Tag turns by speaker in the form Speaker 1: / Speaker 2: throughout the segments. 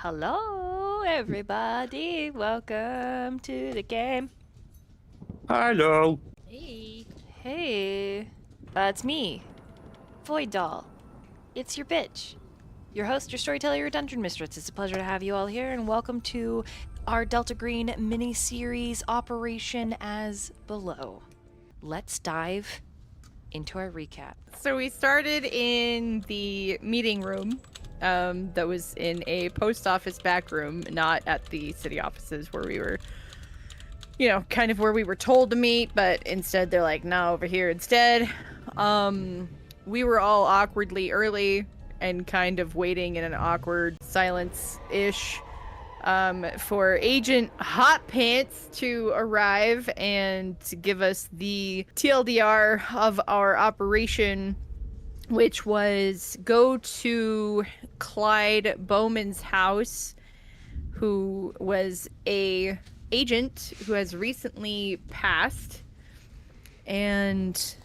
Speaker 1: Hello, everybody. Welcome to the game.
Speaker 2: Hello.
Speaker 3: Hey.
Speaker 1: Hey, it's me, Void Doll. It's your bitch. Your host, your storyteller, your dungeon mistress. It's a pleasure to have you all here, and welcome to our Delta Green mini-series Operation As Below. Let's dive into our recap.
Speaker 3: So we started in the meeting room that was in a post office back room, not at the city offices where we were, kind of where we were told to meet, but instead they're like, no, over here instead. We were all awkwardly early and kind of waiting in an awkward silence-ish for Agent Hot Pants to arrive and to give us the TLDR of our operation, which was go to Clyde Bowman's house, who was a agent who has recently passed, and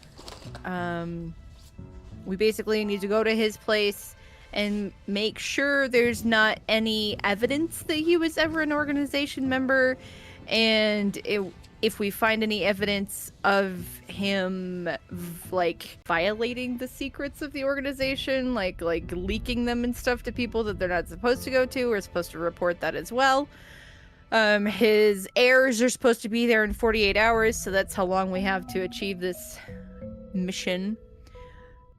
Speaker 3: we basically need to go to his place and make sure there's not any evidence that he was ever an organization member, and if we find any evidence of him violating the secrets of the organization, like leaking them and stuff to people that they're not supposed to go to, we're supposed to report that as well. His heirs are supposed to be there in 48 hours, so that's how long we have to achieve this mission.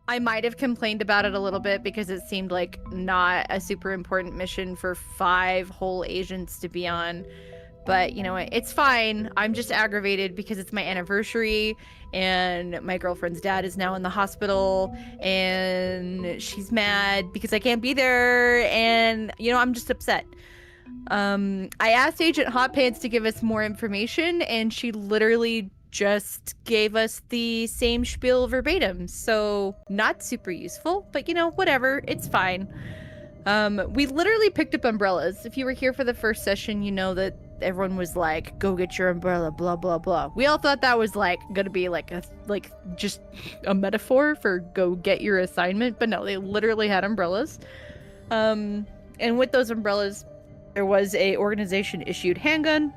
Speaker 3: I might have complained about it a little bit because it seemed like not a super important mission for 5 whole agents to be on. But, you know what? It's fine. I'm just aggravated because it's my anniversary and my girlfriend's dad is now in the hospital and she's mad because I can't be there, and, I'm just upset. I asked Agent Hot Pants to give us more information, and she literally just gave us the same spiel verbatim, so not super useful, but whatever, it's fine. We literally picked up umbrellas. If you were here for the first session, you know that everyone was like, go get your umbrella, blah blah blah. We all thought that was gonna be just a metaphor for go get your assignment, but no, they literally had umbrellas. And with those umbrellas there was a organization issued handgun,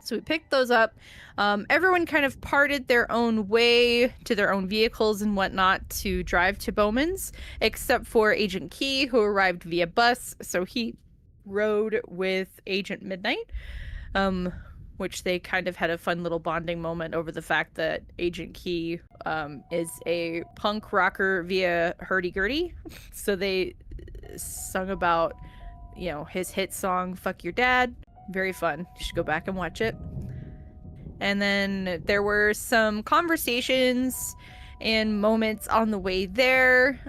Speaker 3: so we picked those up. Everyone kind of parted their own way to their own vehicles and whatnot to drive to Bowman's, except for Agent Key, who arrived via bus, so he rode with Agent Midnight, which they kind of had a fun little bonding moment over the fact that Agent Key is a punk rocker via hurdy-gurdy. So they sung about, his hit song, Fuck Your Dad. Very fun. You should go back and watch it. And then there were some conversations and moments on the way there.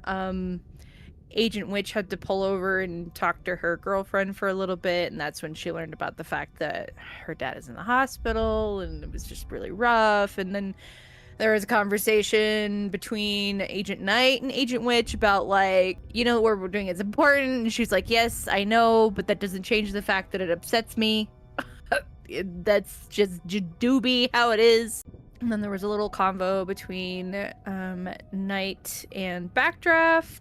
Speaker 3: Agent Witch had to pull over and talk to her girlfriend for a little bit, and that's when she learned about the fact that her dad is in the hospital, and it was just really rough. And then there was a conversation between Agent Knight and Agent Witch about, what we're doing is important. And she's like, yes, I know, but that doesn't change the fact that it upsets me. That's just doobie how it is. And then there was a little convo between Knight and Backdraft.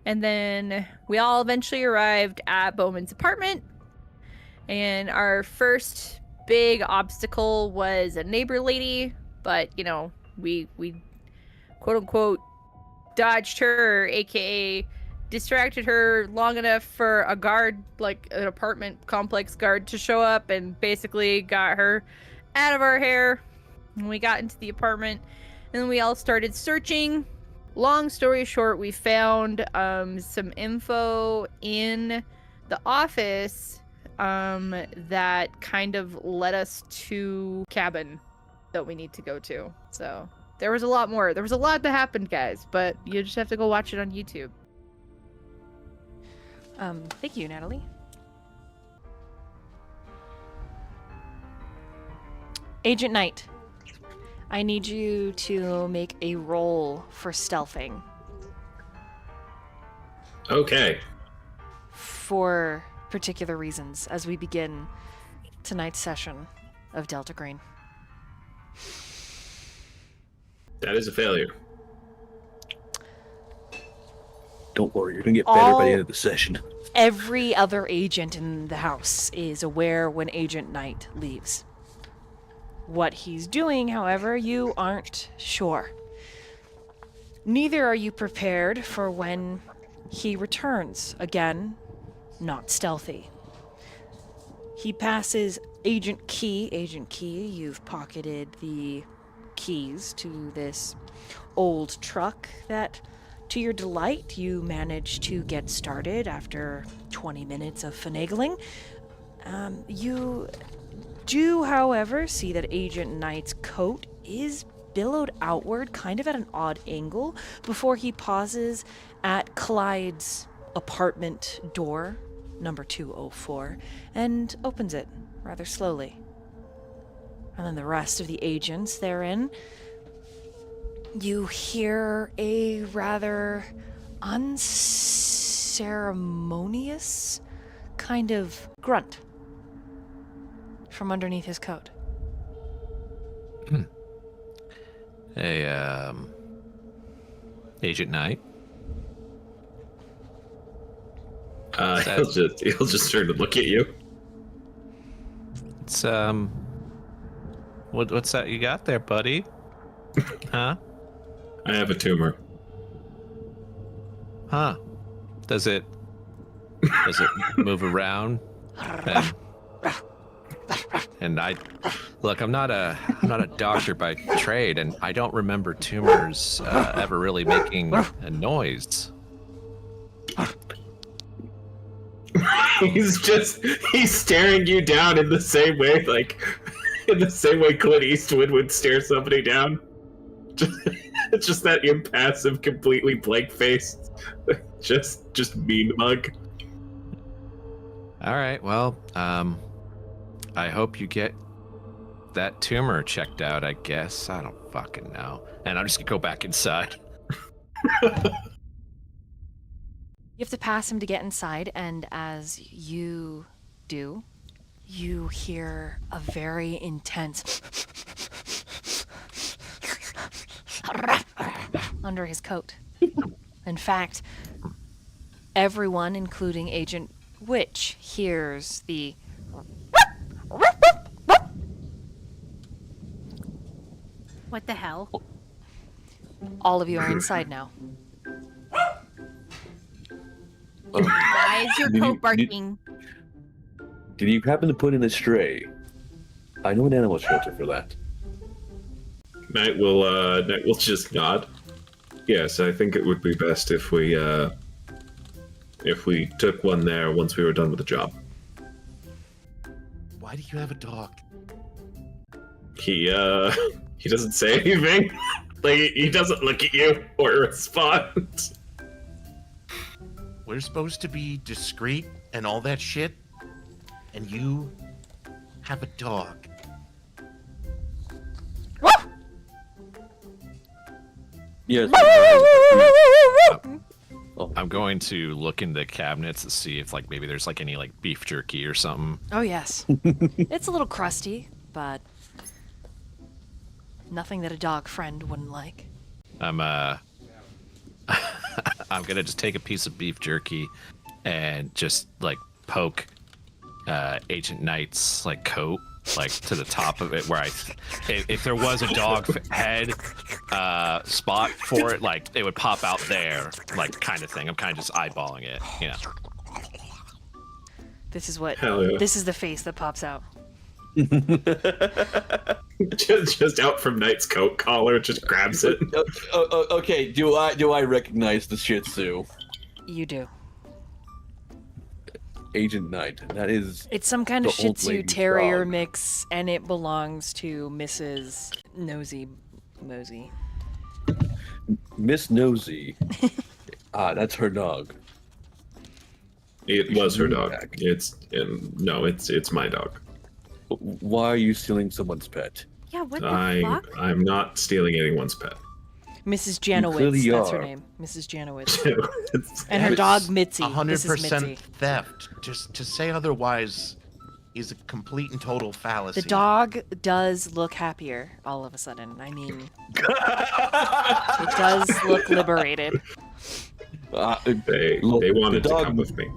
Speaker 3: And then we all eventually arrived at Bowman's apartment. And our first big obstacle was a neighbor lady, but, we quote unquote dodged her, aka distracted her long enough for a guard, an apartment complex guard, to show up and basically got her out of our hair. And we got into the apartment and then we all started searching. Long story short, we found some info in the office that kind of led us to cabin that we need to go to. So there was a lot more. There was a lot that happened, guys, but you just have to go watch it on YouTube.
Speaker 1: Thank you, Natalie. Agent Knight, I need you to make a roll for stealthing.
Speaker 2: Okay.
Speaker 1: For particular reasons as we begin tonight's session of Delta Green.
Speaker 2: That is a failure.
Speaker 4: Don't worry, you're gonna get better by the end of the session.
Speaker 1: Every other agent in the house is aware when Agent Knight leaves. What he's doing, however, you aren't sure. Neither are you prepared for when he returns. Again, not stealthy. He passes Agent Key. Agent Key, you've pocketed the keys to this old truck that, to your delight, you managed to get started after 20 minutes of finagling. You do, however, see that Agent Knight's coat is billowed outward, kind of at an odd angle, before he pauses at Clyde's apartment door, number 204, and opens it rather slowly. And then the rest of the agents therein, you hear a rather unceremonious kind of grunt from underneath his coat.
Speaker 5: Hey, Agent Knight.
Speaker 2: He'll just turn to look at you.
Speaker 5: It's what's that you got there, buddy? Huh?
Speaker 2: I have a tumor.
Speaker 5: Huh? Does it move around? And I look, I'm not a doctor by trade, and I don't remember tumors ever really making a noise.
Speaker 2: He's staring you down in the same way, like in the same way Clint Eastwood would stare somebody down. Just that impassive, completely blank face. Just mean mug.
Speaker 5: All right, well, I hope you get that tumor checked out, I guess. I don't fucking know. And I'm just gonna go back inside.
Speaker 1: You have to pass him to get inside, and as you do, you hear a very intense under his coat. In fact, everyone, including Agent Witch, hears the
Speaker 3: What the hell?
Speaker 1: all of you are inside now.
Speaker 3: Why is your
Speaker 4: Did you-
Speaker 3: coat barking?
Speaker 4: Did you happen to put in a stray? I know an animal shelter for that.
Speaker 2: Knight will just nod. Yes, I think it would be best if we took one there once we were done with the job.
Speaker 6: Why do you have a dog?
Speaker 2: He doesn't say anything. Like, he doesn't look at you or respond.
Speaker 6: We're supposed to be discreet and all that shit, and you have a dog.
Speaker 4: Yes.
Speaker 5: I'm going to look in the cabinets to see if maybe there's any beef jerky or something.
Speaker 1: Oh, yes. It's a little crusty, but nothing that a dog friend wouldn't like.
Speaker 5: I'm I'm gonna just take a piece of beef jerky and just poke Agent Knight's coat to the top of it, where if there was a dog head spot for it, it would pop out there, kind of thing. I'm kind of just eyeballing it, you know.
Speaker 1: This is what.
Speaker 2: Hell yeah.
Speaker 1: This is the face that pops out.
Speaker 2: just out from Knight's coat collar, just grabs it.
Speaker 4: Okay, do I recognize the Shih Tzu?
Speaker 1: You do.
Speaker 4: Agent Knight. That is.
Speaker 1: It's some kind of
Speaker 4: the
Speaker 1: Shih
Speaker 4: old
Speaker 1: Tzu
Speaker 4: lady's
Speaker 1: Terrier
Speaker 4: dog.
Speaker 1: mix, and it belongs to Mrs. Nosy Mosey.
Speaker 4: Miss Nosy. That's her dog.
Speaker 2: It was her dog.
Speaker 4: Back.
Speaker 2: It's my dog.
Speaker 4: Why are you stealing someone's pet?
Speaker 3: Yeah, what the fuck?
Speaker 2: I'm not stealing anyone's pet.
Speaker 1: Mrs.
Speaker 4: clearly
Speaker 1: Janowitz, that's her
Speaker 4: are.
Speaker 1: name. Mrs. Janowitz.
Speaker 2: It's-
Speaker 1: And her dog, Mitzi. This is
Speaker 6: 100%
Speaker 1: Mitzi.
Speaker 6: theft. Just to say otherwise is a complete and total fallacy.
Speaker 1: The dog does look happier all of a sudden. I mean, it does look liberated.
Speaker 2: They
Speaker 4: Look,
Speaker 2: wanted
Speaker 4: the
Speaker 2: to
Speaker 4: dog-
Speaker 2: come with me.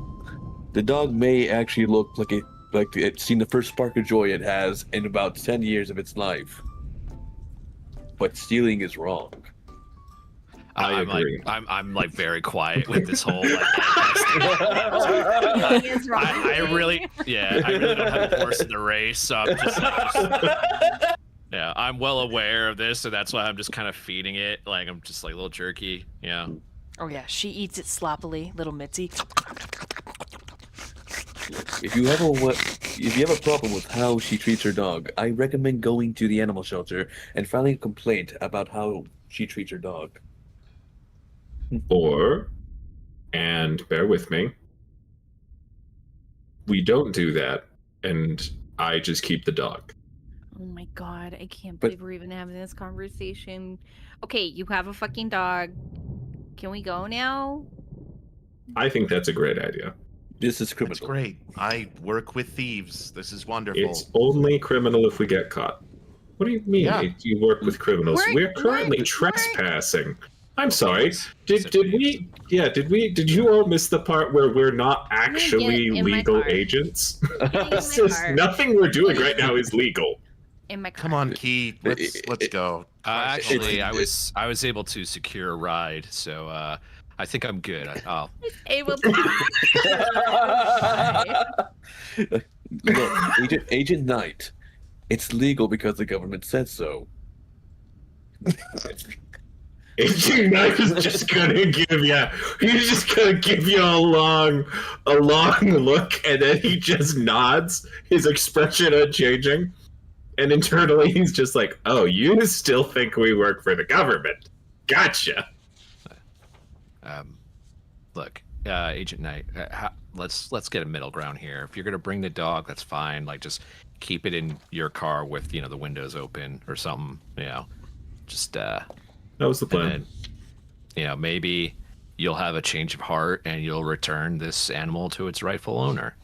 Speaker 4: The dog may actually look like it's seen the first spark of joy it has in about 10 years of its life. But stealing is wrong.
Speaker 2: I
Speaker 5: I'm
Speaker 2: agree.
Speaker 5: like I'm like very quiet with this whole like
Speaker 3: Stealing is wrong.
Speaker 5: I really don't have a horse in the race, so I'm yeah, I'm well aware of this, so that's why I'm just kind of feeding it. Like I'm just like a little jerky,
Speaker 1: Oh yeah, she eats it sloppily, little Mitzi.
Speaker 4: If you have a problem with how she treats her dog, I recommend going to the animal shelter and filing a complaint about how she treats her dog.
Speaker 2: Or, and bear with me, we don't do that, and I just keep the dog.
Speaker 3: Oh my god, I can't
Speaker 4: But-
Speaker 3: believe we're even having this conversation. Okay, you have a fucking dog. Can we go now?
Speaker 2: I think that's a great idea.
Speaker 4: This is criminal.
Speaker 6: That's great. I work with thieves. This is wonderful.
Speaker 2: It's only criminal if we get caught. What do you mean?
Speaker 6: Yeah.
Speaker 2: You work with criminals? We're currently
Speaker 3: we're-
Speaker 2: trespassing. I'm sorry. Did you all miss the part where we're not actually
Speaker 3: in my
Speaker 2: legal
Speaker 3: car.
Speaker 2: agents?
Speaker 3: Getting in my
Speaker 2: This is-
Speaker 3: car.
Speaker 2: nothing we're doing right now is legal.
Speaker 3: In my car.
Speaker 6: Come on, Key. Let's go.
Speaker 5: actually, I was able to secure a ride, so I think I'm good. I'll
Speaker 3: Able to.
Speaker 4: Look, Agent Knight, it's legal because the government said so.
Speaker 2: Agent Knife is just gonna give you. He's just gonna give you a long look, and then he just nods, his expression unchanging, and internally he's just like, "Oh, you still think we work for the government? Gotcha."
Speaker 5: look, Agent Knight. Let's get a middle ground here. If you're gonna bring the dog, that's fine. Like just keep it in your car with the windows open or something. Just
Speaker 2: That was the plan.
Speaker 5: and then, maybe you'll have a change of heart and you'll return this animal to its rightful owner.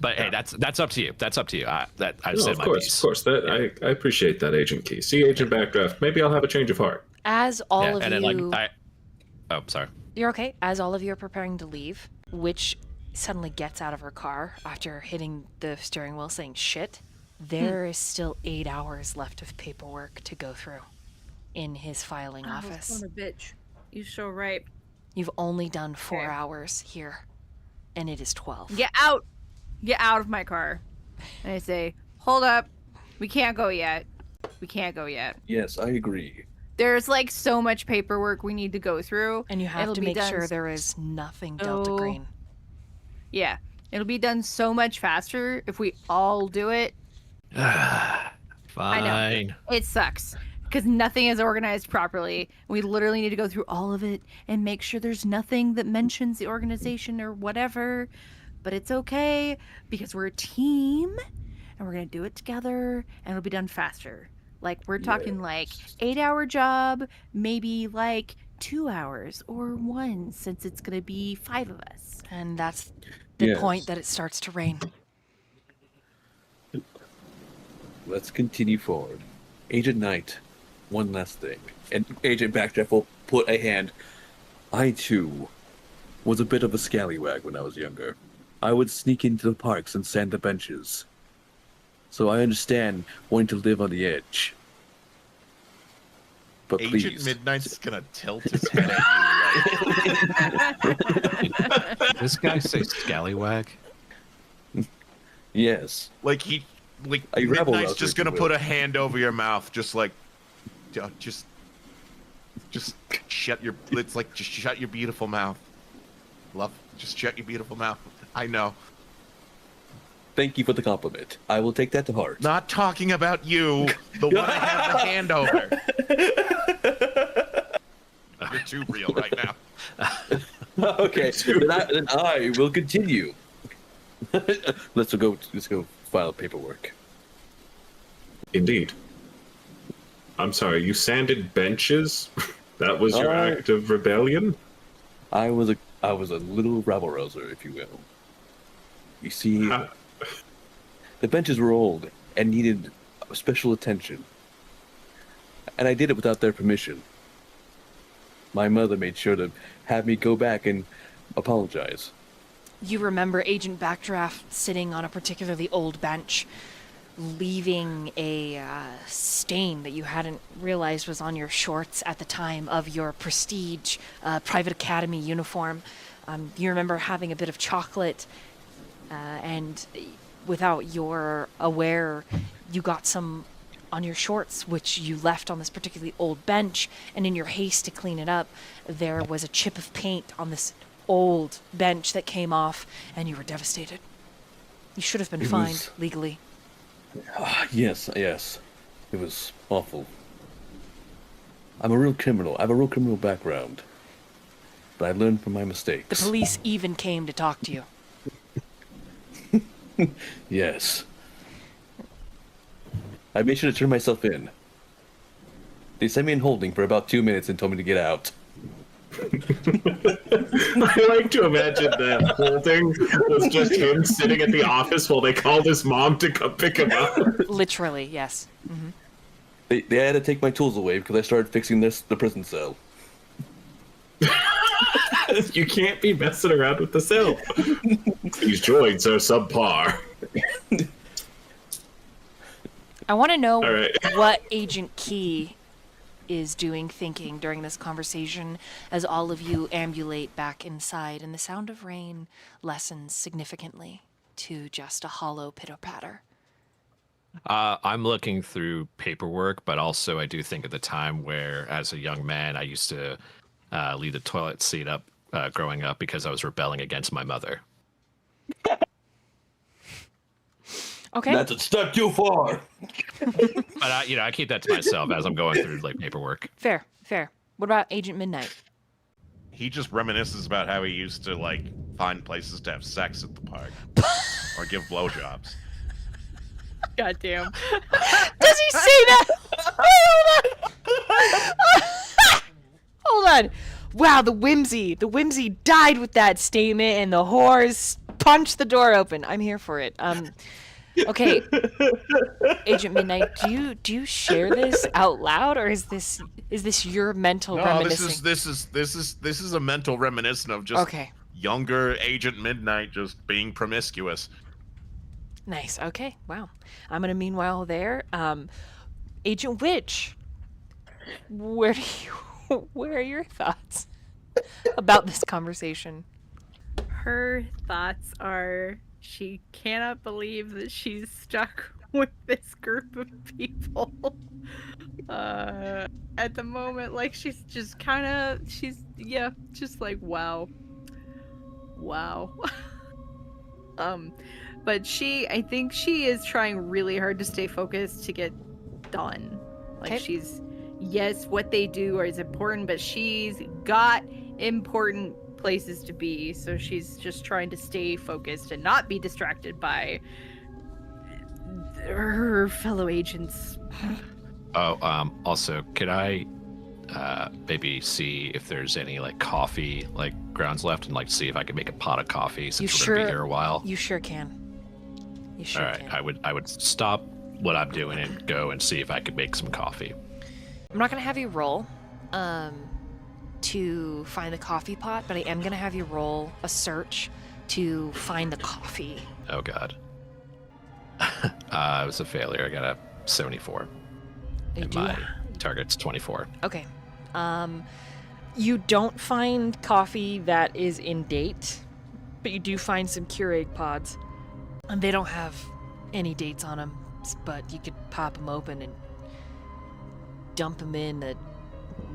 Speaker 5: But hey, that's up to you. That's up to you. I've
Speaker 2: No,
Speaker 5: said
Speaker 2: of
Speaker 5: my
Speaker 2: course,
Speaker 5: piece.
Speaker 2: of course. That I appreciate that, Agent Key. See, Agent Backdraft. Maybe I'll have a change of heart.
Speaker 1: As all
Speaker 5: Yeah,
Speaker 1: of
Speaker 5: and
Speaker 1: you,
Speaker 5: then oh, sorry.
Speaker 1: you're okay. As all of you are preparing to leave, Witch suddenly gets out of her car after hitting the steering wheel, saying "shit." There is still 8 hours left of paperwork to go through in his filing office.
Speaker 3: Son of a bitch. You so right.
Speaker 1: You've only done 4
Speaker 3: Okay.
Speaker 1: hours here, and it is 12.
Speaker 3: Get out. Get out of my car. And I say, hold up. We can't go yet. We can't go yet.
Speaker 4: Yes, I agree.
Speaker 3: There's like so much paperwork we need to go through.
Speaker 1: And you have
Speaker 3: It'll
Speaker 1: to
Speaker 3: be
Speaker 1: make
Speaker 3: done
Speaker 1: sure there is nothing Delta
Speaker 3: so-
Speaker 1: Green.
Speaker 3: Yeah. It'll be done so much faster if we all do it.
Speaker 5: Fine.
Speaker 3: It sucks because nothing is organized properly. We literally need to go through all of it and make sure there's nothing that mentions the organization or whatever. But it's okay because we're a team and we're going to do it together and it'll be done faster. Like we're talking like 8-hour job, maybe like 2 hours or 1 since it's going to be 5 of us.
Speaker 1: And that's the
Speaker 4: Yes.
Speaker 1: point that it starts to rain.
Speaker 4: Let's continue forward. Agent Knight, one last thing. And Agent Backdraft will put a hand. I, too, was a bit of a scallywag when I was younger. I would sneak into the parks and sand the benches. So I understand wanting to live on the edge. But
Speaker 6: Agent
Speaker 4: please,
Speaker 6: Midnight's gonna tilt his head at you. Like,
Speaker 5: This guy say scallywag?
Speaker 4: yes.
Speaker 6: like
Speaker 4: A rebel
Speaker 6: Midnight's
Speaker 4: rouser,
Speaker 6: just
Speaker 4: if you
Speaker 6: gonna
Speaker 4: will.
Speaker 6: put a hand over your mouth, just like, just shut your. It's like just shut your beautiful mouth. Love, just shut your beautiful mouth. I know.
Speaker 4: Thank you for the compliment. I will take that to heart.
Speaker 6: Not talking about you, the one I have the hand over. You're too real right now.
Speaker 4: Okay, then I will continue. Let's go file paperwork.
Speaker 2: Indeed. I'm sorry. You sanded benches. That was your
Speaker 4: Uh,
Speaker 2: act of rebellion.
Speaker 4: I was a little rabble rouser, if you will. You see,
Speaker 2: How-
Speaker 4: the benches were old and needed special attention, and I did it without their permission. my mother made sure to have me go back and apologize.
Speaker 1: You remember Agent Backdraft sitting on a particularly old bench, leaving a stain that you hadn't realized was on your shorts at the time of your prestige private academy uniform. You remember having a bit of chocolate, and without your aware, you got some on your shorts, which you left on this particularly old bench, and in your haste to clean it up, there was a chip of paint on this old bench that came off, and you were devastated. You should have been fined legally.
Speaker 4: Yes. It was awful. I'm a real criminal. I have a real criminal background. But I learned from my mistakes.
Speaker 1: The police even came to talk to you.
Speaker 4: Yes. I made sure to turn myself in. They sent me in holding for about 2 minutes and told me to get out.
Speaker 2: I like to imagine that holding was just him sitting at the office while they called his mom to come pick him up.
Speaker 1: Literally, yes. Mm-hmm.
Speaker 4: They had to take my tools away because I started fixing the prison cell.
Speaker 2: You can't be messing around with the cell. These droids are subpar.
Speaker 1: I want to know
Speaker 2: All right.
Speaker 1: what Agent Key is thinking during this conversation as all of you ambulate back inside and the sound of rain lessens significantly to just a hollow pitter-patter.
Speaker 5: I'm looking through paperwork, but also I do think of the time where, as a young man, I used to leave the toilet seat up growing up because I was rebelling against my mother.
Speaker 1: Okay.
Speaker 4: That's a step too far.
Speaker 5: But I keep that to myself as I'm going through like paperwork.
Speaker 1: Fair. What about Agent Midnight?
Speaker 6: He just reminisces about how he used to like find places to have sex at the park or give blowjobs.
Speaker 3: Goddamn.
Speaker 1: Does he say that? Hold on. Wow, the whimsy died with that statement, and the whores punched the door open. I'm here for it. Okay, Agent Midnight, do you share this out loud, or is this your mental reminiscing?
Speaker 6: this is a mental reminiscence of just younger Agent Midnight just being promiscuous.
Speaker 1: Nice. Okay. Wow. I'm gonna meanwhile there. Agent Witch, where are your thoughts about this conversation?
Speaker 3: Her thoughts are she cannot believe that she's stuck with this group of people. At the moment, like she's just like wow. But I think she is trying really hard to stay focused to get done. Like yes, what they do is important, but she's got important places to be, so she's just trying to stay focused and not be distracted by her fellow agents.
Speaker 5: Also, could I maybe see if there's any like coffee like grounds left, and like see if I could make a pot of coffee since we're gonna be here a while?
Speaker 1: You sure can.
Speaker 5: All right, I would stop what I'm doing and go and see if I could make some coffee.
Speaker 1: I'm not gonna have you roll to find the coffee pot, but I am gonna have you roll a search to find the coffee.
Speaker 5: Oh god. It was a failure. I got a 74. And my target's 24.
Speaker 1: Okay. You don't find coffee that is in date, but you do find some Keurig pods. And they don't have any dates on them, but you could pop them open and dump them in a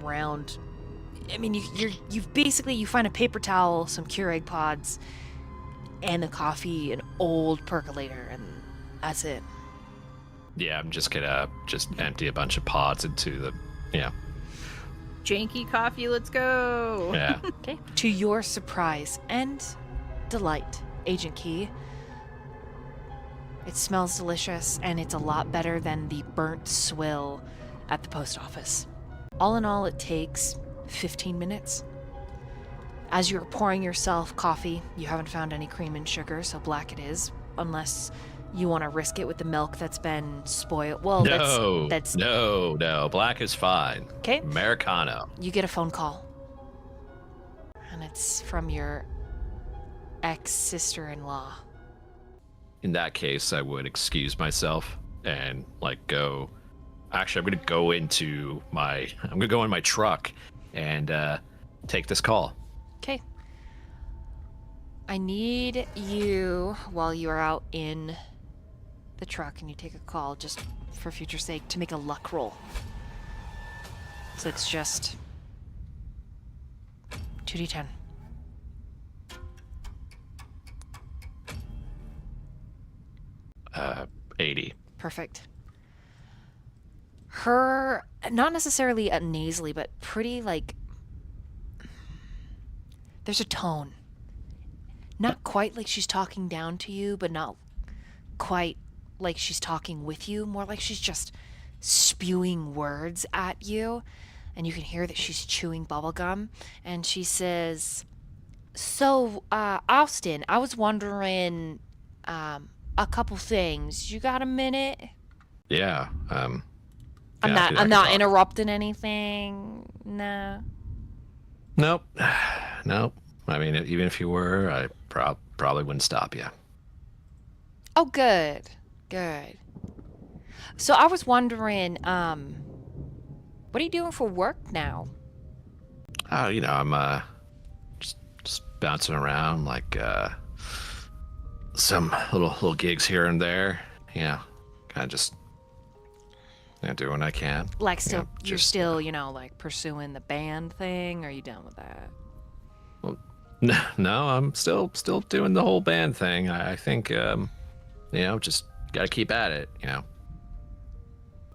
Speaker 1: round. I mean, you find a paper towel, some Keurig pods, and the coffee, an old percolator, and that's it.
Speaker 5: Yeah, I'm just gonna empty a bunch of pods into the
Speaker 3: Janky coffee, let's go.
Speaker 5: Yeah.
Speaker 1: Okay. To your surprise and delight, Agent Key, it smells delicious, and it's a lot better than the burnt swill at the post office. All in all, it takes 15 minutes. As you're pouring yourself coffee, you haven't found any cream and sugar, so black it is, unless you want to risk it with the milk that's been spoiled. Well,
Speaker 5: No, black is fine.
Speaker 1: Okay.
Speaker 5: Americano.
Speaker 1: You get a phone call And it's from your ex-sister-in-law.
Speaker 5: In that case, I would excuse myself and like go. Actually, I'm gonna go in my truck and take this call.
Speaker 1: Okay. I need you, while you are out in the truck and you take a call, just for future sake, to make a luck roll. So it's just 2d10.
Speaker 5: Uh, 80.
Speaker 1: Perfect. Her, not necessarily nasally, but pretty like, there's a tone. Not quite like she's talking down to you, but not quite like she's talking with you. More like she's just spewing words at you. And you can hear that she's chewing bubblegum. And she says, so, Austin, I was wondering a couple things. You got a minute?
Speaker 5: Yeah.
Speaker 1: I'm
Speaker 5: yeah, I
Speaker 1: not
Speaker 5: can talk.
Speaker 1: interrupting anything. No.
Speaker 5: Nope. Nope. I mean, even if you were, I probably wouldn't stop you.
Speaker 1: Oh, good. Good. So I was wondering, what are you doing for work now?
Speaker 5: Oh, I'm just bouncing around like some little gigs here and there. Kind of just doing what I can.
Speaker 1: Like still,
Speaker 5: Yeah,
Speaker 1: you're
Speaker 5: just,
Speaker 1: still, like pursuing the band thing? Or are you done with that?
Speaker 5: No, I'm still doing the whole band thing. I think just gotta keep at it.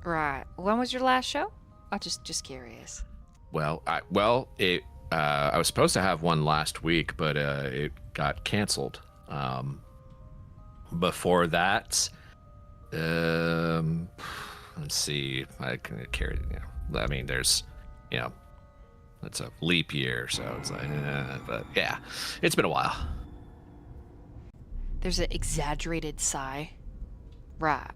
Speaker 1: Right. When was your last show? I'm just curious.
Speaker 5: Well, I was supposed to have one last week, but it got canceled. Before that, let's see, I can carry. I mean, there's, it's a leap year, so it's like, but yeah, it's been a while.
Speaker 1: There's an exaggerated sigh. Right.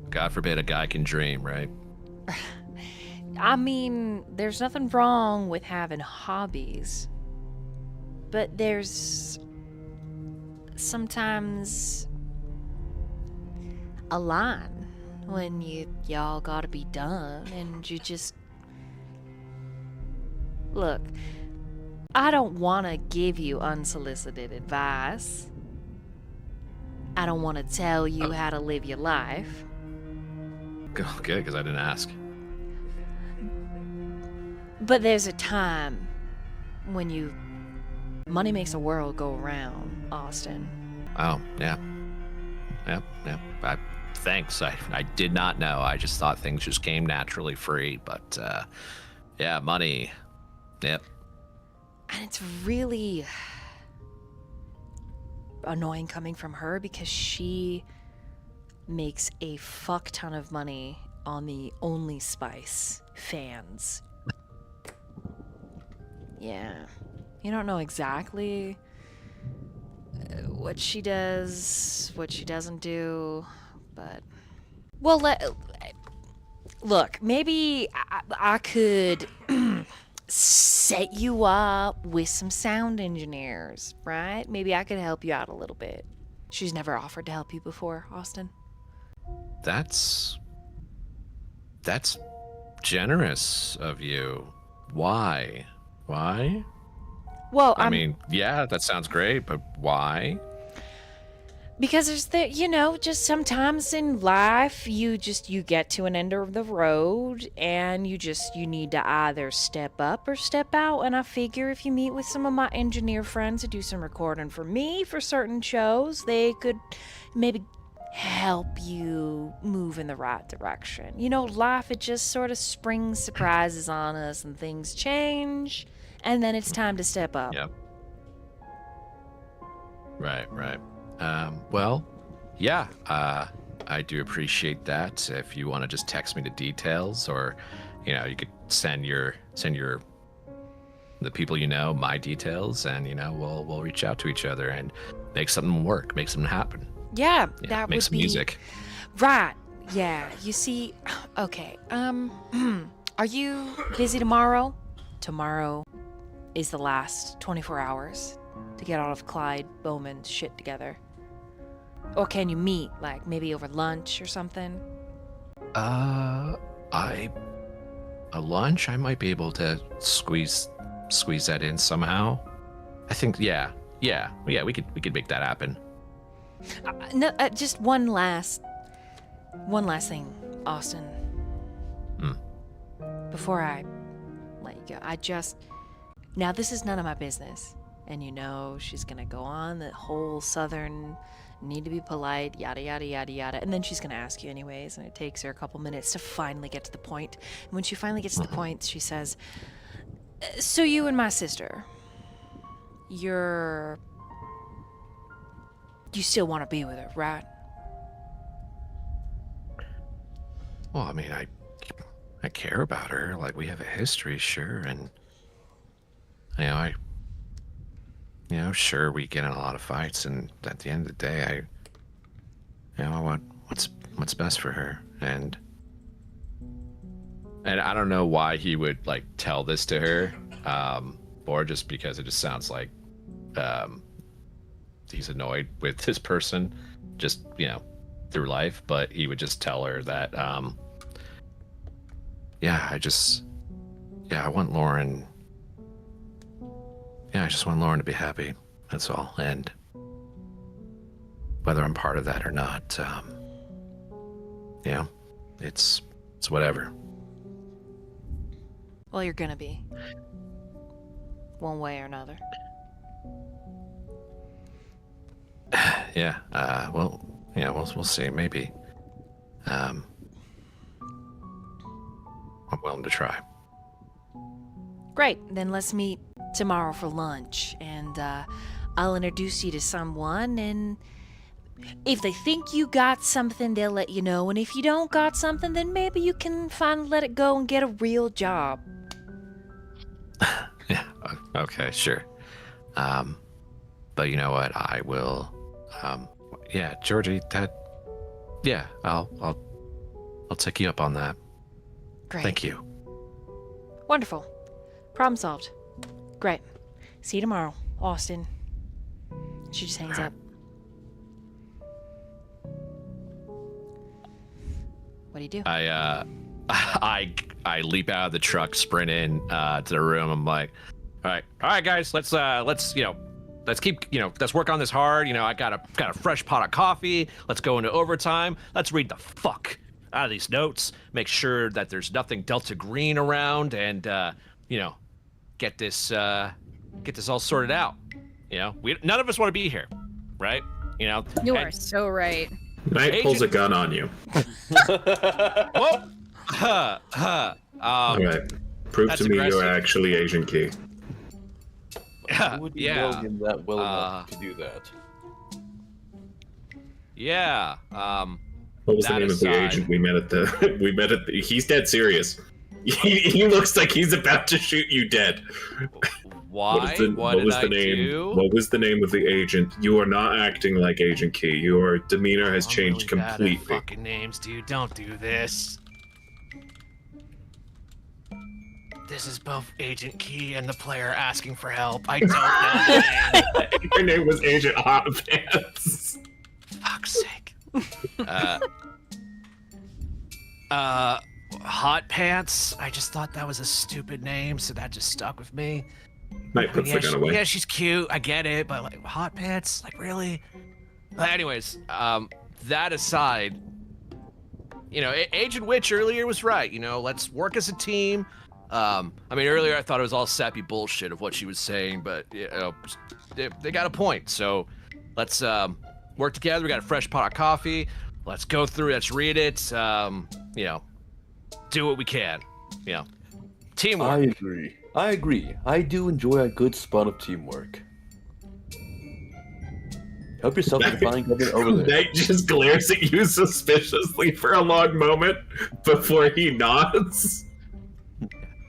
Speaker 5: God forbid a guy can dream, right?
Speaker 1: I mean, there's nothing wrong with having hobbies. But there's sometimes a line when y'all gotta be done and you just... Look, I don't want to give you unsolicited advice. I don't want to tell you how to live your life.
Speaker 5: Good, because I didn't ask.
Speaker 1: But there's a time when money makes the world go around, Austin.
Speaker 5: Oh, yeah. Yep. Thanks. I did not know. I just thought things just came naturally free. But, yeah, money. Yep.
Speaker 1: And it's really annoying coming from her because she makes a fuck ton of money on the Only Spice fans. Yeah. You don't know exactly what she does, what she doesn't do, but... Well, look, maybe I could set you up with some sound engineers, right? Maybe I could help you out a little bit. She's never offered to help you before, Austin.
Speaker 5: That's generous of you. Why?
Speaker 1: Well,
Speaker 5: I mean, yeah, that sounds great, but why?
Speaker 1: Because just sometimes in life you get to an end of the road and you need to either step up or step out. And I figure if you meet with some of my engineer friends who do some recording for me for certain shows, they could maybe help you move in the right direction. Life, it just sort of springs surprises on us and things change. And then it's time to step up.
Speaker 5: Yep. Right. Well, yeah, I do appreciate that. If you want to just text me the details, or, you could send the people my details, and we'll reach out to each other and make something work, make something happen.
Speaker 1: Yeah, that
Speaker 5: make
Speaker 1: would
Speaker 5: some
Speaker 1: be
Speaker 5: music.
Speaker 1: right. Yeah, you see, okay, are you busy tomorrow? Tomorrow is the last 24 hours to get all of Clyde Bowman's shit together. Or can you meet, like, maybe over lunch or something?
Speaker 5: A lunch? I might be able to squeeze that in somehow. I think, yeah, we could make that happen.
Speaker 1: No, just one last thing, Austin. Before I let you go, now this is none of my business, and you know she's gonna go on the whole southern need to be polite, yada yada yada yada, and then she's gonna ask you anyways, and it takes her a couple minutes to finally get to the point. And when she finally gets to the point, she says, "So you and my sister, you still want to be with her, right?"
Speaker 5: Well, I mean, I care about her. Like, we have a history, sure, and sure, we get in a lot of fights, and at the end of the day, I want what's best for her, and I don't know why he would like tell this to her, or just because it just sounds like he's annoyed with this person, just through life, but he would just tell her that, I want Lauren. Yeah, I just want Lauren to be happy. That's all. And whether I'm part of that or not, it's whatever.
Speaker 1: Well, you're gonna be. One way or another.
Speaker 5: Yeah. We'll see. Maybe. I'm willing to try.
Speaker 1: Great. Then let's meet tomorrow for lunch, and I'll introduce you to someone, and if they think you got something, they'll let you know, and if you don't got something, then maybe you can finally let it go and get a real job.
Speaker 5: Yeah. Okay. Sure. But you know what? I will. Yeah, Georgie. I'll take you up on that.
Speaker 1: Great.
Speaker 5: Thank you.
Speaker 1: Wonderful. Problem solved. Great. See you tomorrow, Austin. She just hangs up. What do you do?
Speaker 5: I leap out of the truck, sprint in to the room. I'm like, all right, guys, let's keep, let's work on this hard. I got a fresh pot of coffee. Let's go into overtime. Let's read the fuck out of these notes. Make sure that there's nothing Delta Green around, and get this all sorted out. None of us want to be here, right?
Speaker 3: You are so right.
Speaker 2: Knight pulls a gun on you.
Speaker 5: Whoa.
Speaker 2: All right. Prove to me you're actually Agent Key.
Speaker 4: I wouldn't know him that well enough to do that.
Speaker 5: Yeah.
Speaker 2: What was the name of the agent we met at the? He's dead serious. He looks like he's about to shoot you dead.
Speaker 5: Why? What
Speaker 2: was
Speaker 5: did
Speaker 2: the
Speaker 5: I
Speaker 2: name?
Speaker 5: do?
Speaker 2: What was the name of the agent? You are not acting like Agent Key. Your demeanor has changed
Speaker 5: really bad at
Speaker 2: completely.
Speaker 5: fucking names, dude. Don't do this. This is both Agent Key and the player asking for help. I don't know the name.
Speaker 2: Your name was Agent Hot Pants.
Speaker 5: Fuck's sake. Hot Pants. I just thought that was a stupid name, so that just stuck with me.
Speaker 2: Knight puts the gun away.
Speaker 5: Yeah, she's cute. I get it, but like Hot Pants, like really? Anyways, that aside, Agent Witch earlier was right. Let's work as a team. Earlier I thought it was all sappy bullshit of what she was saying, but they got a point. So let's work together. We got a fresh pot of coffee. Let's go through. Let's read it. Do what we can. Teamwork.
Speaker 4: I agree. I do enjoy a good spot of teamwork. Help yourself to find something over there.
Speaker 2: Knight just glares at you suspiciously for a long moment before he nods.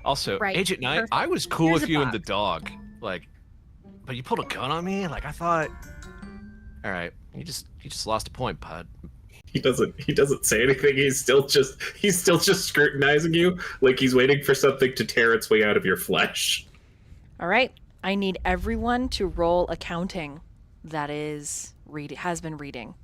Speaker 5: Also,
Speaker 3: Right.
Speaker 5: Agent Knight,
Speaker 3: Perfect.
Speaker 5: I was cool
Speaker 3: Here's
Speaker 5: with
Speaker 3: a
Speaker 5: you and the
Speaker 3: box.
Speaker 5: dog, but you pulled a gun on me. I thought, all right, you just lost a point, bud.
Speaker 2: He doesn't say anything. He's still just scrutinizing you like he's waiting for something to tear its way out of your flesh.
Speaker 1: All right. I need everyone to roll accounting that has been reading.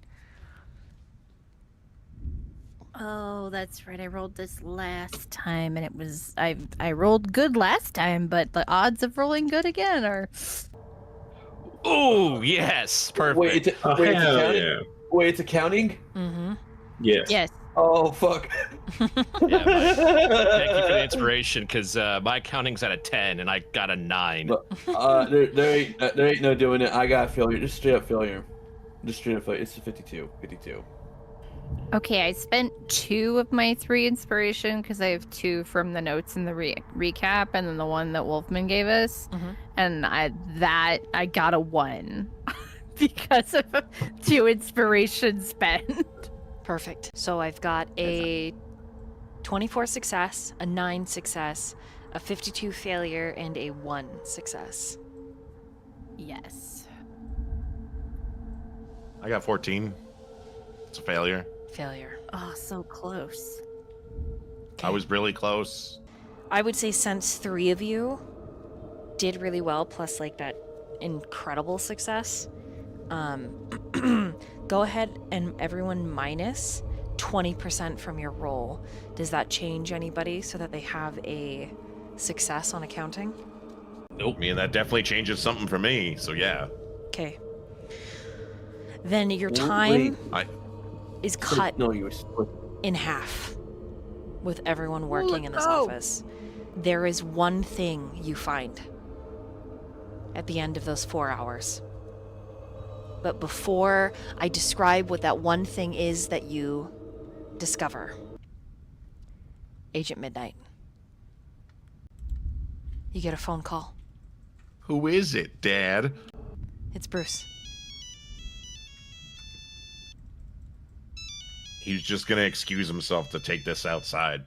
Speaker 3: Oh, that's right. I rolled this last time, and it was I rolled good last time, but the odds of rolling good again are.
Speaker 5: Oh, yes. Perfect.
Speaker 4: Wait, it's
Speaker 2: Oh,
Speaker 4: wait, it's
Speaker 2: hell
Speaker 4: accounting.
Speaker 2: yeah.
Speaker 4: Wait, it's accounting.
Speaker 1: Mm-hmm.
Speaker 2: Yes.
Speaker 3: Yes.
Speaker 4: Oh fuck.
Speaker 5: Yeah, thank you for the inspiration, because my accounting's at a 10 and I got a 9.
Speaker 4: There ain't no doing it. I got failure. Just straight up failure. Just straight up failure. It's a 52. 52.
Speaker 3: Okay, I spent 2 of my 3 inspiration because I have 2 from the notes in the recap, and then the one that Wolfman gave us, and I got a 1 because of 2 inspiration spent.
Speaker 1: Perfect. So I've got a 24 success, a 9 success, a 52 failure, and a 1 success.
Speaker 3: Yes.
Speaker 6: I got 14. It's a failure.
Speaker 1: Failure.
Speaker 3: Oh, so close.
Speaker 6: I was really close.
Speaker 1: I would say since 3 of you did really well, plus like that incredible success, go ahead and everyone minus 20% from your roll. Does that change anybody so that they have a success on accounting?
Speaker 6: Nope. I mean, that definitely changes something for me. So yeah.
Speaker 1: Okay. Then your time is cut
Speaker 4: No, you were split.
Speaker 1: in half with everyone working in this
Speaker 3: no.
Speaker 1: office. There is one thing you find at the end of those 4 hours. But before I describe what that one thing is that you discover, Agent Midnight, you get a phone call.
Speaker 6: Who is it, Dad?
Speaker 1: It's Bruce.
Speaker 6: He's just gonna excuse himself to take this outside.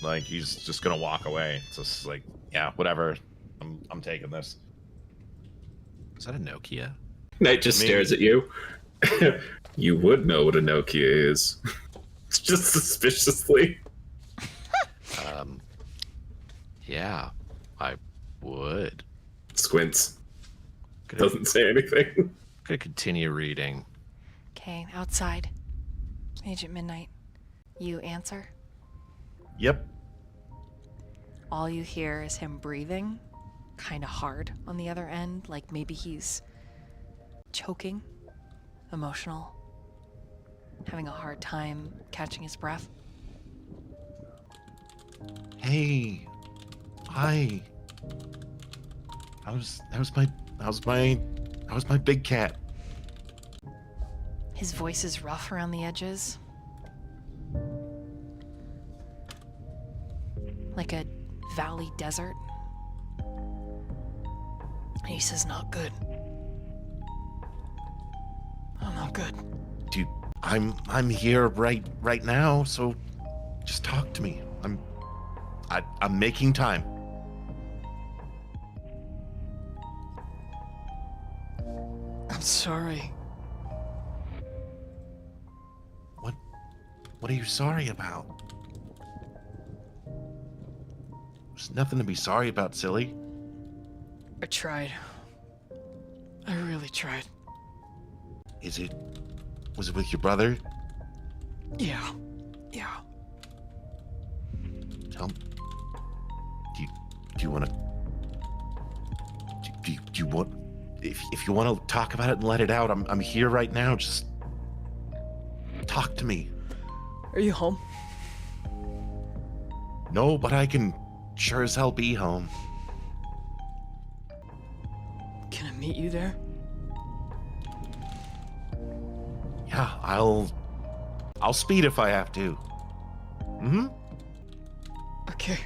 Speaker 6: Like, he's just gonna walk away. It's just like, yeah, whatever. I'm taking this.
Speaker 5: Is that a Nokia?
Speaker 2: Knight just stares at you. You would know what a Nokia is. Just suspiciously.
Speaker 5: Yeah, I would.
Speaker 2: Squints.
Speaker 5: Gonna,
Speaker 2: Doesn't say anything.
Speaker 5: gonna continue reading.
Speaker 1: Okay, outside. Agent Midnight, you answer.
Speaker 6: Yep.
Speaker 1: All you hear is him breathing, kind of hard on the other end, like maybe he's choking, emotional, having a hard time catching his breath.
Speaker 6: Hey. Hi. How's my big cat?
Speaker 1: His voice is rough around the edges. Like a valley desert. And he says, not good. I'm not good.
Speaker 6: Dude, I'm here right now, so just talk to me. I'm making time.
Speaker 1: I'm sorry.
Speaker 6: What are you sorry about? There's nothing to be sorry about, silly.
Speaker 1: I tried. I really tried.
Speaker 6: Was it with your brother?
Speaker 1: Yeah.
Speaker 6: Tell me. Do you want to? Do you want? If you want to talk about it and let it out, I'm here right now. Just talk to me.
Speaker 1: Are you home?
Speaker 6: No, but I can sure as hell be home.
Speaker 1: Can I meet you there?
Speaker 6: Yeah, I'll speed if I have to. Mm-hmm.
Speaker 1: Okay.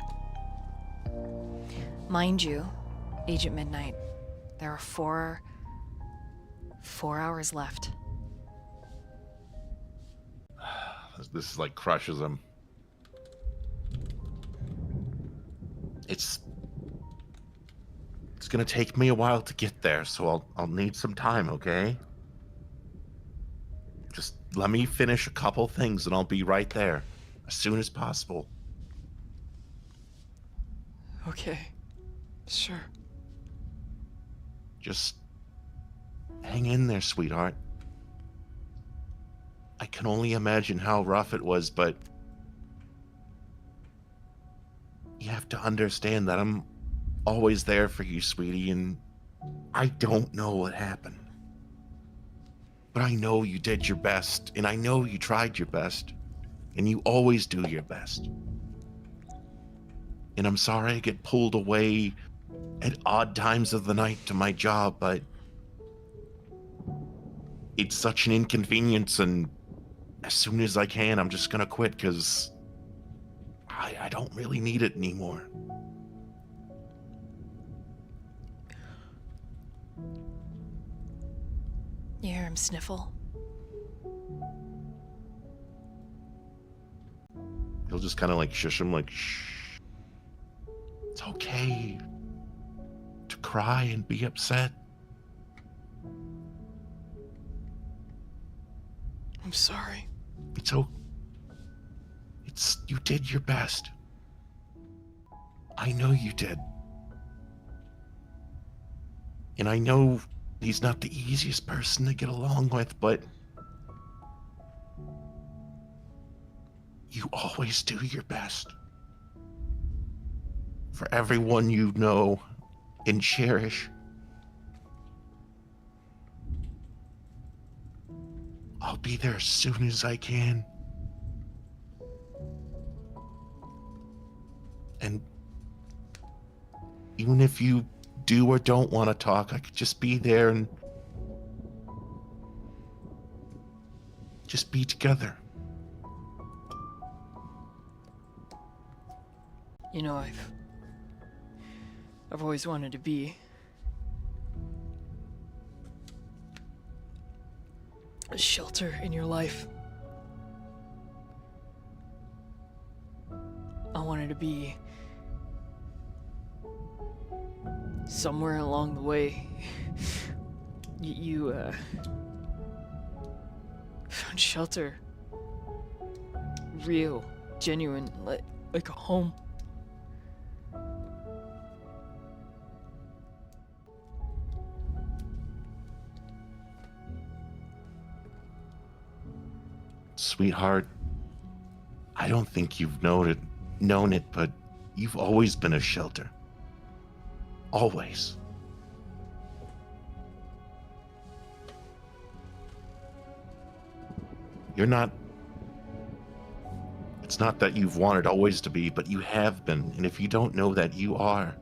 Speaker 1: Mind you, Agent Midnight, there are four hours left.
Speaker 6: This like crushes him. It's gonna take me a while to get there, so I'll need some time, okay? let me finish a couple things and I'll be right there as soon as possible.
Speaker 7: Okay. Sure.
Speaker 6: Just hang in there, sweetheart. I can only imagine how rough it was, but you have to understand that I'm always there for you, sweetie, and I don't know what happened. But I know you did your best, and I know you tried your best, and you always do your best. And I'm sorry I get pulled away at odd times of the night to my job, but it's such an inconvenience, and as soon as I can, I'm just gonna quit, because I don't really need it anymore.
Speaker 1: You hear him sniffle?
Speaker 6: He'll just kind of like shush him, like, shh. It's okay to cry and be upset.
Speaker 7: I'm sorry.
Speaker 6: You did your best. I know you did. And I know he's not the easiest person to get along with, but you always do your best. For everyone you know and cherish. I'll be there as soon as I can. And even if you do or don't want to talk, I could just be there and just be together.
Speaker 7: You know, I've always wanted to be a shelter in your life. I wanted to be somewhere along the way. You found shelter. Real, genuine, like a home.
Speaker 6: Sweetheart, I don't think you've known it, but you've always been a shelter. Always. It's not that you've wanted always to be, but you have been, and if you don't know that, you are.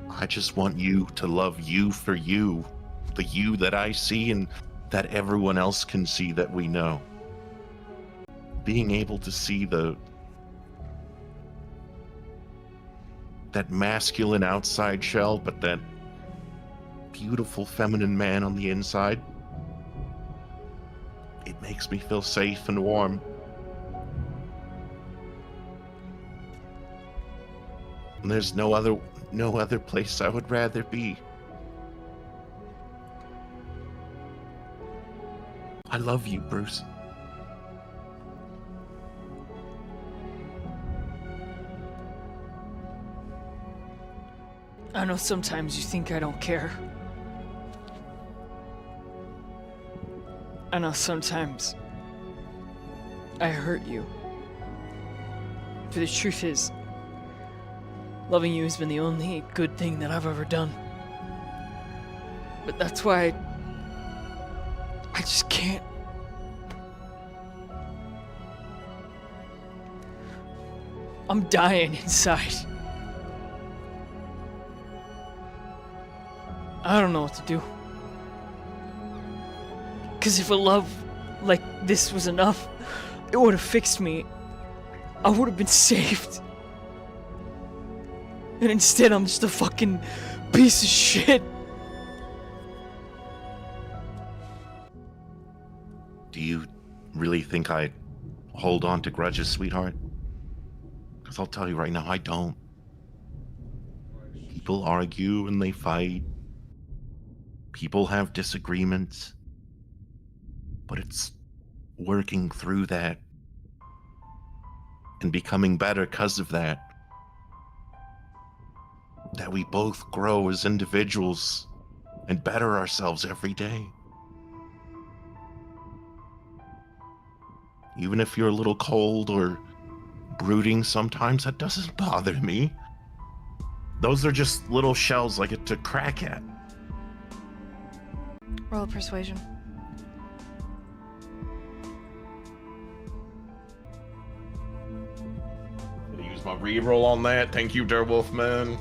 Speaker 6: I just want you to love you for you, the you that I see and that everyone else can see that we know. Being able to see that masculine outside shell, but that beautiful feminine man on the inside, it makes me feel safe and warm. And there's no other place I would rather be. I love you, Bruce.
Speaker 7: I know sometimes you think I don't care. I know sometimes I hurt you. But the truth is, loving you has been the only good thing that I've ever done. But that's why I just can't. I'm dying inside. I don't know what to do. 'Cause if a love like this was enough, it would have fixed me. I would have been saved. And instead, I'm just a fucking piece of shit.
Speaker 6: Do you really think I hold on to grudges, sweetheart? Because I'll tell you right now, I don't. People argue and they fight. People have disagreements, but it's working through that and becoming better because of that we both grow as individuals and better ourselves every day. Even if you're a little cold or brooding sometimes, that doesn't bother me. Those are just little shells I get to crack at.
Speaker 1: Roll a persuasion.
Speaker 6: Gonna use my reroll on that. Thank you, Derwolfman.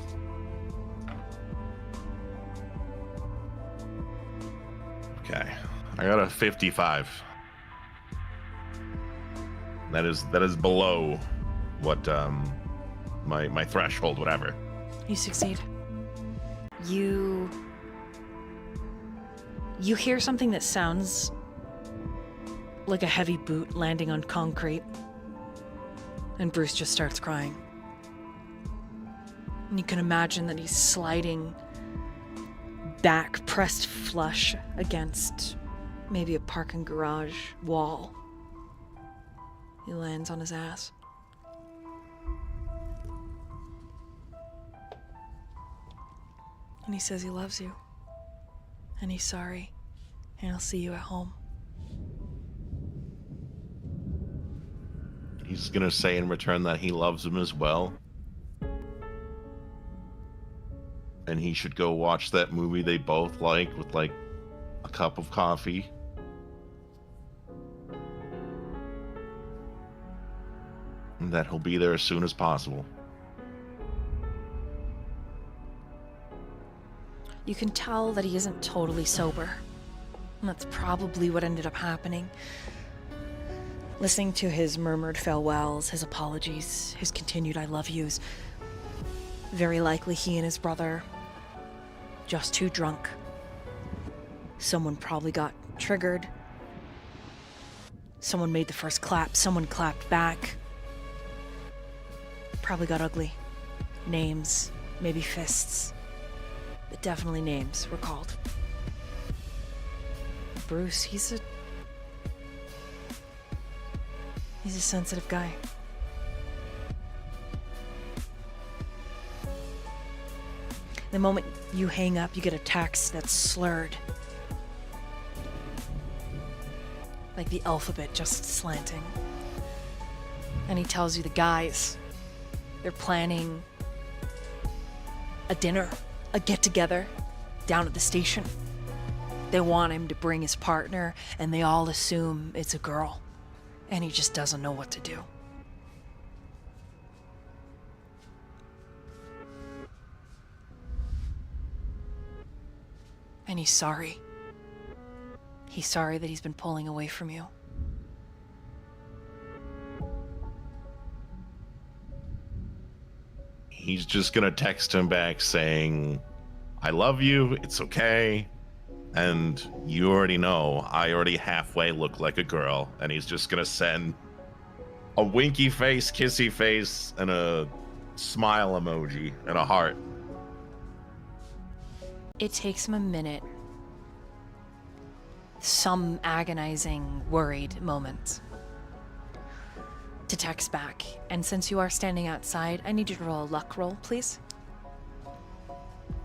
Speaker 6: Okay, I got a 55. That is below what my threshold, whatever.
Speaker 1: You succeed. You hear something that sounds like a heavy boot landing on concrete, and Bruce just starts crying. And you can imagine that he's sliding back, pressed flush against maybe a parking garage wall. He lands on his ass. And he says he loves you. And he's sorry. And he'll see you at home.
Speaker 6: He's gonna say in return that he loves him as well. And he should go watch that movie they both like with like a cup of coffee. And that he'll be there as soon as possible.
Speaker 1: You can tell that he isn't totally sober. And that's probably what ended up happening. Listening to his murmured farewells, his apologies, his continued I love yous. Very likely he and his brother, just too drunk. Someone probably got triggered. Someone made the first clap, someone clapped back. Probably got ugly. Names, maybe fists. But definitely names were called. Bruce, he's a sensitive guy. The moment you hang up, you get a text that's slurred. Like the alphabet just slanting. And he tells you the guys, they're planning a dinner, a get-together down at the station. They want him to bring his partner, and they all assume it's a girl. And he just doesn't know what to do. And he's sorry. He's sorry that he's been pulling away from you.
Speaker 6: He's just gonna text him back saying, I love you, it's okay. And you already know, I already halfway look like a girl. And he's just gonna send a winky face, kissy face, and a smile emoji, and a heart.
Speaker 1: It takes him a minute. Some agonizing, worried moment to text back. And since you are standing outside, I need you to roll a luck roll, please.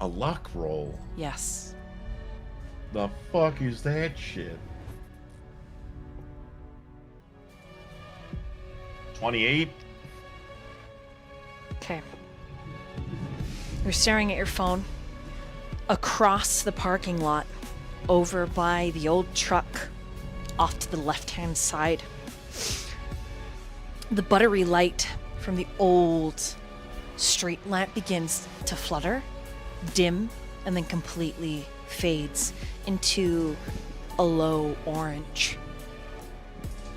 Speaker 6: A luck roll?
Speaker 1: Yes.
Speaker 6: The fuck is that shit? 28?
Speaker 1: Okay. You're staring at your phone. Across the parking lot, over by the old truck, off to the left-hand side. The buttery light from the old street lamp begins to flutter, dim, and then completely fades into a low orange.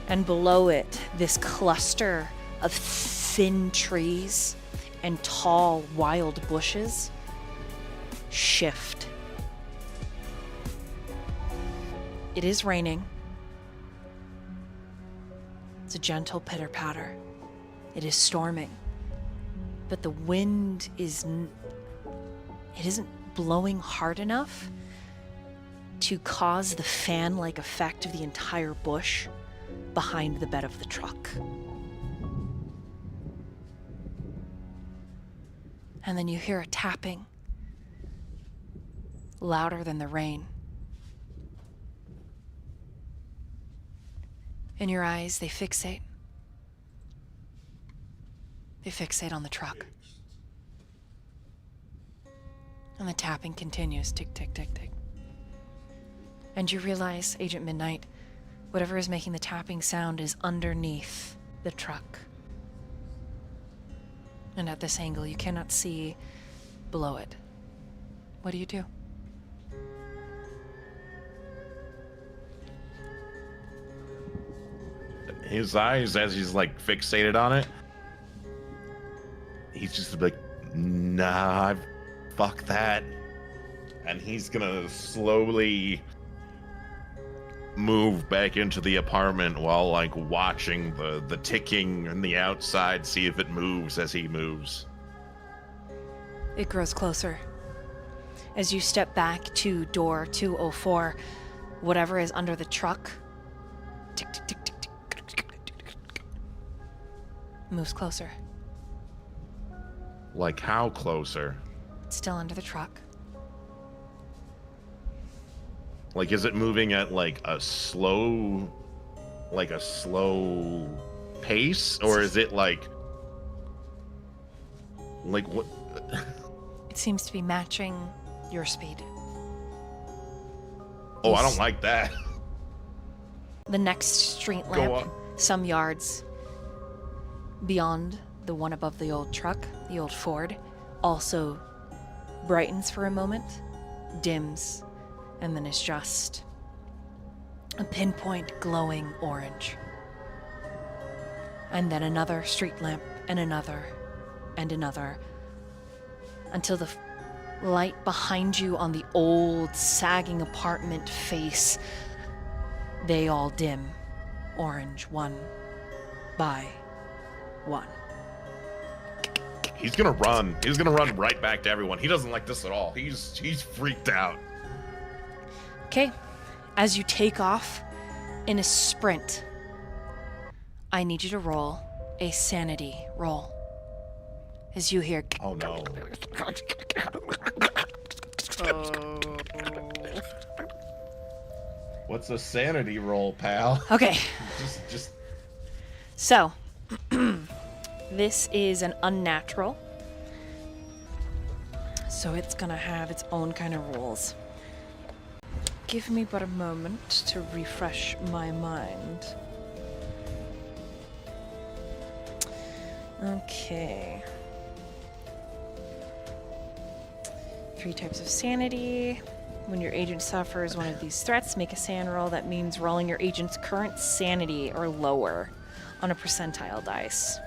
Speaker 1: And below it, this cluster of thin trees and tall wild bushes shift. It is raining. It's a gentle pitter-patter. It is storming. But the wind it isn't blowing hard enough to cause the fan-like effect of the entire bush behind the bed of the truck. And then you hear a tapping, louder than the rain. In your eyes, they fixate. They fixate on the truck. And the tapping continues, tick, tick, tick, tick. And you realize, Agent Midnight, whatever is making the tapping sound is underneath the truck. And at this angle, you cannot see below it. What do you do?
Speaker 6: His eyes, as he's like fixated on it, he's just like, nah, fuck that. And he's gonna slowly move back into the apartment while like watching the ticking on the outside, see if it moves as he moves.
Speaker 1: It grows closer. As you step back to door 204, whatever is under the truck, tick, tick, tick, tick, tick, tick, tick, tick, tick, moves closer.
Speaker 6: Like how closer?
Speaker 1: It's still under the truck.
Speaker 6: Like, is it moving at like a slow pace, or is it like what?
Speaker 1: It seems to be matching your speed.
Speaker 6: Oh, I don't like that.
Speaker 1: The next street
Speaker 6: Go
Speaker 1: lamp,
Speaker 6: on.
Speaker 1: some yards beyond the one above the old truck, the old Ford, also brightens for a moment, dims, and then is just a pinpoint glowing orange. And then another street lamp, and another, until the light behind you on the old sagging apartment face, they all dim orange one by one.
Speaker 6: He's gonna run. He's gonna run right back to everyone. He doesn't like this at all. He's freaked out.
Speaker 1: Okay, as you take off in a sprint, I need you to roll a sanity roll. As you hear,
Speaker 6: Oh no. What's a sanity roll, pal?
Speaker 1: okay,
Speaker 6: Just
Speaker 1: so this is an unnatural, so it's gonna have its own kind of rules. Give me but a moment to refresh my mind. Okay. 3 types of sanity. When your agent suffers one of these threats, make a SAN roll. That means rolling your agent's current sanity or lower on a percentile dice.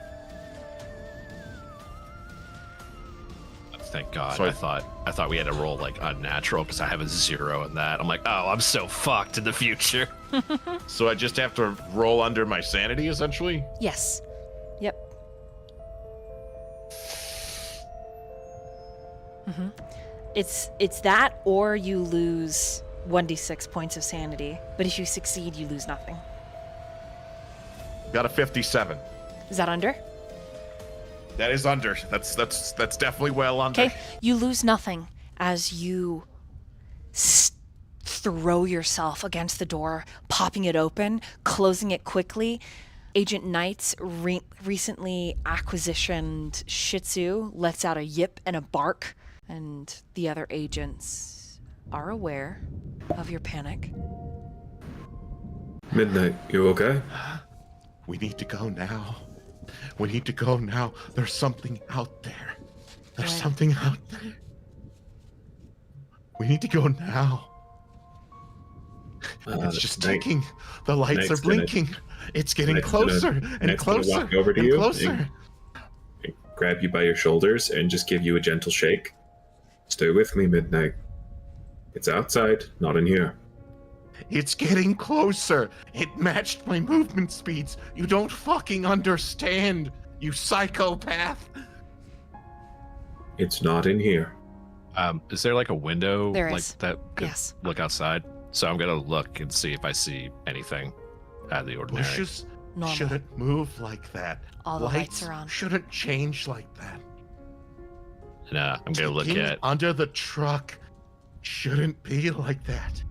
Speaker 5: Thank God.
Speaker 6: So
Speaker 5: I thought we had to roll like unnatural because I have a 0 in that. I'm like, oh, I'm so fucked in the future.
Speaker 6: so I just have to roll under my sanity, essentially?
Speaker 1: Yes. Yep. Mm-hmm. It's that, or you lose 1d6 points of sanity. But if you succeed, you lose nothing.
Speaker 6: Got a 57.
Speaker 1: Is that under?
Speaker 6: That is under. That's definitely well under.
Speaker 1: Okay. You lose nothing as you throw yourself against the door, popping it open, closing it quickly. Agent Knight's recently acquisitioned Shih Tzu lets out a yip and a bark, and the other agents are aware of your panic.
Speaker 2: Midnight, you okay?
Speaker 6: We need to go now. We need to go now. There's something out there. There's
Speaker 1: Where?
Speaker 6: something out there. We need to go now. It's just ticking. The lights
Speaker 2: Knight's
Speaker 6: are blinking. It's getting closer and
Speaker 2: Knight's gonna
Speaker 6: closer
Speaker 2: walk over to
Speaker 6: and
Speaker 2: you
Speaker 6: closer.
Speaker 2: and grab you by your shoulders and just give you a gentle shake. Stay with me, Midnight. It's outside, not in here.
Speaker 6: It's getting closer. It matched my movement speeds. You don't fucking understand, you psychopath.
Speaker 2: It's not in here.
Speaker 5: Is there like a window
Speaker 1: There
Speaker 5: like
Speaker 1: is.
Speaker 5: that could
Speaker 1: Yes.
Speaker 5: look outside? So I'm gonna look and see if I see anything out of the ordinary.
Speaker 6: Bushes
Speaker 1: Normal.
Speaker 6: shouldn't move like that.
Speaker 1: All the lights are on.
Speaker 6: Shouldn't change like that.
Speaker 5: And I'm gonna look
Speaker 6: Digging
Speaker 5: at.
Speaker 6: under the truck shouldn't be like that.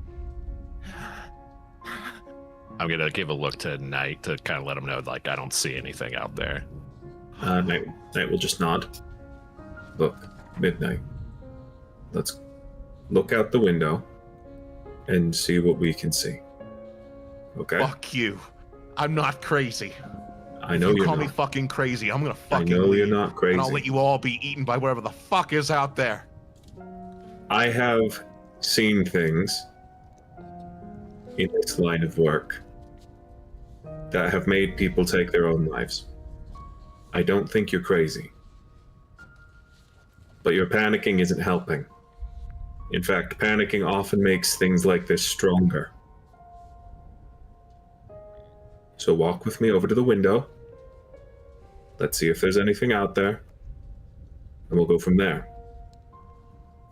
Speaker 5: I'm gonna give a look to Knight to kind of let him know, like, I don't see anything out there.
Speaker 2: Knight will just nod. Look, Midnight. Let's look out the window and see what we can see. Okay?
Speaker 6: Fuck you. I'm not crazy.
Speaker 2: I know
Speaker 6: If you
Speaker 2: you're
Speaker 6: call
Speaker 2: not.
Speaker 6: me fucking crazy, I'm gonna
Speaker 2: I
Speaker 6: fucking
Speaker 2: know you're
Speaker 6: leave,
Speaker 2: not crazy.
Speaker 6: and I'll let you all be eaten by whatever the fuck is out there.
Speaker 2: I have seen things in this line of work that have made people take their own lives. I don't think you're crazy. But your panicking isn't helping. In fact, panicking often makes things like this stronger. So walk with me over to the window. Let's see if there's anything out there. And we'll go from there.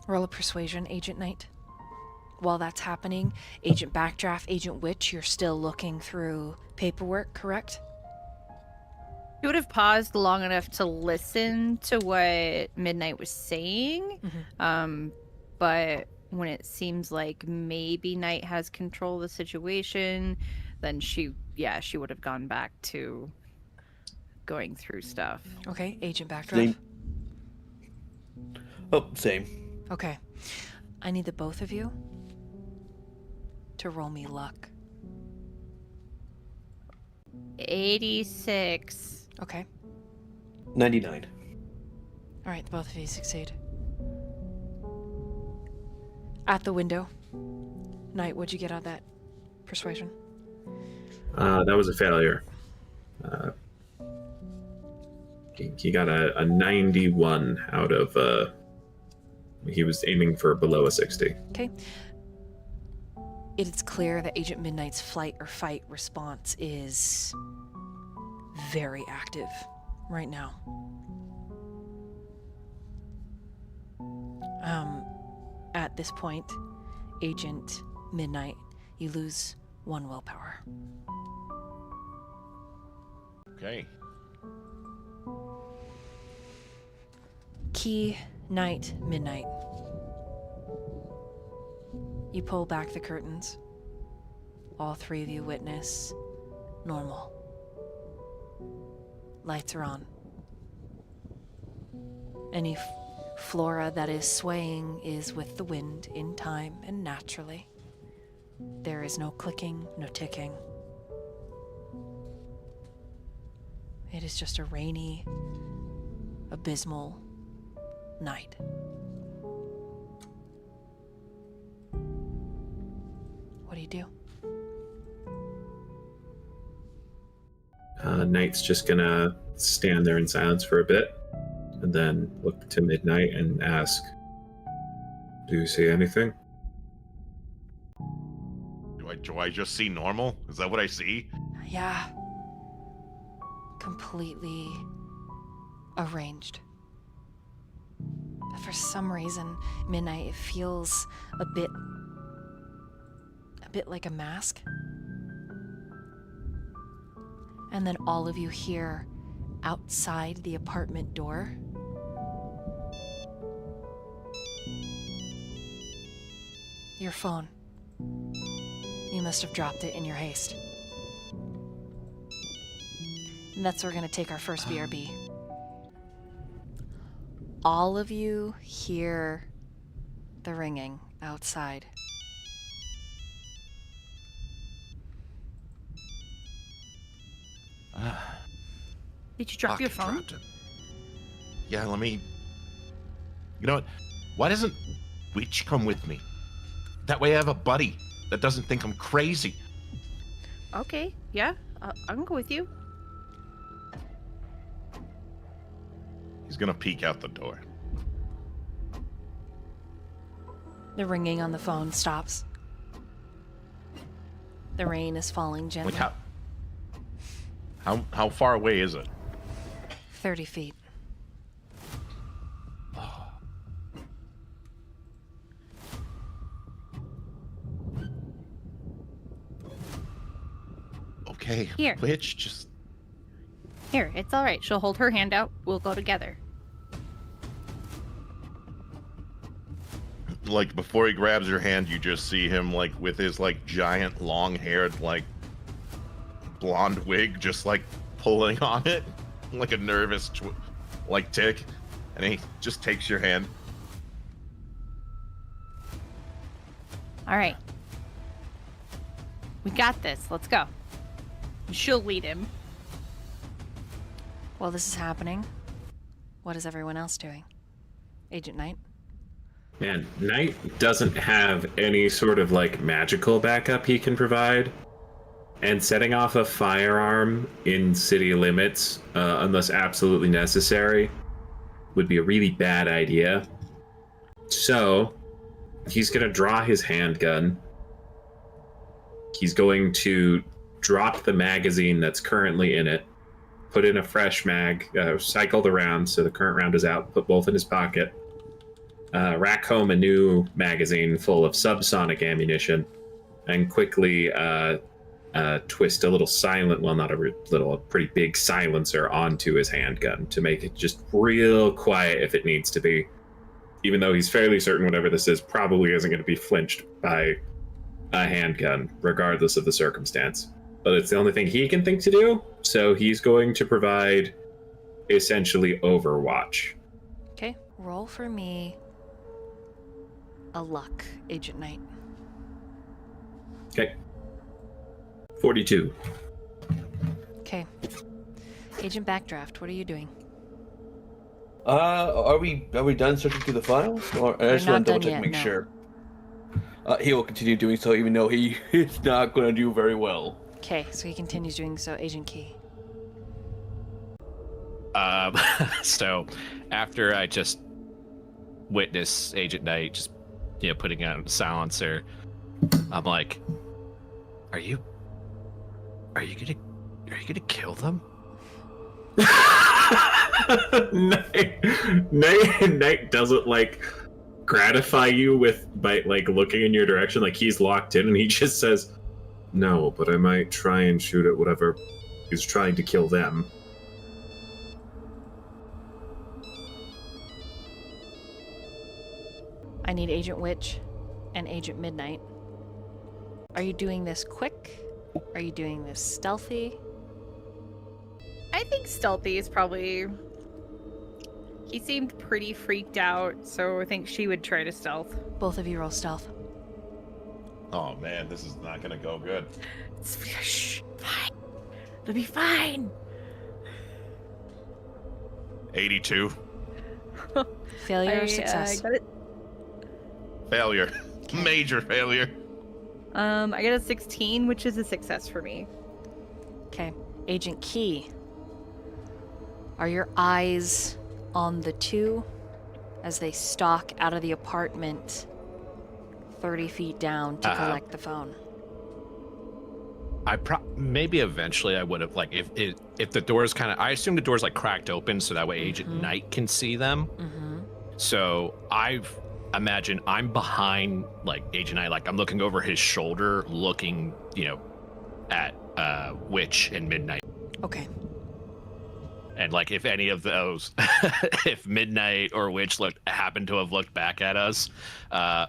Speaker 1: Roll a persuasion, Agent Knight. While that's happening, Agent Backdraft, Agent Witch, you're still looking through paperwork, correct?
Speaker 3: He would have paused long enough to listen to what Midnight was saying. But when it seems like maybe Knight has control of the situation, then she would have gone back to going through stuff.
Speaker 1: Okay, Agent Backdraft.
Speaker 4: Same. Oh, same.
Speaker 1: Okay. I need the both of you to roll me luck.
Speaker 3: 86.
Speaker 1: Okay.
Speaker 4: 99.
Speaker 1: All right, the both of you succeed. At the window. Knight, what'd you get on that persuasion?
Speaker 2: That was a failure. He got a 91 out of... he was aiming for below a 60.
Speaker 1: Okay. It is clear that Agent Midnight's flight or fight response is very active right now. At this point, Agent Midnight, you lose 1 willpower.
Speaker 6: Okay.
Speaker 1: Key, Night, Midnight. You pull back the curtains. All 3 of you witness normal. Lights are on. Any flora that is swaying is with the wind in time and naturally. There is no clicking, no ticking. It is just a rainy, abysmal night. What do you do?
Speaker 2: Knight's just gonna stand there in silence for a bit, and then look to Midnight and ask, "Do you see anything?"
Speaker 6: Do I just see normal? Is that what I see?
Speaker 1: Yeah. Completely arranged. But for some reason, Midnight, it feels a bit like a mask. And then all of you hear outside the apartment door your phone. You must have dropped it in your haste. And that's where we're going to take our first BRB. All of you hear the ringing outside.
Speaker 3: Did you drop your
Speaker 6: Fuck, I
Speaker 3: phone?
Speaker 6: dropped it. Yeah, let me... You know what? Why doesn't Witch come with me? That way I have a buddy that doesn't think I'm crazy.
Speaker 3: Okay, yeah, I can go with you.
Speaker 6: He's gonna peek out the door.
Speaker 1: The ringing on the phone stops. The rain is falling gently.
Speaker 6: Like how far away is it?
Speaker 1: 30 feet.
Speaker 6: okay.
Speaker 3: Here.
Speaker 6: Witch, just
Speaker 3: Here, it's all right. She'll hold her hand out. We'll go together.
Speaker 6: like before he grabs your hand, you just see him like with his like giant long-haired like blonde wig, just like pulling on it like a nervous like tick, and he just takes your hand.
Speaker 3: All right. We got this. Let's go. She'll lead him.
Speaker 1: While this is happening, what is everyone else doing? Agent Knight?
Speaker 2: Man, Knight doesn't have any sort of like magical backup he can provide. And setting off a firearm in city limits, unless absolutely necessary, would be a really bad idea. So, he's going to draw his handgun. He's going to drop the magazine that's currently in it, put in a fresh mag, cycle the round so the current round is out, put both in his pocket, rack home a new magazine full of subsonic ammunition, and quickly twist a little a pretty big silencer onto his handgun to make it just real quiet if it needs to be. Even though he's fairly certain whatever this is probably isn't going to be flinched by a handgun, regardless of the circumstance. But it's the only thing he can think to do, so he's going to provide essentially Overwatch.
Speaker 1: Okay, roll for me a luck, Agent Knight.
Speaker 2: Okay. 42.
Speaker 1: Okay. Agent Backdraft, what are you doing?
Speaker 4: Are we done searching through the files? Or I just
Speaker 1: not
Speaker 4: want to double
Speaker 1: done
Speaker 4: check
Speaker 1: yet,
Speaker 4: and make
Speaker 1: no.
Speaker 4: sure. He will continue doing so, even though he is not going to do very well.
Speaker 1: Okay, so he continues doing so. Agent Key.
Speaker 5: So after I just witness Agent Knight just putting on a silencer, I'm like, are you gonna kill them?
Speaker 2: Knight doesn't like gratify you by like looking in your direction, like he's locked in, and he just says, "No, but I might try and shoot at whatever is trying to kill them."
Speaker 1: I need Agent Witch and Agent Midnight. Are you doing this quick? Are you doing this stealthy?
Speaker 3: I think stealthy is probably... He seemed pretty freaked out, so I think she would try to stealth.
Speaker 1: Both of you roll stealth.
Speaker 6: Oh man, this is not gonna go good.
Speaker 3: Shh, fine. It'll be fine.
Speaker 6: 82.
Speaker 1: Failure or success?
Speaker 3: got it.
Speaker 6: Failure. Major failure.
Speaker 3: I got a 16, which is a success for me.
Speaker 1: Okay. Agent Key. Are your eyes on the two as they stalk out of the apartment 30 feet down to collect the phone?
Speaker 5: Maybe eventually I would have, like, if the door's kind of, I assume the door's like cracked open so that way Agent Knight can see them.
Speaker 1: Mm-hmm.
Speaker 5: So imagine I'm behind like Agent Knight, like I'm looking over his shoulder, looking, at Witch and Midnight.
Speaker 1: Okay.
Speaker 5: And like if any of those, if Midnight or Witch happened to have looked back at us, I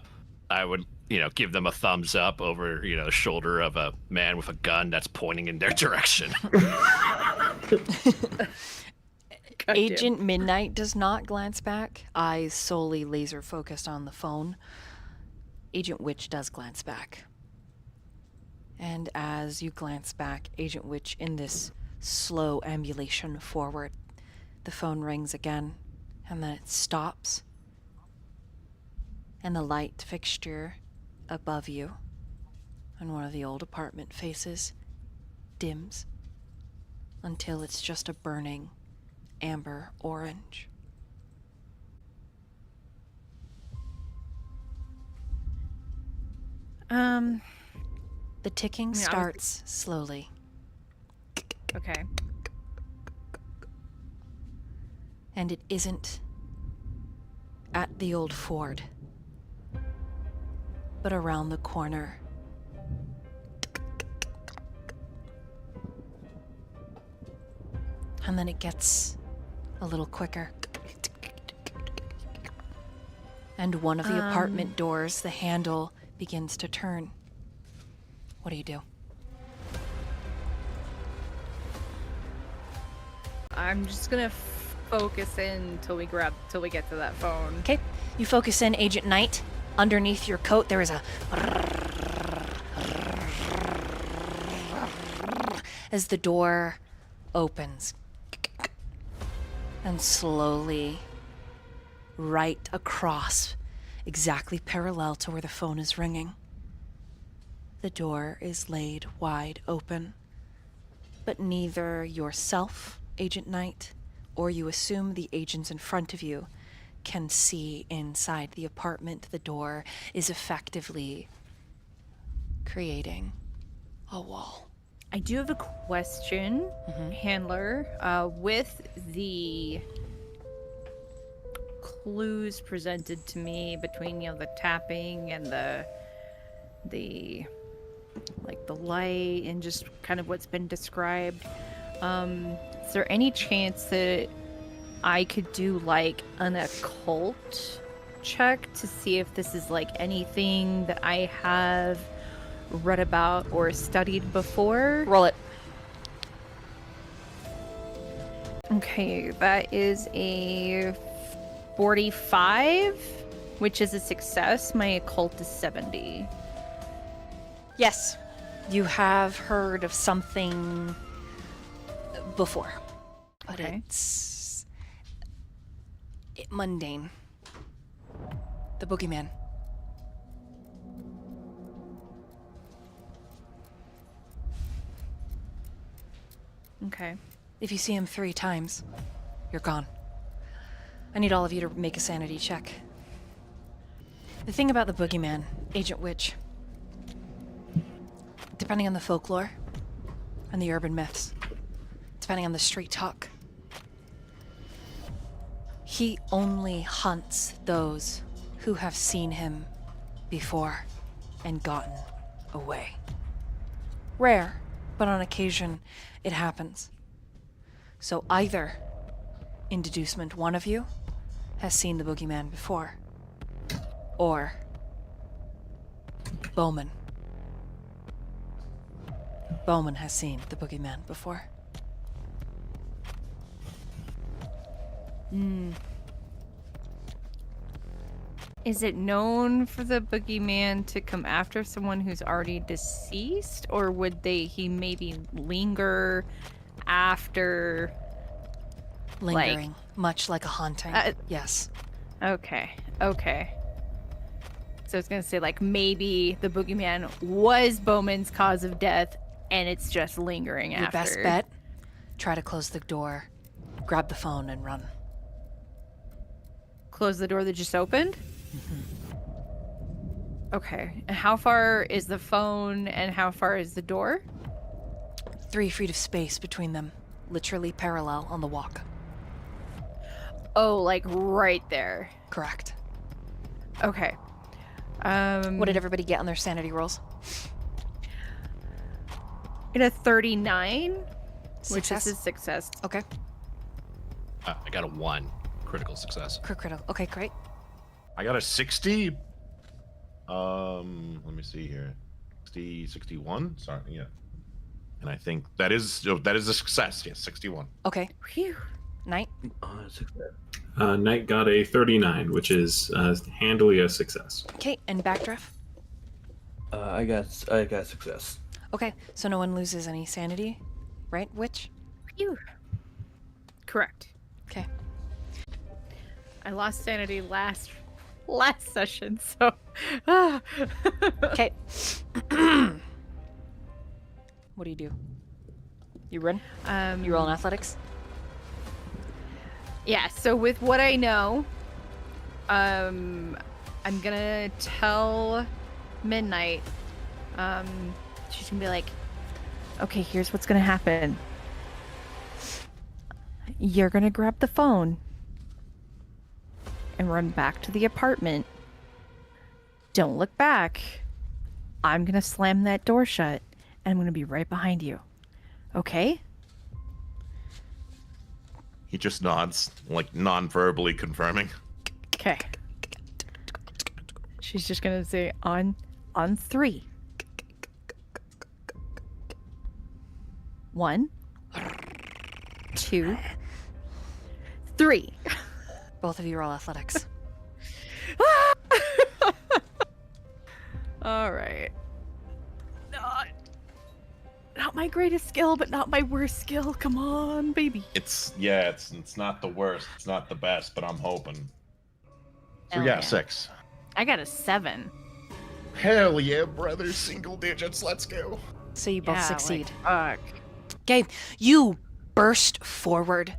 Speaker 5: would, give them a thumbs up over, the shoulder of a man with a gun that's pointing in their direction.
Speaker 1: Agent Midnight does not glance back, eyes solely laser focused on the phone. Agent Witch does glance back. And as you glance back, Agent Witch, in this slow ambulation forward, the phone rings again, and then it stops. And the light fixture above you on one of the old apartment faces dims until it's just a burning amber orange. The ticking starts slowly.
Speaker 3: Okay.
Speaker 1: And it isn't at the old Ford, but around the corner. And then it gets a little quicker. And one of the apartment doors, the handle begins to turn. What do you do?
Speaker 3: I'm just gonna focus in till we get to that phone.
Speaker 1: Okay, you focus in, Agent Knight. Underneath your coat, there is a... as the door opens. And slowly, right across, exactly parallel to where the phone is ringing, the door is laid wide open. But neither yourself, Agent Knight, or you assume the agents in front of you can see inside the apartment. The door is effectively creating a wall.
Speaker 3: I do have a question, handler. With the clues presented to me between, the tapping and the light and just kind of what's been described, is there any chance that I could do an occult check to see if this is anything that I have read about or studied before?
Speaker 1: Roll it.
Speaker 3: Okay, that is a 45, which is a success. My occult is 70.
Speaker 1: Yes, you have heard of something before, but
Speaker 3: Okay.
Speaker 1: it's mundane. The Boogeyman.
Speaker 3: Okay.
Speaker 1: If you see him 3 times, you're gone. I need all of you to make a sanity check. The thing about the Boogeyman, Agent Witch, depending on the folklore and the urban myths, depending on the street talk, he only hunts those who have seen him before and gotten away. Rare, but on occasion it happens. So either, in deducement, one of you has seen the Boogeyman before, or Bowman. Bowman has seen the Boogeyman before.
Speaker 3: Is it known for the Boogeyman to come after someone who's already deceased, or would he maybe linger after?
Speaker 1: Lingering, much like a haunting. Yes.
Speaker 3: Okay. So I was gonna say maybe the Boogeyman was Bowman's cause of death, and it's just lingering
Speaker 1: Your
Speaker 3: after.
Speaker 1: best bet, try to close the door, grab the phone, and run.
Speaker 3: Close the door that just opened? Okay. And how far is the phone and how far is the door?
Speaker 1: 3 feet of space between them, literally parallel on the walk.
Speaker 3: Oh, right there.
Speaker 1: Correct.
Speaker 3: Okay.
Speaker 1: What did everybody get on their sanity rolls?
Speaker 3: In a 39, which
Speaker 1: Success?
Speaker 3: is a success.
Speaker 1: Okay.
Speaker 5: I got a 1 critical success.
Speaker 1: Critical. Okay, great.
Speaker 6: I got a 60. Let me see here. 61. Sorry, yeah. And I think that is a success. Yes, 61.
Speaker 1: Okay.
Speaker 3: Phew.
Speaker 1: Knight?
Speaker 4: Success.
Speaker 2: Knight got a 39, which is handily a success.
Speaker 1: Okay, and Backdraft?
Speaker 4: I got success.
Speaker 1: Okay, so no one loses any sanity, right, Witch?
Speaker 3: Phew. Correct.
Speaker 1: Okay.
Speaker 3: I lost sanity last session, so.
Speaker 1: Okay. What do you do? You run? You roll in athletics?
Speaker 3: Yeah, so with what I know, I'm gonna tell Midnight, she's gonna be like, okay, here's what's gonna happen. You're gonna grab the phone and run back to the apartment. Don't look back. I'm gonna slam that door shut, and I'm gonna be right behind you. Okay?
Speaker 6: He just nods, like non-verbally confirming.
Speaker 3: Okay. She's just gonna say on 3. 1, 2, 3.
Speaker 1: Both of you roll athletics.
Speaker 3: All right. Not my greatest skill, but not my worst skill. Come on, baby.
Speaker 6: It's not the worst. It's not the best, but I'm hoping. So
Speaker 3: Hell
Speaker 6: yeah,
Speaker 3: yeah.
Speaker 6: 6.
Speaker 3: I got a 7.
Speaker 6: Hell yeah, brother! Single digits. Let's go.
Speaker 1: So you both succeed.
Speaker 3: Fuck.
Speaker 1: Okay, you burst forward,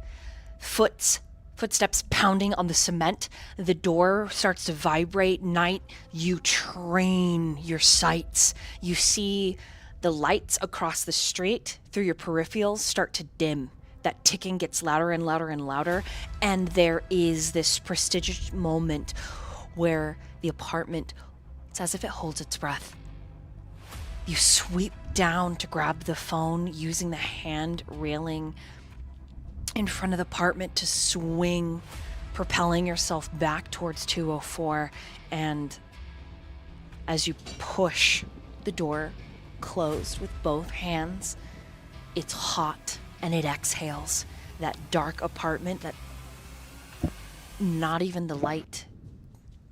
Speaker 1: footsteps pounding on the cement. The door starts to vibrate. Night, you train your sights. You see the lights across the street through your peripherals start to dim. That ticking gets louder and louder and louder. And there is this prestigious moment where the apartment, it's as if it holds its breath. You sweep down to grab the phone, using the hand railing in front of the apartment to swing, propelling yourself back towards 204. And as you push the door closed with both hands, it's hot and it exhales. That dark apartment, that not even the light,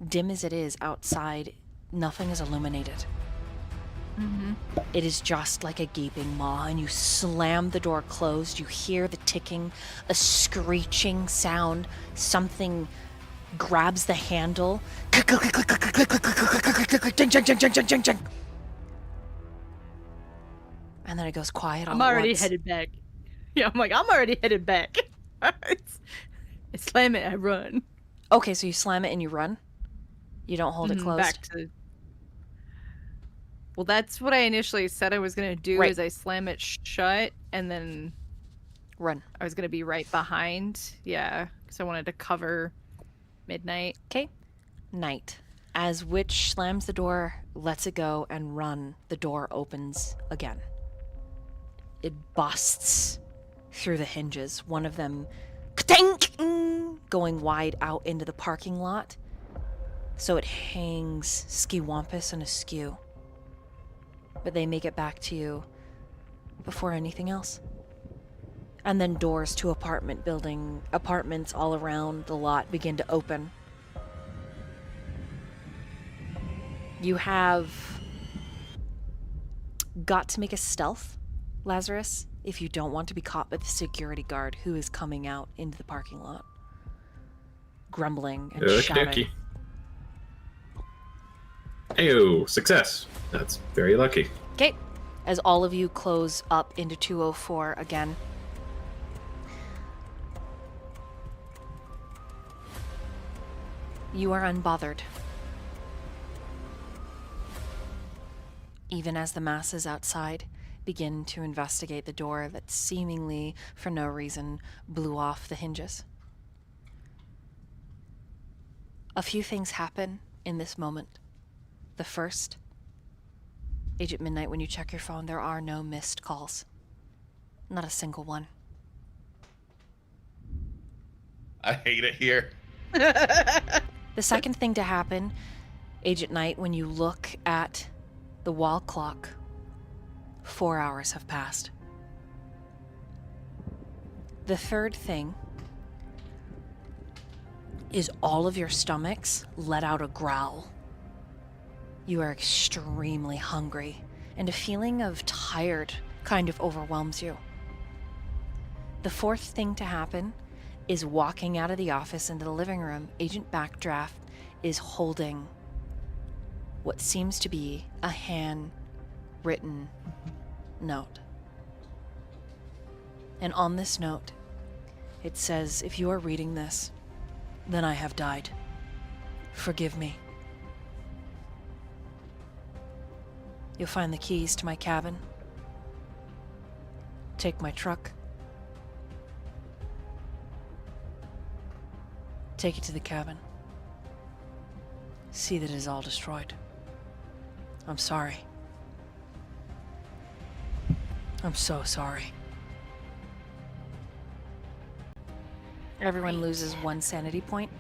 Speaker 1: dim as it is outside, nothing is illuminated. It is just like a gaping maw, and you slam the door closed. You hear the ticking, a screeching sound. Something grabs the handle. Click, click, click, click, click, click, click, click, click, click, click, jing, jing, jing, jing, jing, jing, jing. And then it goes quiet all
Speaker 3: I'm
Speaker 1: at
Speaker 3: already
Speaker 1: once.
Speaker 3: headed back. Yeah, I'm already headed back. I slam it, I run.
Speaker 1: Okay, so you slam it and you run? You don't hold it closed?
Speaker 3: Back to... Well, that's what I initially said I was going to do,
Speaker 1: Right.
Speaker 3: is I slam it shut, and then
Speaker 1: Run.
Speaker 3: I was going to be right behind. Yeah, because I wanted to cover midnight.
Speaker 1: Okay. Night. As Witch slams the door, lets it go, and run, the door opens again. It busts through the hinges, one of them ka-tink, going wide out into the parking lot. So it hangs ski-wampus and askew. But they make it back to you before anything else. And then doors to apartments all around the lot begin to open. You have got to make a stealth, Lazarus, if you don't want to be caught by the security guard who is coming out into the parking lot, grumbling and shouting.
Speaker 2: Ayo, success. That's very lucky.
Speaker 1: Okay, as all of you close up into 204 again. You are unbothered. Even as the masses outside begin to investigate the door that seemingly, for no reason, blew off the hinges. A few things happen in this moment. The first, Agent Midnight, when you check your phone, there are no missed calls. Not a single one.
Speaker 6: I hate it here.
Speaker 1: The second thing to happen, Agent Knight, when you look at the wall clock, 4 hours have passed. The third thing is all of your stomachs let out a growl. You are extremely hungry, and a feeling of tired kind of overwhelms you. The fourth thing to happen is walking out of the office into the living room. Agent Backdraft is holding what seems to be a handwritten note. And on this note, it says, "If you are reading this, then I have died. Forgive me. You'll find the keys to my cabin. Take my truck. Take it to the cabin. See that it is all destroyed. I'm sorry. I'm so sorry." Everyone loses 1 sanity point.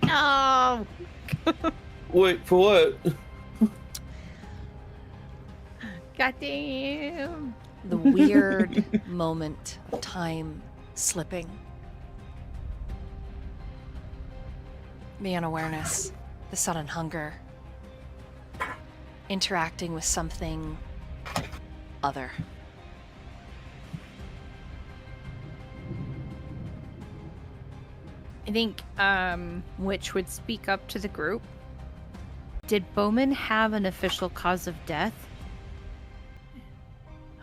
Speaker 3: No!
Speaker 4: Wait, for what?
Speaker 3: Goddamn!
Speaker 1: The weird moment of time slipping. The unawareness, the sudden hunger. Interacting with something other.
Speaker 3: I think Witch would speak up to the group. Did Bowman have an official cause of death?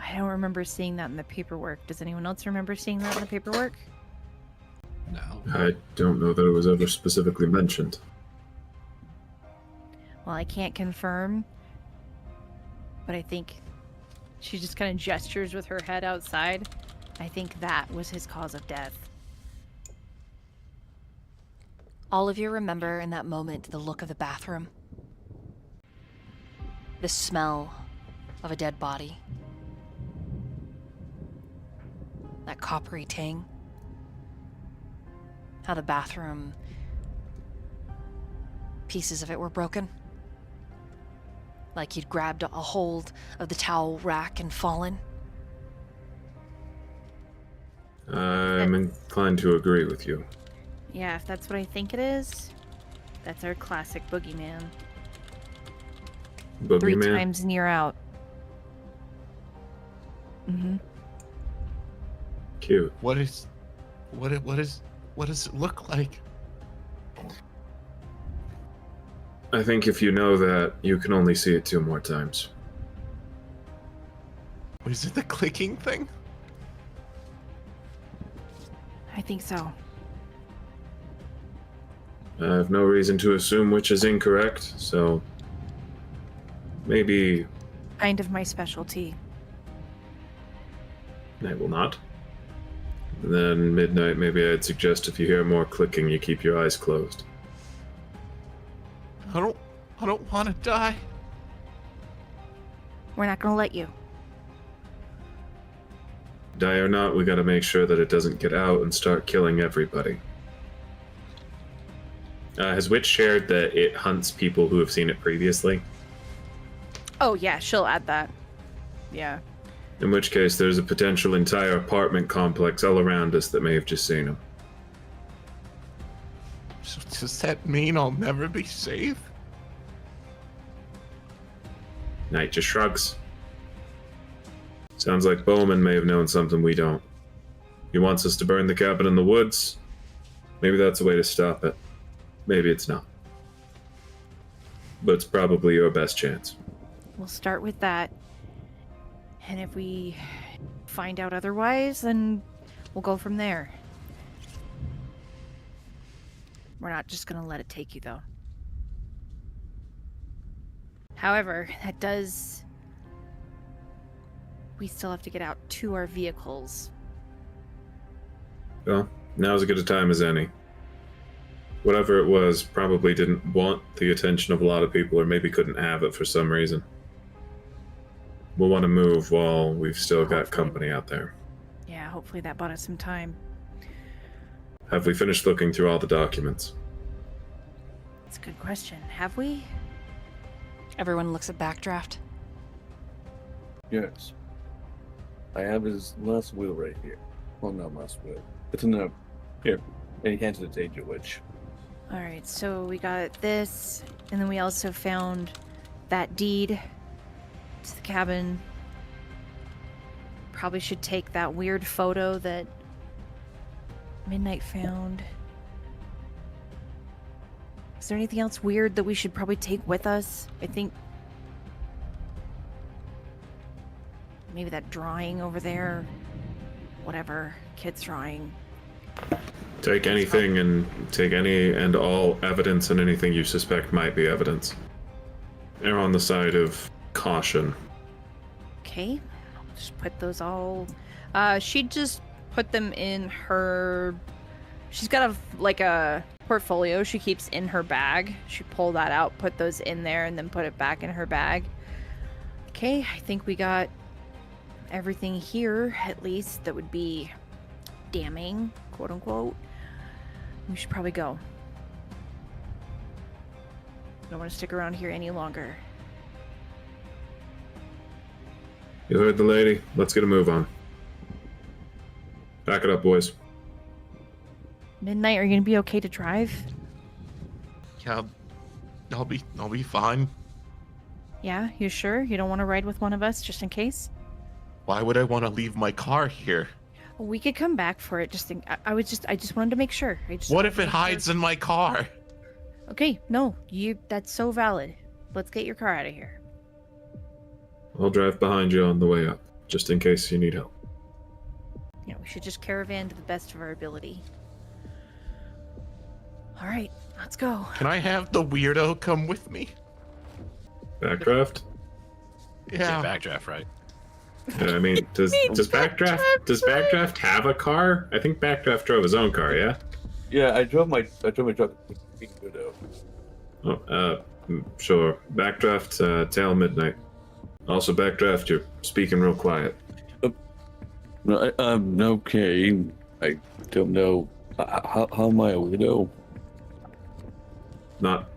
Speaker 3: I don't remember seeing that in the paperwork. Does anyone else remember seeing that in the paperwork?
Speaker 5: No.
Speaker 2: I don't know that it was ever specifically mentioned.
Speaker 3: Well, I can't confirm, but I think she just kind of gestures with her head outside. I think that was his cause of death.
Speaker 1: All of you remember in that moment the look of the bathroom. The smell of a dead body. That coppery tang. How the bathroom, pieces of it were broken. Like he'd grabbed a hold of the towel rack and fallen.
Speaker 2: I'm inclined to agree with you.
Speaker 3: Yeah, if that's what I think it is, that's our classic Boogeyman. 3
Speaker 2: Boogeyman?
Speaker 3: times and you're out. Mm-hmm.
Speaker 2: Cute.
Speaker 6: What does it look like?
Speaker 2: I think if you know that, you can only see it 2 more times.
Speaker 6: Is it the clicking thing?
Speaker 3: I think so.
Speaker 2: I have no reason to assume which is incorrect, so maybe
Speaker 3: Kind of my specialty.
Speaker 2: I will not. Then midnight, maybe I'd suggest if you hear more clicking, you keep your eyes closed.
Speaker 6: I don't want to die.
Speaker 3: We're not gonna let you.
Speaker 2: Die or not, we gotta make sure that it doesn't get out and start killing everybody. Has Witch shared that it hunts people who have seen it previously?
Speaker 3: Oh yeah, she'll add that. Yeah.
Speaker 2: In which case, there's a potential entire apartment complex all around us that may have just seen him.
Speaker 6: So does that mean I'll never be safe?
Speaker 2: Knight just shrugs. Sounds like Bowman may have known something we don't. He wants us to burn the cabin in the woods. Maybe that's a way to stop it. Maybe it's not. But it's probably your best chance.
Speaker 3: We'll start with that. And if we find out otherwise, then we'll go from there. We're not just gonna let it take you, though. However, that does... We still have to get out to our vehicles.
Speaker 2: Well, now's as good a time as any. Whatever it was probably didn't want the attention of a lot of people, or maybe couldn't have it for some reason. We'll want to move while we've still got company out there.
Speaker 3: Yeah, hopefully that bought us some time.
Speaker 2: Have we finished looking through all the documents?
Speaker 3: That's a good question. Have we?
Speaker 1: Everyone looks at Backdraft.
Speaker 4: Yes. I have his last will right here. Well, not last will. It's in the... Here. And he hands it to Agent Witch.
Speaker 3: Alright, so we got this, and then we also found that deed to the cabin. Probably should take that weird photo that Midnight found. Is there anything else weird that we should probably take with us? I think maybe that drawing over there. Whatever. Kid's drawing.
Speaker 2: Take anything and take any and all evidence and anything you suspect might be evidence. Err on the side of caution.
Speaker 3: Okay. I'll just put those all... she'd just put them in her... She's got a portfolio she keeps in her bag. She'd pull that out, put those in there, and then put it back in her bag. Okay, I think we got everything here, at least, that would be damning. quote unquote. We should probably go. I don't want to stick around here any longer.
Speaker 2: You heard the lady. Let's get a move on. Back it up, boys.
Speaker 3: Midnight, are you gonna be okay to drive?
Speaker 6: Yeah, I'll be fine.
Speaker 3: Yeah, you sure? You don't want to ride with one of us just in case?
Speaker 6: Why would I want to leave my car here?
Speaker 3: We could come back for it. I just wanted to make sure.
Speaker 6: What if it hides in my car?
Speaker 3: Okay, no, that's so valid. Let's get your car out of here.
Speaker 2: I'll drive behind you on the way up, just in case you need help.
Speaker 3: You know, we should just caravan to the best of our ability. All right, let's go.
Speaker 6: Can I have the weirdo come with me?
Speaker 2: Backdraft?
Speaker 6: Yeah.
Speaker 5: Backdraft, right?
Speaker 2: Yeah, I mean, does Backdraft have a car? I think Backdraft drove his own car, yeah?
Speaker 4: Yeah, I drove my truck.
Speaker 2: Oh, sure. Backdraft, tail midnight. Also, Backdraft, you're speaking real quiet.
Speaker 4: No, okay. I don't know. How am I a widow?
Speaker 2: Not.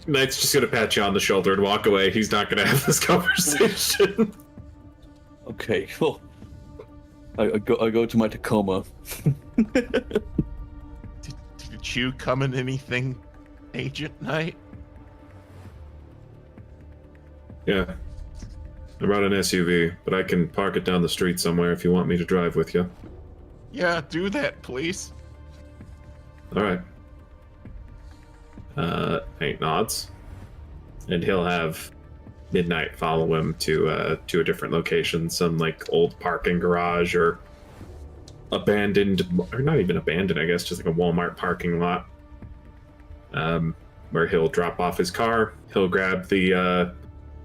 Speaker 2: Knight's just gonna pat you on the shoulder and walk away. He's not gonna have this conversation.
Speaker 4: Okay, well, I go to my Tacoma.
Speaker 6: Did you come in anything, Agent Knight?
Speaker 2: Yeah. I brought an SUV, but I can park it down the street somewhere if you want me to drive with you.
Speaker 6: Yeah, do that, please.
Speaker 2: Alright. Nate nods. And he'll have Midnight follow him to a different location, some like old parking garage or abandoned, or not even abandoned, I guess, just like a Walmart parking lot. Where he'll drop off his car. He'll grab the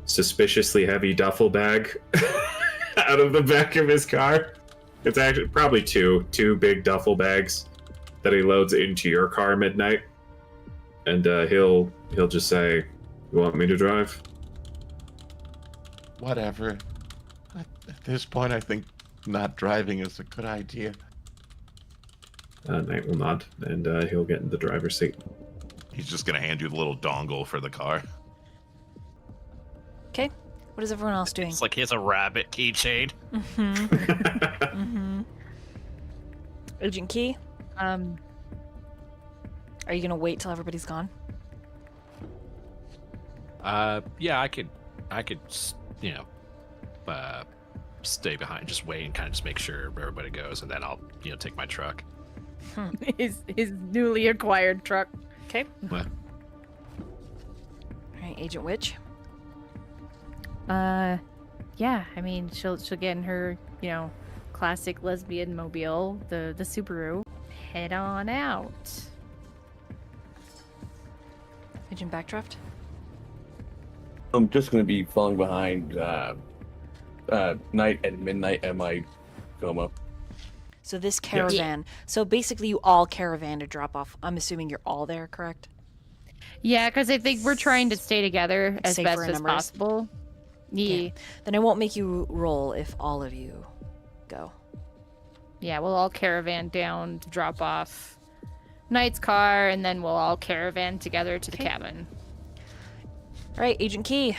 Speaker 2: suspiciously heavy duffel bag out of the back of his car. It's actually probably two big duffel bags that he loads into your car, Midnight. And he'll just say, "You want me to drive?"
Speaker 6: Whatever. At this point, I think not driving is a good idea.
Speaker 2: Knight will nod, and he'll get in the driver's seat.
Speaker 6: He's just gonna hand you the little dongle for the car.
Speaker 1: Okay. What is everyone else doing?
Speaker 5: It's like he has a rabbit keychain.
Speaker 1: Agent Key, are you gonna wait till everybody's gone?
Speaker 5: Yeah, I could, stay behind, just wait and kind of just make sure everybody goes, and then I'll, take my truck.
Speaker 3: his newly acquired truck.
Speaker 1: Okay.
Speaker 5: What?
Speaker 1: All right, Agent Witch.
Speaker 3: Yeah, I mean, she'll get in her, classic lesbian mobile, the Subaru. Head on out.
Speaker 1: Agent Backdraft.
Speaker 4: I'm just gonna be falling behind Night and Midnight at my Tacoma.
Speaker 1: So this caravan. So basically, you all caravan to drop off. I'm assuming you're all there, correct?
Speaker 3: Yeah, because I think we're trying to stay together as
Speaker 1: Safer
Speaker 3: best
Speaker 1: in
Speaker 3: as
Speaker 1: numbers.
Speaker 3: possible. Yeah.
Speaker 1: Then I won't make you roll if all of you go.
Speaker 3: Yeah, we'll all caravan down to drop off Knight's car, and then we'll all caravan together to the
Speaker 1: Okay.
Speaker 3: cabin.
Speaker 1: All right, Agent Key.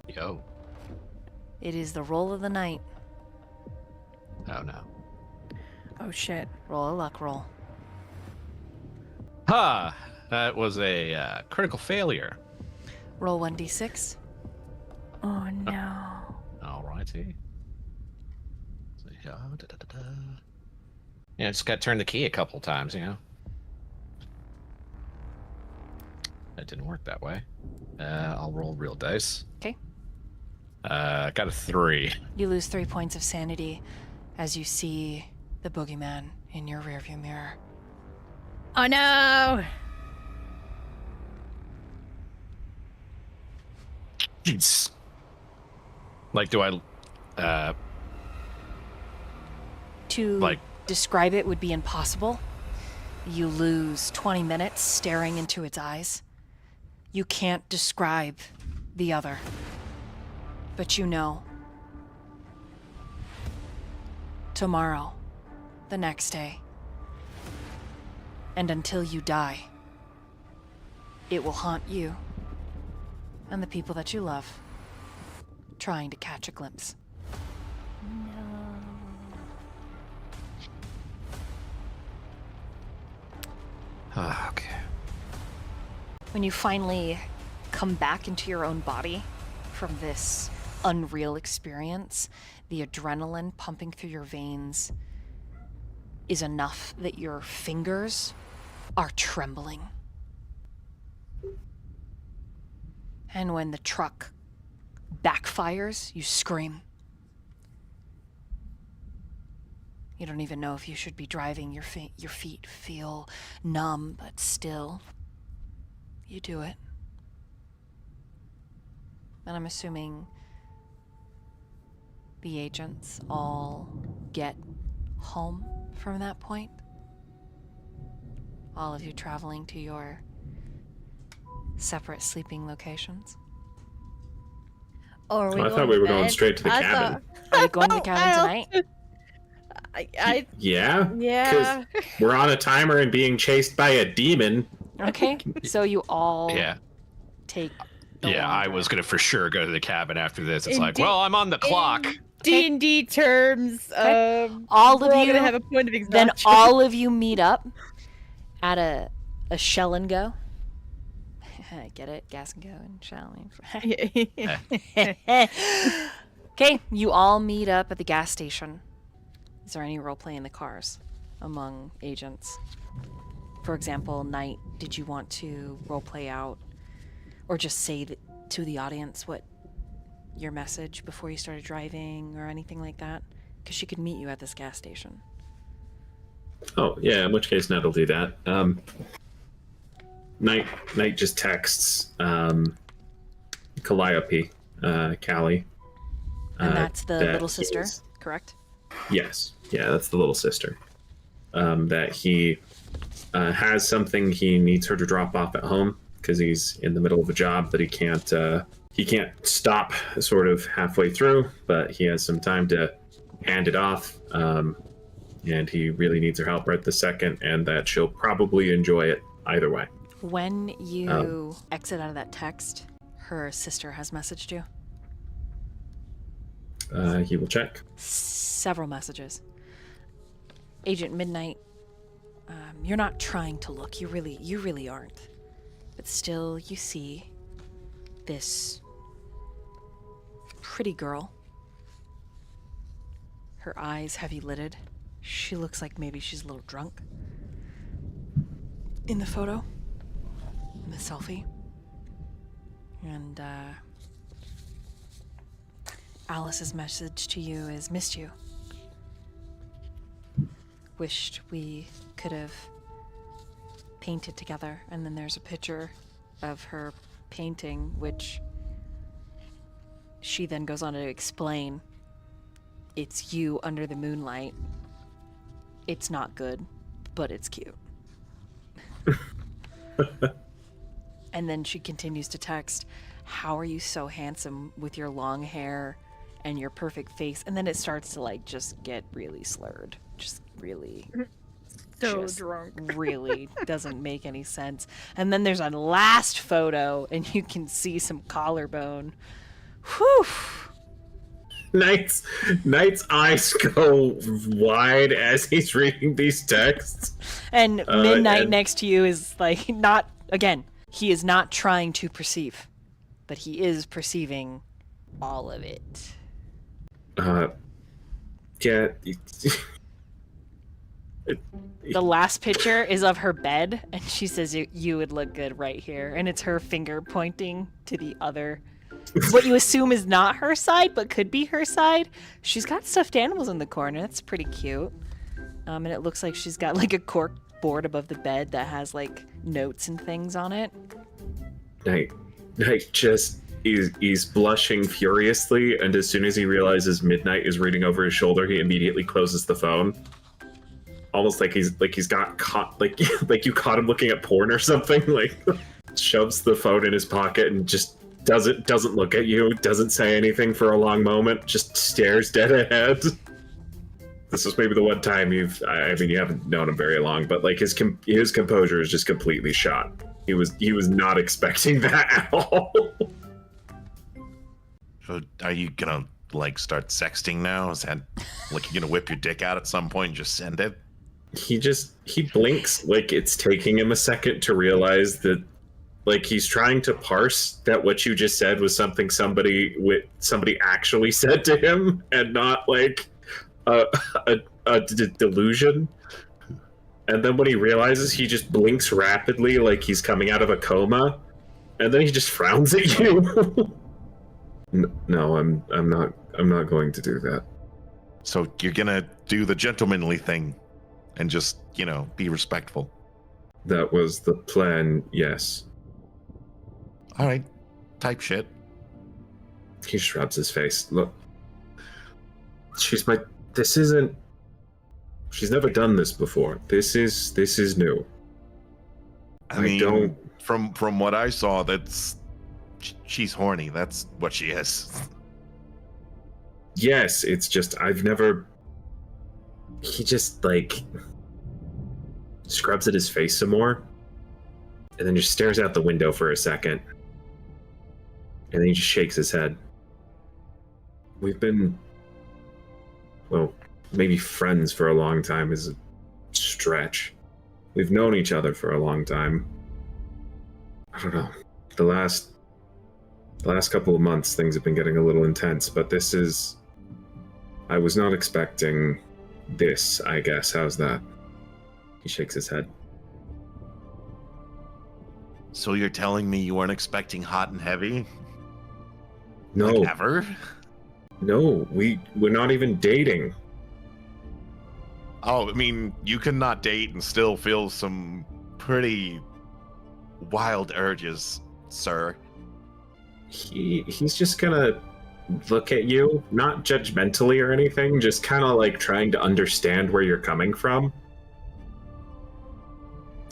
Speaker 5: Yo.
Speaker 1: It is the roll of the night.
Speaker 5: Oh no.
Speaker 3: Oh, shit.
Speaker 1: Roll a luck roll.
Speaker 5: Ha! That was a critical failure.
Speaker 1: Roll 1d6.
Speaker 3: Oh, no.
Speaker 5: Alrighty. So, yeah, I just got to turn the key a couple times, That didn't work that way. I'll roll real dice.
Speaker 1: Okay.
Speaker 5: I got a 3.
Speaker 1: You lose 3 points of sanity as you see the boogeyman in your rearview mirror.
Speaker 3: Oh, no!
Speaker 5: Jeez. Like, do I,
Speaker 1: To
Speaker 5: Like-
Speaker 1: describe it would be impossible. You lose 20 minutes staring into its eyes. You can't describe the other. But you know. Tomorrow, the next day. And until you die, it will haunt you and the people that you love, trying to catch a glimpse.
Speaker 5: Okay.
Speaker 1: When you finally come back into your own body from this unreal experience, the adrenaline pumping through your veins is enough that your fingers are trembling. And when the truck backfires, you scream. You don't even know if you should be driving. Your feet feel numb, but still, you do it. And I'm assuming the agents all get home from that point. All of you traveling to your separate sleeping locations.
Speaker 3: Or
Speaker 2: I thought we were going straight to the cabin.
Speaker 1: Are you going to the cabin tonight?
Speaker 2: Yeah?
Speaker 3: Yeah.
Speaker 2: 'Cause we're on a timer and being chased by a demon.
Speaker 1: Okay, so you all
Speaker 5: Yeah.
Speaker 1: take the
Speaker 5: Yeah, I
Speaker 1: wander.
Speaker 5: was gonna for sure go to the cabin after this. It's
Speaker 3: In
Speaker 5: like,
Speaker 3: D-
Speaker 5: well, I'm on the clock.
Speaker 3: D&D terms,
Speaker 1: All
Speaker 3: we're
Speaker 1: of
Speaker 3: all
Speaker 1: you,
Speaker 3: gonna have a point of exhaustion.
Speaker 1: then all of you meet up at a shell and go. Get it? Gas and go and shell and... Okay, you all meet up at the gas station. Is there any roleplay in the cars among agents? For example, Knight, did you want to roleplay out or just say to the audience what your message before you started driving or anything like that? Because she could meet you at this gas station.
Speaker 2: Oh, yeah, in which case Ned will do that. Knight just texts Calliope, Callie.
Speaker 1: And that's the
Speaker 2: that
Speaker 1: little sister,
Speaker 2: he's-
Speaker 1: correct?
Speaker 2: Yes, yeah, that's the little sister. That he has something he needs her to drop off at home because he's in the middle of a job that he can't stop sort of halfway through, but he has some time to hand it off. And he really needs her help right this second, and that she'll probably enjoy it either way.
Speaker 1: When you exit out of that text, her sister has messaged you.
Speaker 2: He will check.
Speaker 1: Several messages. Agent Midnight, you're not trying to look. You really aren't. But still, you see this pretty girl. Her eyes heavy lidded. She looks like maybe she's a little drunk. In the photo, in the selfie. And Alice's message to you is missed you. Wished we could have painted together. And then there's a picture of her painting, which she then goes on to explain. It's you under the moonlight. It's not good, but it's cute. And then she continues to text, how are you so handsome with your long hair and your perfect face? And then it starts to like just get really slurred. Just really just
Speaker 3: drunk.
Speaker 1: really doesn't make any sense. And then there's a last photo and you can see some collarbone. Whew.
Speaker 2: Knight's eyes go wide as he's reading these texts.
Speaker 1: And Midnight
Speaker 2: and-
Speaker 1: next to you is like not, again, he is not trying to perceive, but he is perceiving all of it.
Speaker 2: Yeah.
Speaker 1: The last picture is of her bed, and she says you would look good right here. And it's her finger pointing to the other, what you assume is not her side, but could be her side. She's got stuffed animals in the corner. That's pretty cute. And it looks like she's got like a cork board above the bed that has like notes and things on it.
Speaker 2: Knight just he's blushing furiously, and as soon as he realizes Midnight is reading over his shoulder, he immediately closes the phone. Almost like he's got caught, like you caught him looking at porn or something. Like shoves the phone in his pocket and just doesn't look at you, doesn't say anything for a long moment, just stares dead ahead. this is maybe the one time you haven't known him very long, but like his composure is just completely shot. He was not expecting that at all.
Speaker 6: So are you gonna like start sexting now? Is that like you're gonna whip your dick out at some point and just send it?
Speaker 2: He blinks, like it's taking him a second to realize that, like, he's trying to parse that what you just said was something somebody actually said to him, and not like a delusion. And then when he realizes, he just blinks rapidly, like he's coming out of a coma, and then he just frowns at you. No, I'm not going to do that.
Speaker 6: So you're gonna do the gentlemanly thing and just, be respectful.
Speaker 2: That was the plan, yes.
Speaker 6: All right, type shit.
Speaker 2: He just rubs his face. Look, she's never done this before. This is new.
Speaker 6: I mean, from what I saw, she's horny. That's what she is.
Speaker 2: Yes, it's just he just like scrubs at his face some more, and then just stares out the window for a second, and then he just shakes his head. We've been, well, maybe friends for a long time is a stretch. We've known each other for a long time. I don't know. The last couple of months, things have been getting a little intense, but I was not expecting this, I guess. How's that? He shakes his head.
Speaker 6: So you're telling me you weren't expecting hot and heavy?
Speaker 2: No.
Speaker 6: Like ever?
Speaker 2: No, we're not even dating.
Speaker 6: Oh, I mean, you can not date and still feel some pretty wild urges, sir.
Speaker 2: He's just gonna look at you, not judgmentally or anything, just kind of like trying to understand where you're coming from.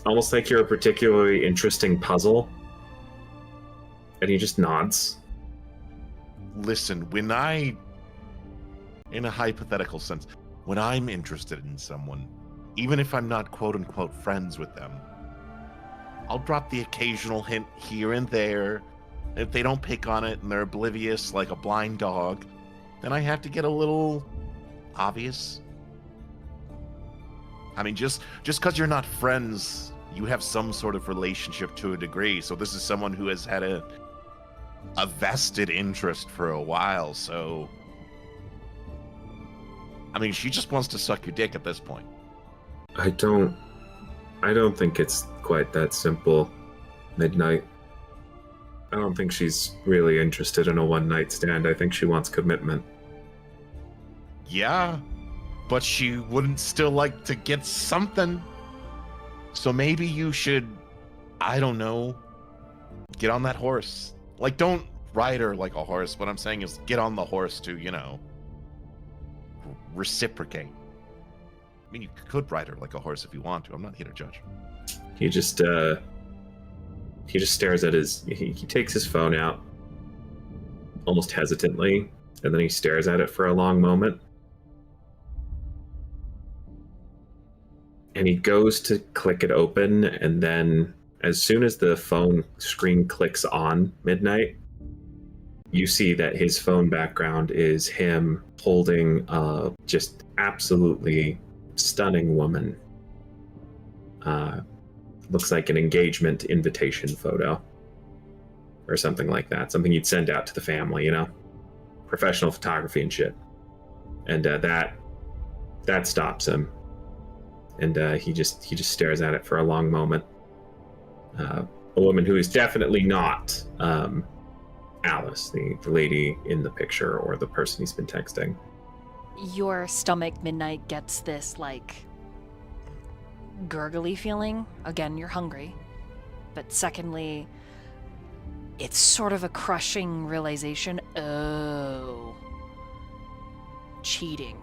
Speaker 2: Almost like you're a particularly interesting puzzle. And he just nods.
Speaker 6: Listen, in a hypothetical sense, when I'm interested in someone, even if I'm not quote-unquote friends with them, I'll drop the occasional hint here and there. If they don't pick on it and they're oblivious like a blind dog, then I have to get a little obvious. I mean, just because you're not friends, you have some sort of relationship to a degree. So this is someone who has had a vested interest for a while, so... I mean, she just wants to suck your dick at this point.
Speaker 2: I don't think it's quite that simple, Midnight. I don't think she's really interested in a one-night stand. I think she wants commitment.
Speaker 6: Yeah, but she wouldn't still like to get something. So maybe you should, I don't know, get on that horse. Like, don't ride her like a horse. What I'm saying is get on the horse to, reciprocate. I mean, you could ride her like a horse if you want to. I'm not here to judge.
Speaker 2: He just stares at he takes his phone out almost hesitantly, and then he stares at it for a long moment. And he goes to click it open, and then as soon as the phone screen clicks on Midnight, you see that his phone background is him holding a just absolutely stunning woman. Looks like an engagement invitation photo or something like that. Something you'd send out to the family, professional photography and shit. And that stops him. And he just stares at it for a long moment. A woman who is definitely not Alice, the lady in the picture or the person he's been texting.
Speaker 1: Your stomach, Midnight, gets this, gurgly feeling. Again, you're hungry. But secondly, it's sort of a crushing realization. Oh. Cheating.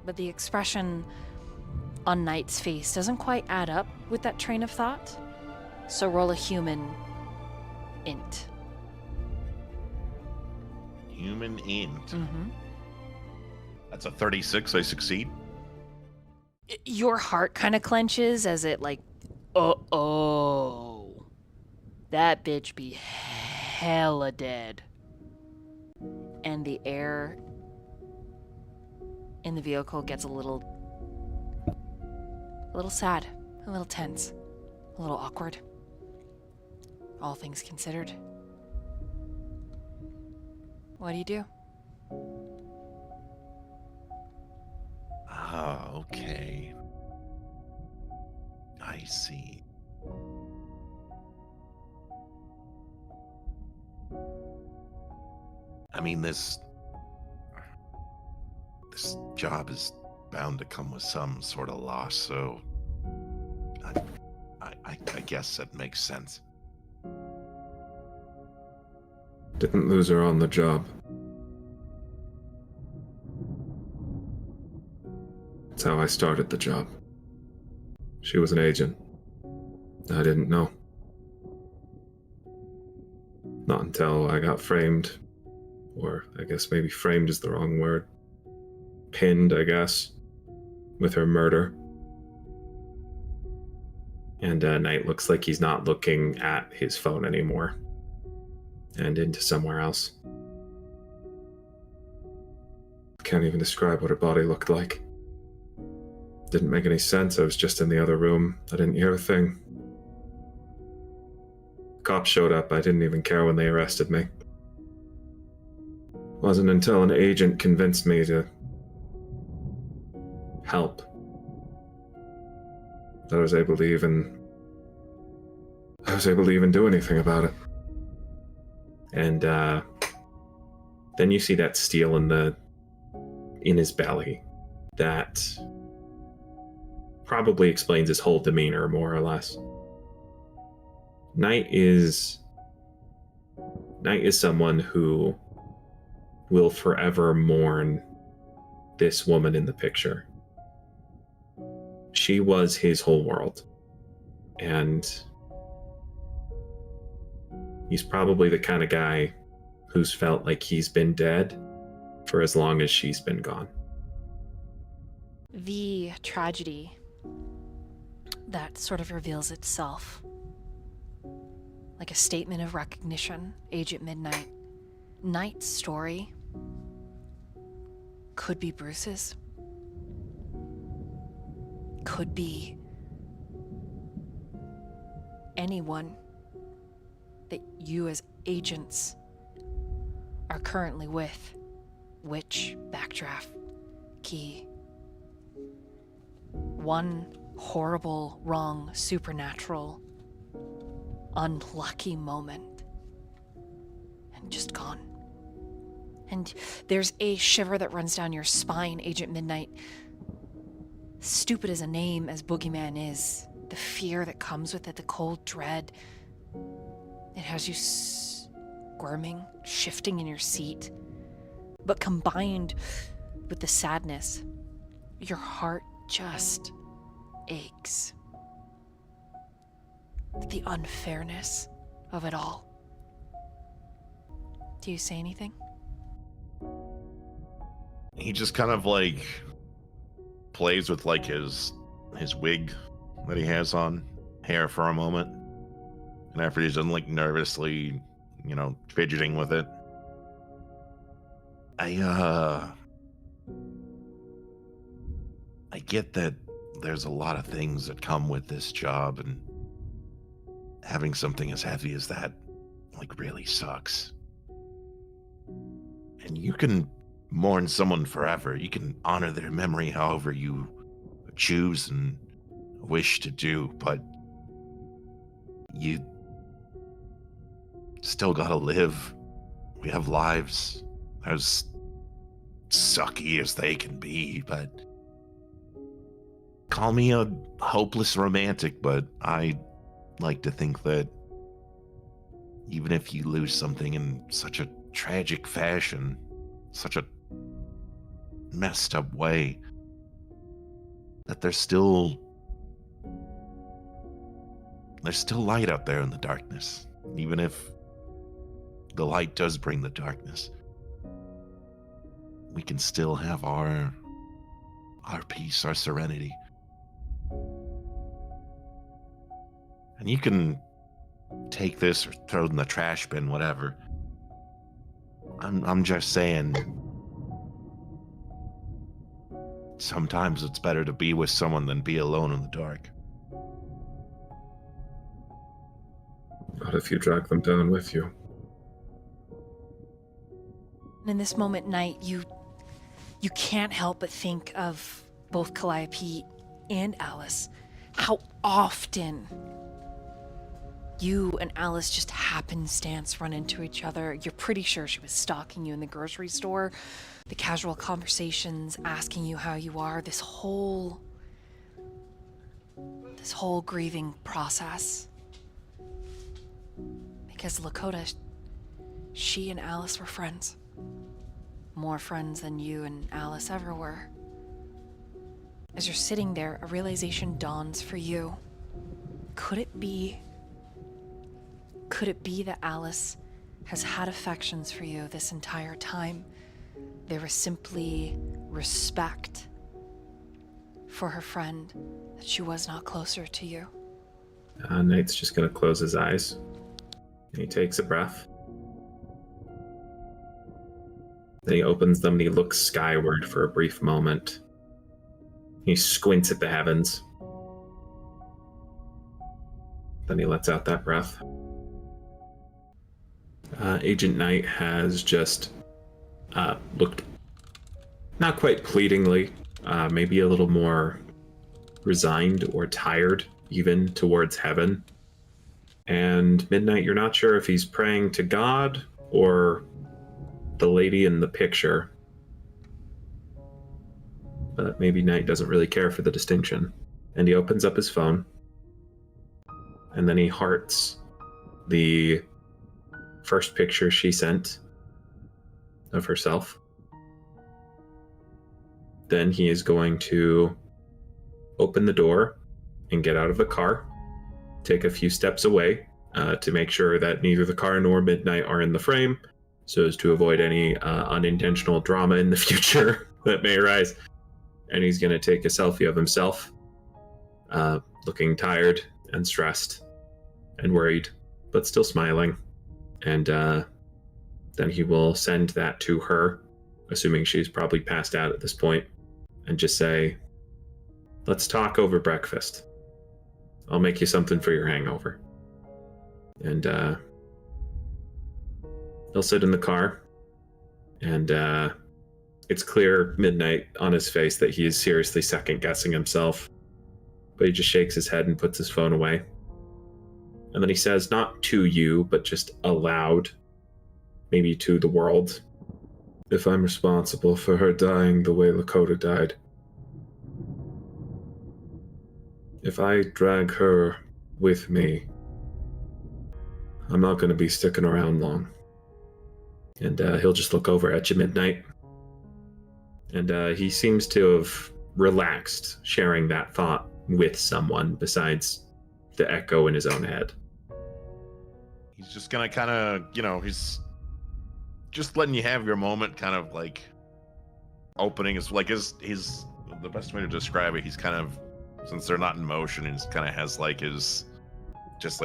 Speaker 1: But the expression on Knight's face doesn't quite add up with that train of thought. So roll a human int.
Speaker 6: Human int.
Speaker 1: Mm-hmm.
Speaker 6: That's a 36. I succeed.
Speaker 1: Your heart kind of clenches as it like, oh, that bitch be hella dead. And the air in the vehicle gets a little sad, a little tense, a little awkward. All things considered. What do you do?
Speaker 6: Ah, okay. I see. I mean, this job is bound to come with some sort of loss, so I guess that makes sense.
Speaker 2: Didn't lose her on the job. That's how I started the job. She was an agent. I didn't know. Not until I got framed. Or I guess maybe framed is the wrong word. Pinned, I guess, with her murder. And Knight looks like he's not looking at his phone anymore. And into somewhere else. Can't even describe what her body looked like. Didn't make any sense. I was just in the other room. I didn't hear a thing. Cops showed up. I didn't even care when they arrested me. Wasn't until an agent convinced me to help that I was able to even do anything about it. And then you see that steel in his belly. That probably explains his whole demeanor, more or less. Knight is someone who will forever mourn this woman in the picture. She was his whole world. And he's probably the kind of guy who's felt like he's been dead for as long as she's been gone.
Speaker 1: The tragedy that sort of reveals itself like a statement of recognition, Agent Midnight. Knight's story could be Bruce's. Could be anyone that you as agents are currently with. Witch, Backdraft, Key. One horrible, wrong, supernatural, unlucky moment, and just gone. And there's a shiver that runs down your spine, Agent Midnight. Stupid as a name as Boogeyman is, the fear that comes with it, the cold dread, it has you squirming, shifting in your seat. But combined with the sadness, your heart just aches. The unfairness of it all. Do you say anything?
Speaker 6: He just kind of like plays with like his wig that he has on, hair for a moment. And after he's done like nervously, fidgeting with it. I get that there's a lot of things that come with this job, and having something as heavy as that like really sucks. And you can mourn someone forever. You can honor their memory however you choose and wish to do, but you still gotta live. We have lives, as sucky as they can be, but call me a hopeless romantic, but I like to think that even if you lose something in such a tragic fashion, such a messed up way, that there's still light out there in the darkness, even if the light does bring the darkness. we can still have our peace, our serenity. And you can take this or throw it in the trash bin, whatever. I'm just saying, sometimes it's better to be with someone than be alone in the dark.
Speaker 2: What if you drag them down with you?
Speaker 1: And in this moment, Knight, you can't help but think of both Calliope and Alice. How often you and Alice just happenstance run into each other. You're pretty sure she was stalking you in the grocery store. The casual conversations, asking you how you are, this whole grieving process. Because Lakota, she and Alice were friends. More friends than you and Alice ever were. As you're sitting there, a realization dawns for you. Could it be that Alice has had affections for you this entire time? There was simply respect for her friend, that she was not closer to you.
Speaker 2: Knight's just gonna close his eyes. And he takes a breath. Then he opens them and he looks skyward for a brief moment. He squints at the heavens. Then he lets out that breath. Agent Knight has just looked not quite pleadingly, maybe a little more resigned or tired even towards heaven. And Midnight, you're not sure if he's praying to God or the lady in the picture. But maybe Knight doesn't really care for the distinction. And he opens up his phone. And then he hearts the first picture she sent of herself. Then he is going to open the door and get out of the car, take a few steps away to make sure that neither the car nor Midnight are in the frame, so as to avoid any unintentional drama in the future that may arise. And he's going to take a selfie of himself, looking tired and stressed and worried, but still smiling. And then he will send that to her, assuming she's probably passed out at this point, and just say, "Let's talk over breakfast. I'll make you something for your hangover." And he'll sit in the car, and it's clear Midnight on his face that he is seriously second-guessing himself, but he just shakes his head and puts his phone away. And then he says, not to you, but just aloud, maybe to the world, "If I'm responsible for her dying the way Lakota died, if I drag her with me, I'm not going to be sticking around long." And he'll just look over at you, Midnight. And he seems to have relaxed sharing that thought with someone besides the echo in his own head.
Speaker 6: He's just gonna kind of, he's just letting you have your moment, kind of like opening his, the best way to describe it, he's kind of, since they're not in motion, he just kind of has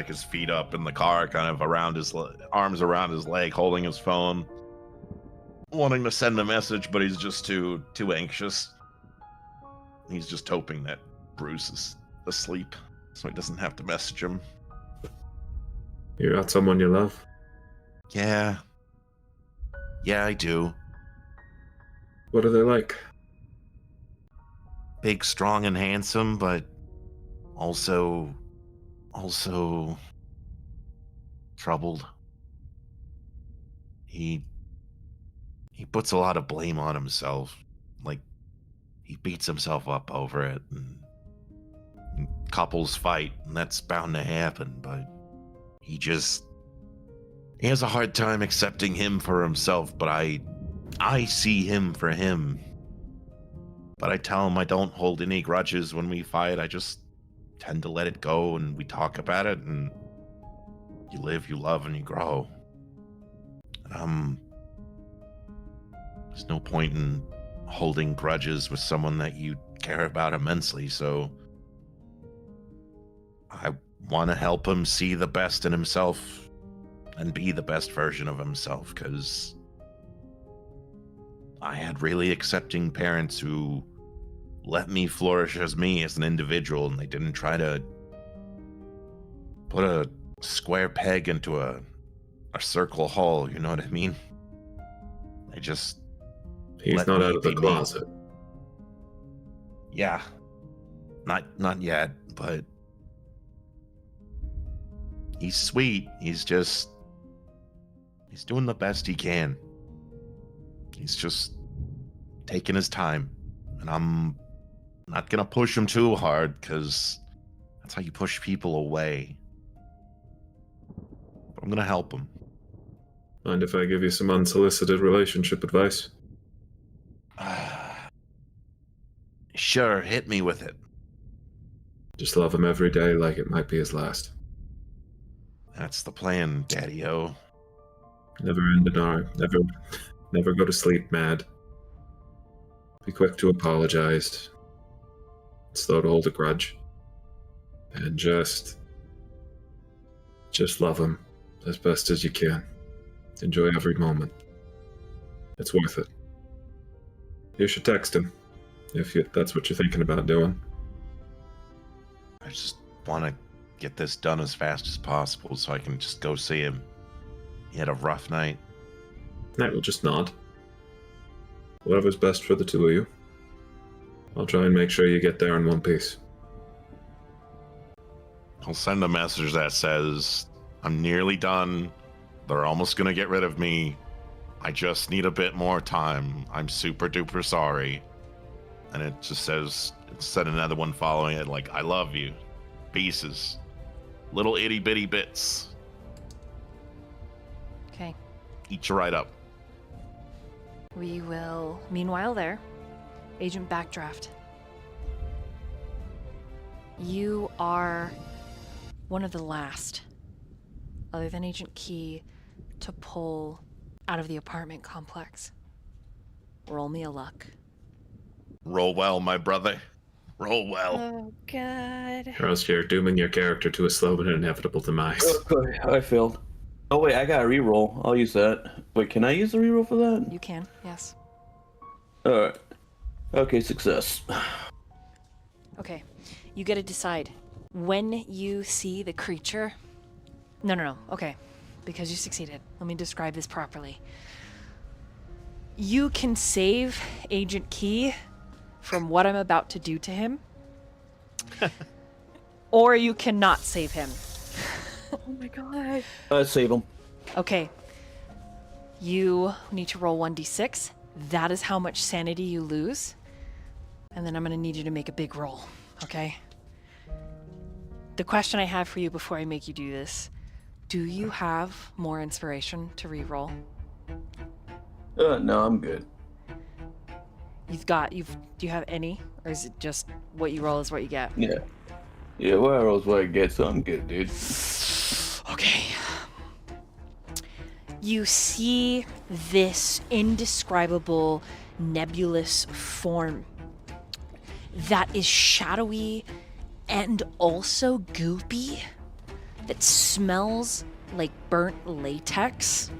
Speaker 6: his feet up in the car, kind of around his arms around his leg, holding his phone, wanting to send a message, but he's just too anxious. He's just hoping that Bruce is asleep, so he doesn't have to message him.
Speaker 2: You got someone you love?
Speaker 6: Yeah, I do.
Speaker 2: What are they like?
Speaker 6: Big, strong, and handsome, but also troubled. He puts a lot of blame on himself. Like, he beats himself up over it, and couples fight, and that's bound to happen, but he has a hard time accepting him for himself, but I see him for him. But I tell him I don't hold any grudges when we fight. I just tend to let it go, and we talk about it, and you live, you love, and you grow. There's no point in holding grudges with someone that you care about immensely, so I want to help him see the best in himself and be the best version of himself, because I had really accepting parents who let me flourish as me as an individual, and they didn't try to put a square peg into a circle hole, you know what I mean? They just
Speaker 2: He's
Speaker 6: let
Speaker 2: not
Speaker 6: me
Speaker 2: out of the
Speaker 6: be me.
Speaker 2: closet.
Speaker 6: Yeah. Not yet, but he's sweet. He's doing the best he can. He's just taking his time. And I'm not gonna push him too hard, because that's how you push people away. But I'm gonna help him.
Speaker 2: Mind if I give you some unsolicited relationship advice?
Speaker 6: Sure, hit me with it.
Speaker 2: Just love him every day like it might be his last.
Speaker 6: That's the plan, Daddy-O.
Speaker 2: Never end an hour. Never go to sleep mad. Be quick to apologize. Slow to hold a grudge. And just love him as best as you can. Enjoy every moment. It's worth it. You should text him if that's what you're thinking about doing.
Speaker 6: I just want to get this done as fast as possible so I can just go see him. He had a rough night.
Speaker 2: Night will just nod. Whatever's best for the two of you. I'll try and make sure you get there in one piece.
Speaker 6: I'll send a message that says, I'm nearly done. They're almost going to get rid of me. I just need a bit more time. I'm super duper sorry. And it just says, it said another one following it, like, I love you. Pieces. Little itty bitty bits.
Speaker 1: Okay.
Speaker 6: Eat you right up.
Speaker 1: We will, meanwhile there, Agent Backdraft. You are one of the last, other than Agent Key, to pull out of the apartment complex. Roll me a luck.
Speaker 6: Roll well, my brother. Roll well.
Speaker 3: Oh, God.
Speaker 2: Or else you're dooming your character to a slow and inevitable demise.
Speaker 4: Okay, I failed. Oh wait, I got a reroll. I'll use that. Wait, can I use the reroll for that?
Speaker 1: You can, yes.
Speaker 4: Alright. Okay, success.
Speaker 1: Okay, you get to decide. When you see the creature... No. Okay, because you succeeded. Let me describe this properly. You can save Agent Key from what I'm about to do to him. Or you cannot save him.
Speaker 3: Oh my God.
Speaker 4: Save him.
Speaker 1: Okay. You need to roll 1d6. That is how much sanity you lose. And then I'm going to need you to make a big roll. Okay? The question I have for you before I make you do this, do you have more inspiration to re-roll?
Speaker 4: No, I'm good.
Speaker 1: Do you have any? Or is it just what you roll is what you get?
Speaker 4: Yeah. Yeah, what I roll is what I get, so I'm good, dude.
Speaker 1: Okay. You see this indescribable nebulous form that is shadowy and also goopy, that smells like burnt latex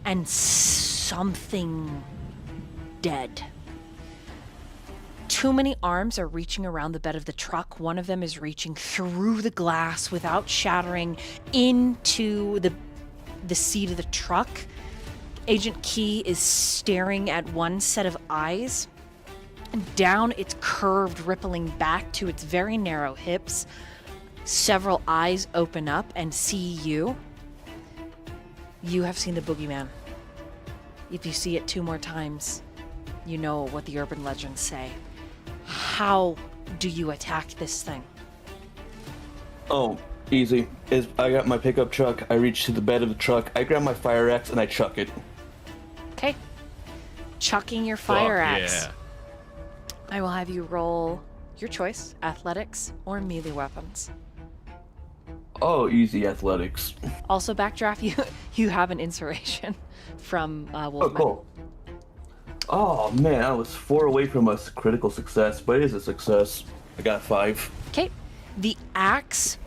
Speaker 1: and something dead. Too many arms are reaching around the bed of the truck. One of them is reaching through the glass without shattering into the seat of the truck. Agent Key is staring at one set of eyes. Down its curved, rippling back to its very narrow hips, several eyes open up and see you. You have seen the Boogeyman. If you see it 2 more times, you know what the urban legends say. How do you attack this thing?
Speaker 4: Oh, easy. I got my pickup truck, I reach to the bed of the truck, I grab my fire axe, and I chuck it.
Speaker 1: Okay. Chucking your fire axe.
Speaker 5: Yeah.
Speaker 1: I will have you roll your choice, athletics or melee weapons.
Speaker 4: Oh, easy athletics.
Speaker 1: Also, Backdraft, you have an inspiration from
Speaker 4: Oh,
Speaker 1: Wolfman.
Speaker 4: cool. Oh man, I was 4 away from a critical success, but it is a success. I got 5.
Speaker 1: Okay. The axe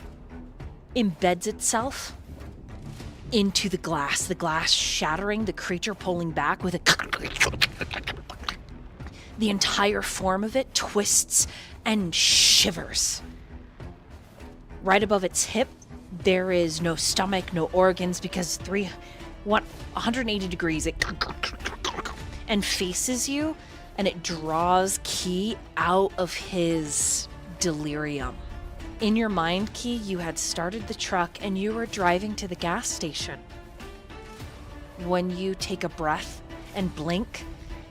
Speaker 1: embeds itself into the glass shattering, the creature pulling back with a. The entire form of it twists and shivers. Right above its hip, there is no stomach, no organs, because 180 degrees, it and faces you, and it draws Key out of his delirium. In your mind, Key, you had started the truck and you were driving to the gas station. When you take a breath and blink,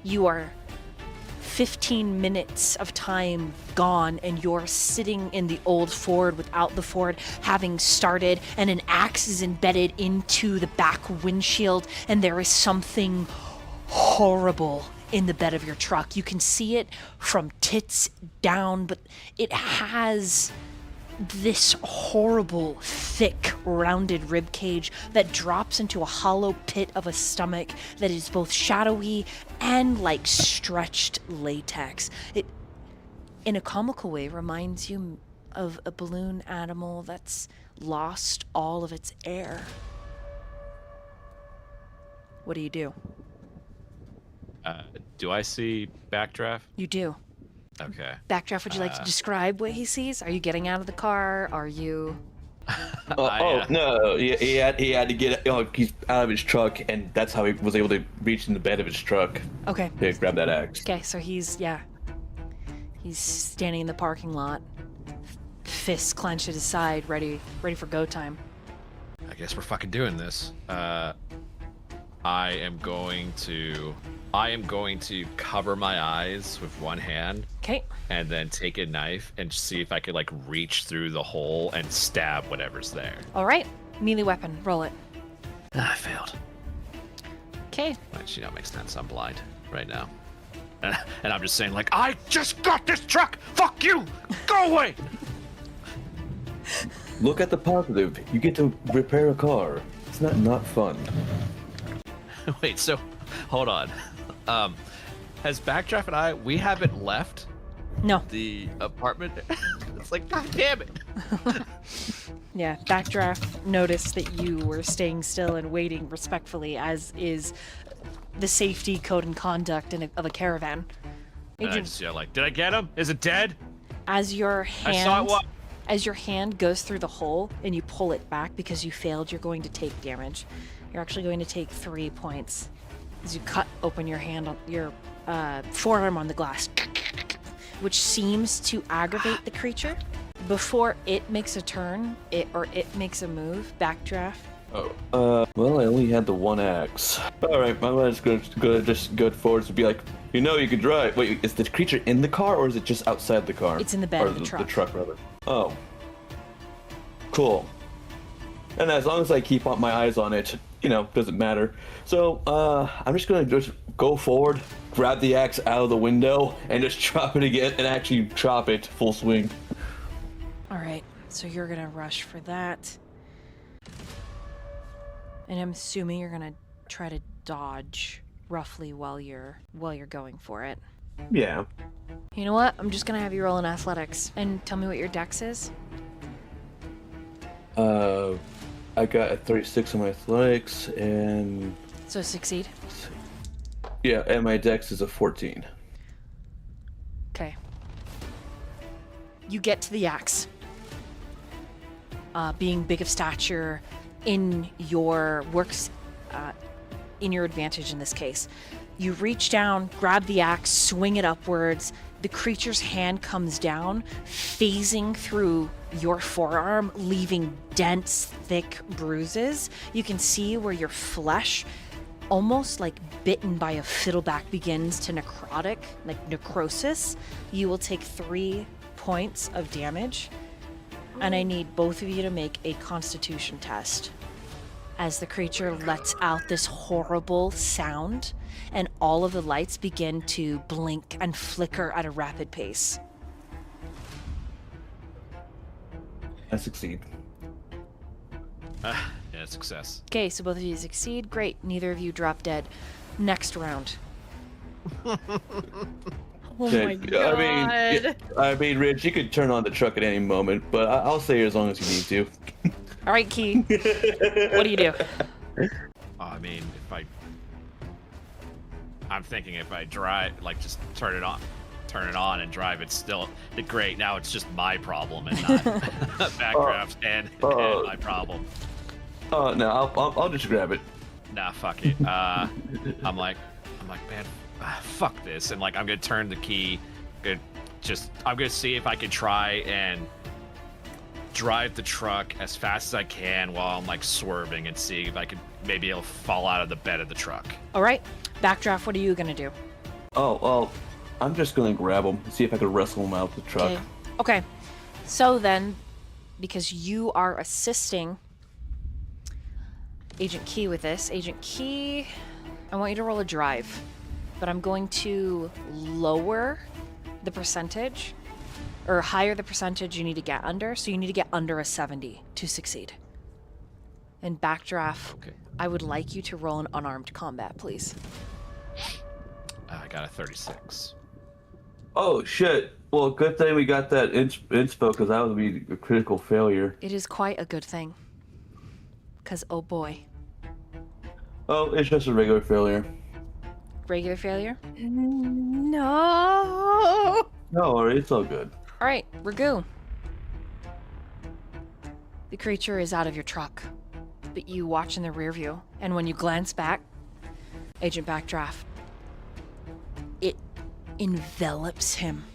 Speaker 1: you are 15 minutes of time gone, and you're sitting in the old Ford without the Ford having started, and an axe is embedded into the back windshield, and there is something horrible in the bed of your truck. You can see it from tits down, but it has this horrible, thick, rounded rib cage that drops into a hollow pit of a stomach that is both shadowy and like stretched latex. It, in a comical way, reminds you of a balloon animal that's lost all of its air. What do you do?
Speaker 5: Do I see Backdraft?
Speaker 1: You do.
Speaker 5: Okay.
Speaker 1: Backdraft, would you like to describe what he sees? Are you getting out of the car? Are you...
Speaker 4: No, he had to get, he's out of his truck, and that's how he was able to reach in the bed of his truck
Speaker 1: Okay.
Speaker 4: to grab that axe.
Speaker 1: Okay, so he's standing in the parking lot, fists clenched at his side, ready for go time.
Speaker 5: I guess we're fucking doing this. I am going to cover my eyes with one hand.
Speaker 1: Okay.
Speaker 5: And then take a knife and see if I could like reach through the hole and stab whatever's there.
Speaker 1: All right. Melee weapon. Roll it.
Speaker 5: I failed.
Speaker 1: Okay.
Speaker 5: Which, makes sense. I'm blind right now. And I'm just saying, like, I just got this truck! Fuck you! Go away!
Speaker 4: Look at the positive. You get to repair a car. It's not fun.
Speaker 5: Wait, so, hold on. Has Backdraft and we haven't left
Speaker 1: No.
Speaker 5: the apartment? It's like, god damn it!
Speaker 1: Yeah, Backdraft noticed that you were staying still and waiting respectfully, as is the safety code and conduct of a caravan.
Speaker 5: And I just yell like, did I get him? Is it dead?
Speaker 1: As your
Speaker 5: I saw it walk.
Speaker 1: as your hand goes through the hole and you pull it back because you failed, you're going to take damage. You're actually going to take 3 points as you cut open your hand on your forearm on the glass, which seems to aggravate the creature. Before it makes a turn, it makes a move, Backdraft.
Speaker 4: Well, I only had the one axe. Alright, I'm just gonna go forward to be like, you can drive. Wait, is the creature in the car or is it just outside the car?
Speaker 1: It's in the bed
Speaker 4: or
Speaker 1: of the truck.
Speaker 4: The truck, rather. Oh. Cool. And as long as I keep my eyes on it, doesn't matter. So, I'm just gonna go forward, grab the axe out of the window, and just chop it again, and actually chop it full swing.
Speaker 1: Alright, so you're gonna rush for that. And I'm assuming you're gonna try to dodge roughly while you're going for it.
Speaker 4: Yeah.
Speaker 1: You know what? I'm just gonna have you roll in athletics and tell me what your dex is.
Speaker 4: I got a 36 on my athletics, and...
Speaker 1: So succeed.
Speaker 4: Yeah, and my dex is a 14.
Speaker 1: Okay. You get to the axe. Being big of stature in your works, in your advantage in this case. You reach down, grab the axe, swing it upwards. The creature's hand comes down, phasing through your forearm, leaving dense, thick bruises. You can see where your flesh, almost like bitten by a fiddleback, begins to necrosis. You will take 3 points of damage, and I need both of you to make a constitution test as the creature lets out this horrible sound and all of the lights begin to blink and flicker at a rapid pace.
Speaker 4: I succeed.
Speaker 5: Yeah, success.
Speaker 1: Okay, so both of you succeed. Great. Neither of you drop dead. Next round.
Speaker 3: Oh my god.
Speaker 4: I mean, Rich, you could turn on the truck at any moment, but I'll stay here as long as you need to.
Speaker 1: All right, Key. What do you do?
Speaker 5: I mean, I'm thinking if I drive, like, just turn it on and drive, it's still great. Now it's just my problem and not Backdraft and my problem.
Speaker 4: No, I'll just grab it.
Speaker 5: Nah, fuck it. I'm like, man, fuck this, and like, I'm gonna turn the key. I'm gonna see if I can try and drive the truck as fast as I can while I'm like swerving and see if I can maybe it'll fall out of the bed of the truck.
Speaker 1: All right, Backdraft, what are you gonna do?
Speaker 4: Oh, well, I'm just gonna grab him, see if I can wrestle him out of the truck.
Speaker 1: Okay. So then, because you are assisting Agent Key with this, Agent Key, I want you to roll a drive, but I'm going to lower the percentage, or higher the percentage you need to get under, so you need to get under a 70 to succeed. And Backdraft,
Speaker 5: Okay.
Speaker 1: I would like you to roll an unarmed combat, please.
Speaker 5: I got a 36.
Speaker 4: Oh, shit. Well, good thing we got that inspo, because that would be a critical failure.
Speaker 1: It is quite a good thing. Because, oh boy.
Speaker 4: Oh, it's just a regular failure.
Speaker 1: Regular failure?
Speaker 3: No.
Speaker 4: No, worry, it's all good.
Speaker 1: All right, Ragu. The creature is out of your truck, but you watch in the rear view, and when you glance back, Agent Backdraft, it envelops him.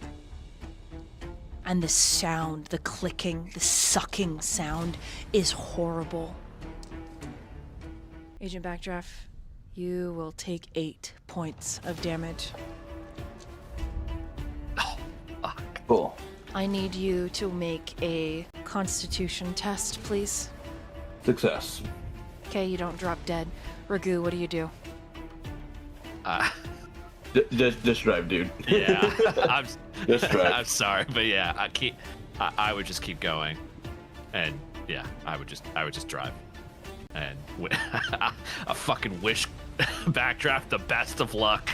Speaker 1: And the sound, the clicking, the sucking sound is horrible. Agent Backdraft, you will take 8 points of damage.
Speaker 4: Cool.
Speaker 1: I need you to make a Constitution test, please.
Speaker 4: Success.
Speaker 1: Okay, you don't drop dead. Ragu, what do you do?
Speaker 4: Just drive, dude.
Speaker 5: Yeah,
Speaker 4: Just drive.
Speaker 5: I'm sorry, but yeah, I would just keep going, and yeah, I would just drive, and I fucking wish Backdraft the best of luck.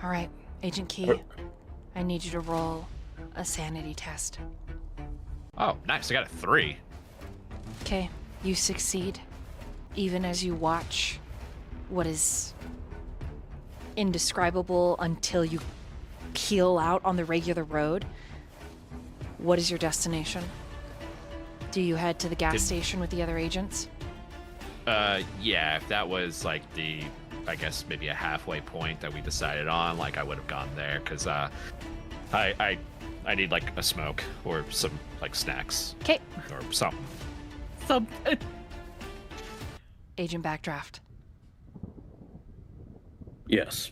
Speaker 1: All right, Agent Key, I need you to roll a sanity test.
Speaker 5: Oh, nice! I got a 3.
Speaker 1: Okay, you succeed, even as you watch what is indescribable until you peel out on the regular road. What is your destination? Do you head to the gas station with the other agents?
Speaker 5: Yeah, if that was like I guess maybe a halfway point that we decided on, like I would have gone there, because I need like a smoke or some like snacks.
Speaker 1: Okay.
Speaker 5: Or something.
Speaker 3: Something.
Speaker 1: Agent Backdraft,
Speaker 4: Yes.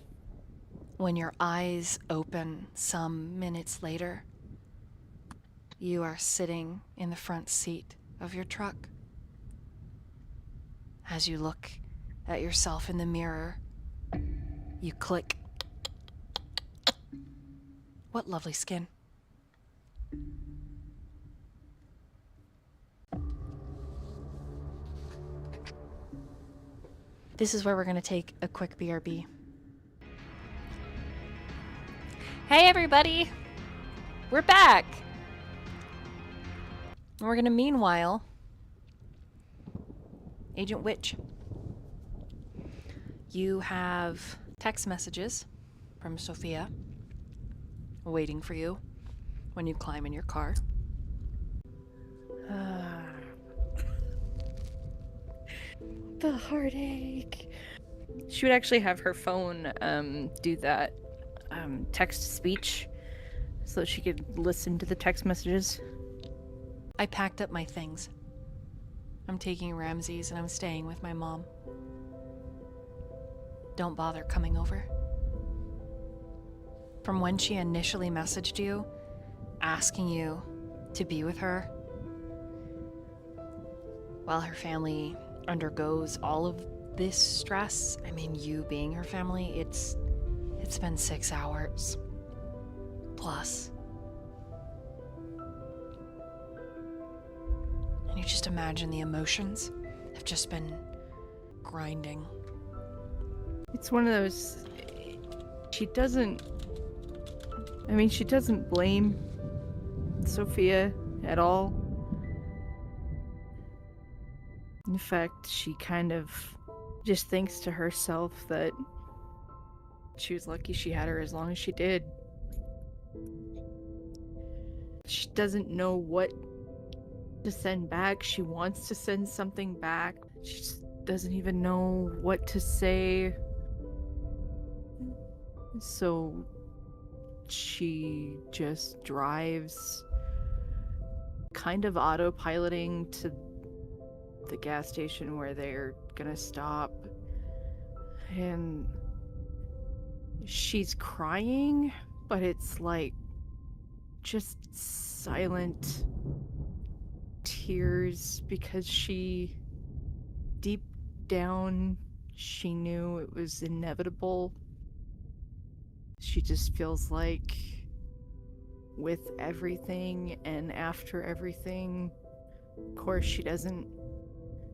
Speaker 1: when your eyes open some minutes later, you are sitting in the front seat of your truck. As you look at yourself in the mirror, you click. What lovely skin. This is where we're going to take a quick BRB. Hey everybody! We're back! And we're going to meanwhile Agent Witch. You have text messages from Sophia waiting for you when you climb in your car.
Speaker 3: The heartache. She would actually have her phone do that text speech so that she could listen to the text messages.
Speaker 1: I packed up my things. I'm taking Ramses and I'm staying with my mom. Don't bother coming over. From when she initially messaged you, asking you to be with her, while her family undergoes all of this stress, I mean, you being her family, it's been 6 hours plus. And you just imagine the emotions have just been grinding.
Speaker 3: It's one of those. She doesn't. I mean, she doesn't blame Sophia at all. In fact, she kind of just thinks to herself that she was lucky she had her as long as she did. She doesn't know what to send back. She wants to send something back. She just doesn't even know what to say. So she just drives, kind of autopiloting to the gas station where they're gonna stop. And she's crying, but it's like just silent tears because she, deep down, she knew it was inevitable. She just feels like with everything and after everything, of course she doesn't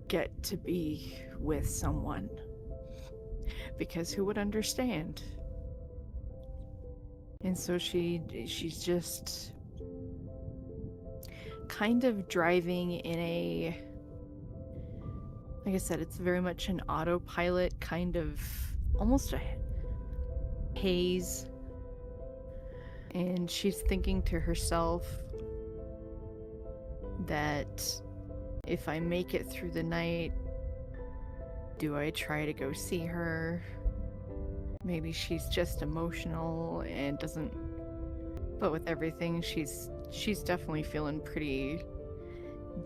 Speaker 3: get to be with someone. Because who would understand? And so she's just kind of driving in a, like I said, it's very much an autopilot, kind of almost a haze. And she's thinking to herself that if I make it through the night, do I try to go see her? Maybe she's just emotional and doesn't. But with everything, she's definitely feeling pretty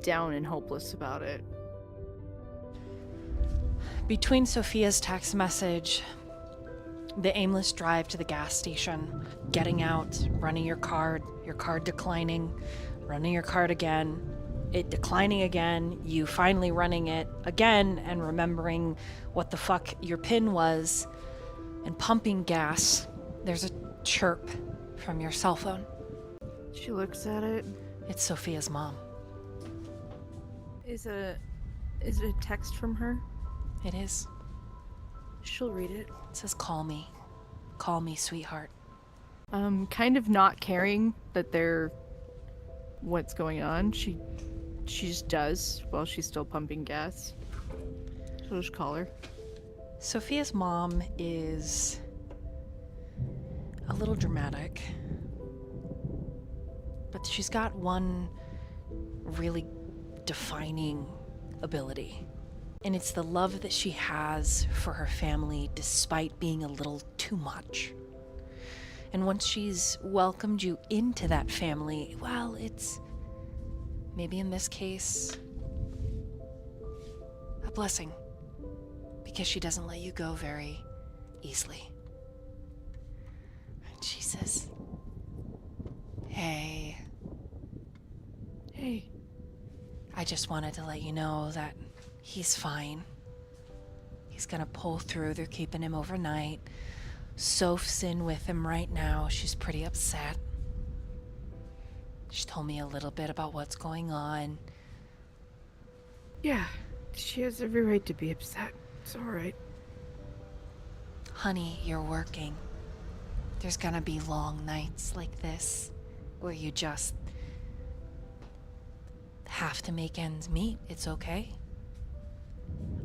Speaker 3: down and hopeless about it.
Speaker 1: Between Sophia's text message, the aimless drive to the gas station, getting out, running your card declining, running your card again, it declining again, you finally running it again and remembering what the fuck your PIN was, and pumping gas, there's a chirp from your cell phone.
Speaker 3: She looks at it.
Speaker 1: It's Sophia's mom.
Speaker 3: Is it a text from her?
Speaker 1: It is.
Speaker 3: She'll read it.
Speaker 1: It says, call me. Call me, sweetheart.
Speaker 3: Kind of not caring that they're what's going on. She just does while she's still pumping gas. So just call her.
Speaker 1: Sophia's mom is a little dramatic, but she's got one really defining ability. And it's the love that she has for her family despite being a little too much. And once she's welcomed you into that family, well, it's maybe in this case a blessing, because she doesn't let you go very easily. And she says, Hey, I just wanted to let you know that he's fine. He's gonna pull through. They're keeping him overnight. Soph's in with him right now. She's pretty upset. She told me a little bit about what's going on.
Speaker 3: Yeah, she has every right to be upset. It's alright.
Speaker 1: Honey, you're working. There's gonna be long nights like this where you just have to make ends meet. It's okay.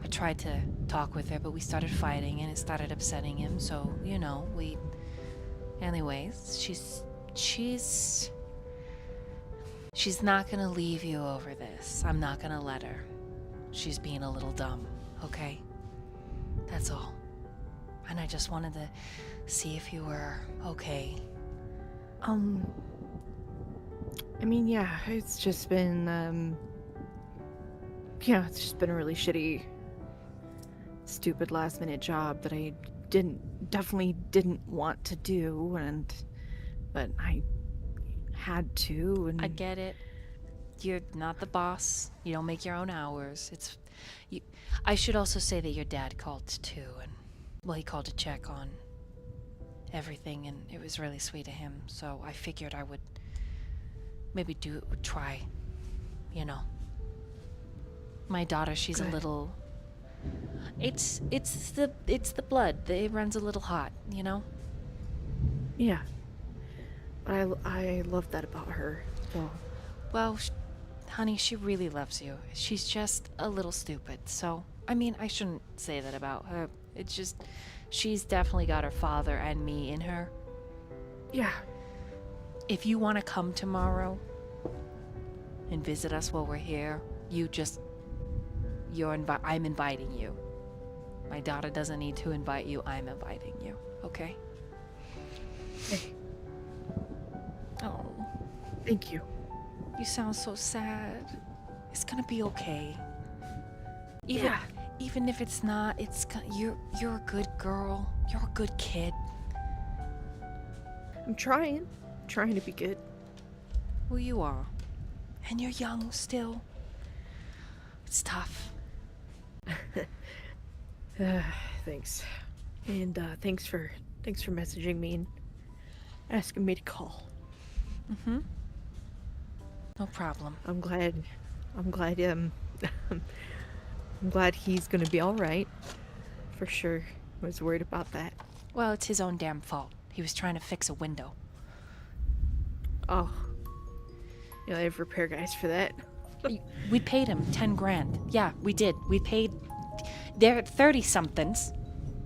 Speaker 1: I tried to talk with her, but we started fighting and it started upsetting him, so, you know, anyways, she's not gonna leave you over this. I'm not gonna let her. She's being a little dumb, okay? That's all. And I just wanted to see if you were okay.
Speaker 3: I mean, yeah, it's just been, it's just been a really shitty, stupid last-minute job that I definitely didn't want to do, but I had to, and...
Speaker 1: I get it. You're not the boss. You don't make your own hours. I should also say that your dad called too, and, well, he called to check on everything, and it was really sweet of him, so I figured I would maybe try, you know. My daughter, she's
Speaker 3: Good.
Speaker 1: a little It's the blood. It runs a little hot, you know?
Speaker 3: Yeah. I love that about her. So
Speaker 1: Well, honey, she really loves you. She's just a little stupid. So, I mean, I shouldn't say that about her. It's just she's definitely got her father and me in her.
Speaker 3: yeah.
Speaker 1: If you want to come tomorrow and visit us while we're here, I'm inviting you. My daughter doesn't need to invite you. I'm inviting you. Okay?
Speaker 3: Hey,
Speaker 1: Oh,
Speaker 3: thank you.
Speaker 1: you sound so sad. It's gonna be okay.
Speaker 3: Yeah.
Speaker 1: Even if it's not, you're a good girl. You're a good kid.
Speaker 3: I'm trying to be good.
Speaker 1: Well, you are. And you're young still. It's tough.
Speaker 3: Thanks. And thanks for messaging me and asking me to call.
Speaker 1: Mm-hmm. No problem.
Speaker 3: I'm glad I'm glad he's gonna be all right. For sure. I was worried about that.
Speaker 1: Well, it's his own damn fault. He was trying to fix a window.
Speaker 3: Oh. Yeah, I have repair guys for that.
Speaker 1: We paid him 10 grand. Yeah, we did. We paid. They're 30-somethings.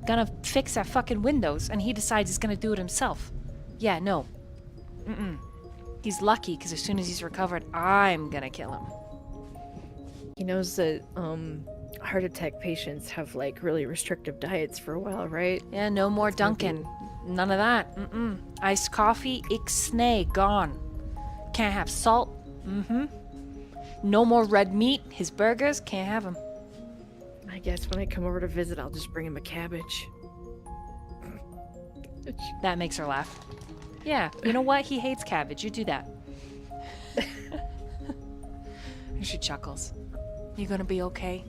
Speaker 1: Gonna fix our fucking windows, and he decides he's gonna do it himself. Yeah, no. He's lucky, because as soon as he's recovered, I'm gonna kill him.
Speaker 3: He knows that heart attack patients have like really restrictive diets for a while, right?
Speaker 1: Yeah, no more Dunkin'. None of that. Iced coffee, ixnay, gone. Can't have salt. No more red meat. His burgers, can't have them.
Speaker 3: I guess when I come over to visit, I'll just bring him a cabbage.
Speaker 1: That makes her laugh. Yeah, you know what? He hates cabbage. You do that. She chuckles. You gonna be okay?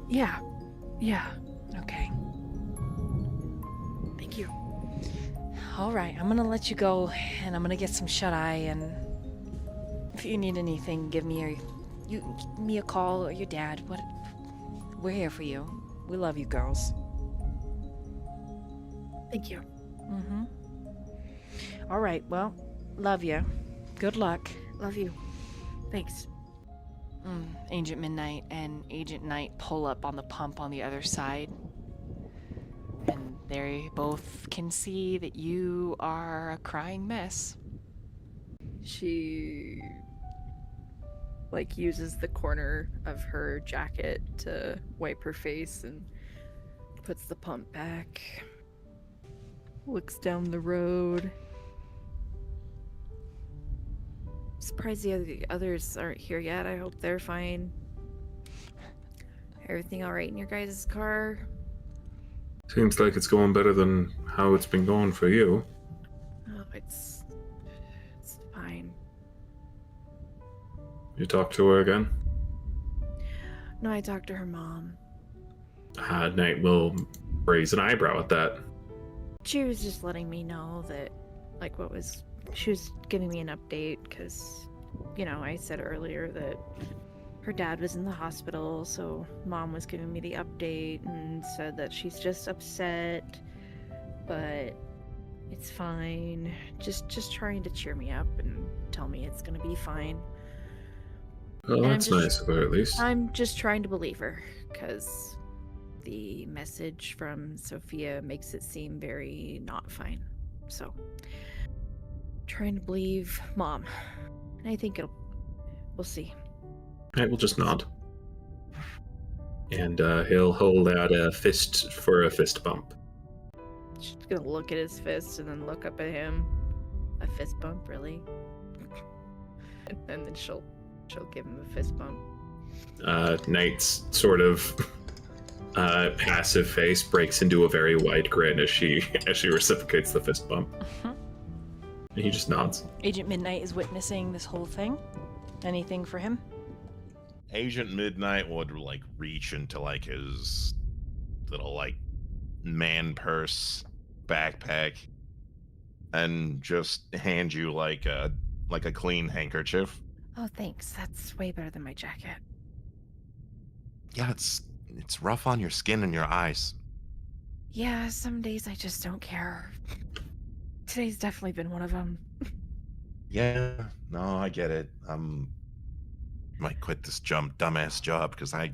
Speaker 3: Yeah.
Speaker 1: Okay.
Speaker 3: Thank you.
Speaker 1: All right, I'm gonna let you go, and I'm gonna get some shut-eye, and if you need anything, give me a call, or your dad. We're here for you. We love you, girls.
Speaker 3: Thank you.
Speaker 1: All right, well, love you. Good luck.
Speaker 3: Love you. Thanks.
Speaker 1: Agent Midnight and Agent Knight pull up on the pump on the other side. And they both can see that you are a crying mess.
Speaker 3: She like uses the corner of her jacket to wipe her face and puts the pump back. Looks down the road. Surprised the others aren't here yet. I hope they're fine. Everything all right in your guys' car?
Speaker 2: Seems like it's going better than how it's been going for you.
Speaker 3: Oh, it's fine.
Speaker 2: You talked to her again?
Speaker 3: No, I talked to her mom.
Speaker 2: Knight will raise an eyebrow at that.
Speaker 3: She was just letting me know that, like, she was giving me an update because, you know, I said earlier that her dad was in the hospital, so mom was giving me the update and said that she's just upset, but it's fine. Just trying to cheer me up and tell me it's gonna be fine.
Speaker 2: Well,
Speaker 3: And
Speaker 2: that's nice of her, at least.
Speaker 3: I'm just trying to believe her because the message from Sophia makes it seem very not fine. So, trying to believe mom. And I think we'll see.
Speaker 2: Knight will just nod. And he'll hold out a fist for a fist bump.
Speaker 3: She's gonna look at his fist and then look up at him. A fist bump, really? And then she'll give him a fist bump.
Speaker 2: Knight's sort of passive face breaks into a very wide grin as she reciprocates the fist bump. And he just nods.
Speaker 1: Agent Midnight is witnessing this whole thing. Anything for him?
Speaker 6: Agent Midnight would like reach into like his little like man purse backpack and just hand you like a clean handkerchief.
Speaker 3: Oh, thanks. That's way better than my jacket.
Speaker 6: Yeah, it's rough on your skin and your eyes.
Speaker 3: Yeah, some days I just don't care. Today's definitely been one of them.
Speaker 6: Yeah, no, I get it. Might quit this dumbass job because I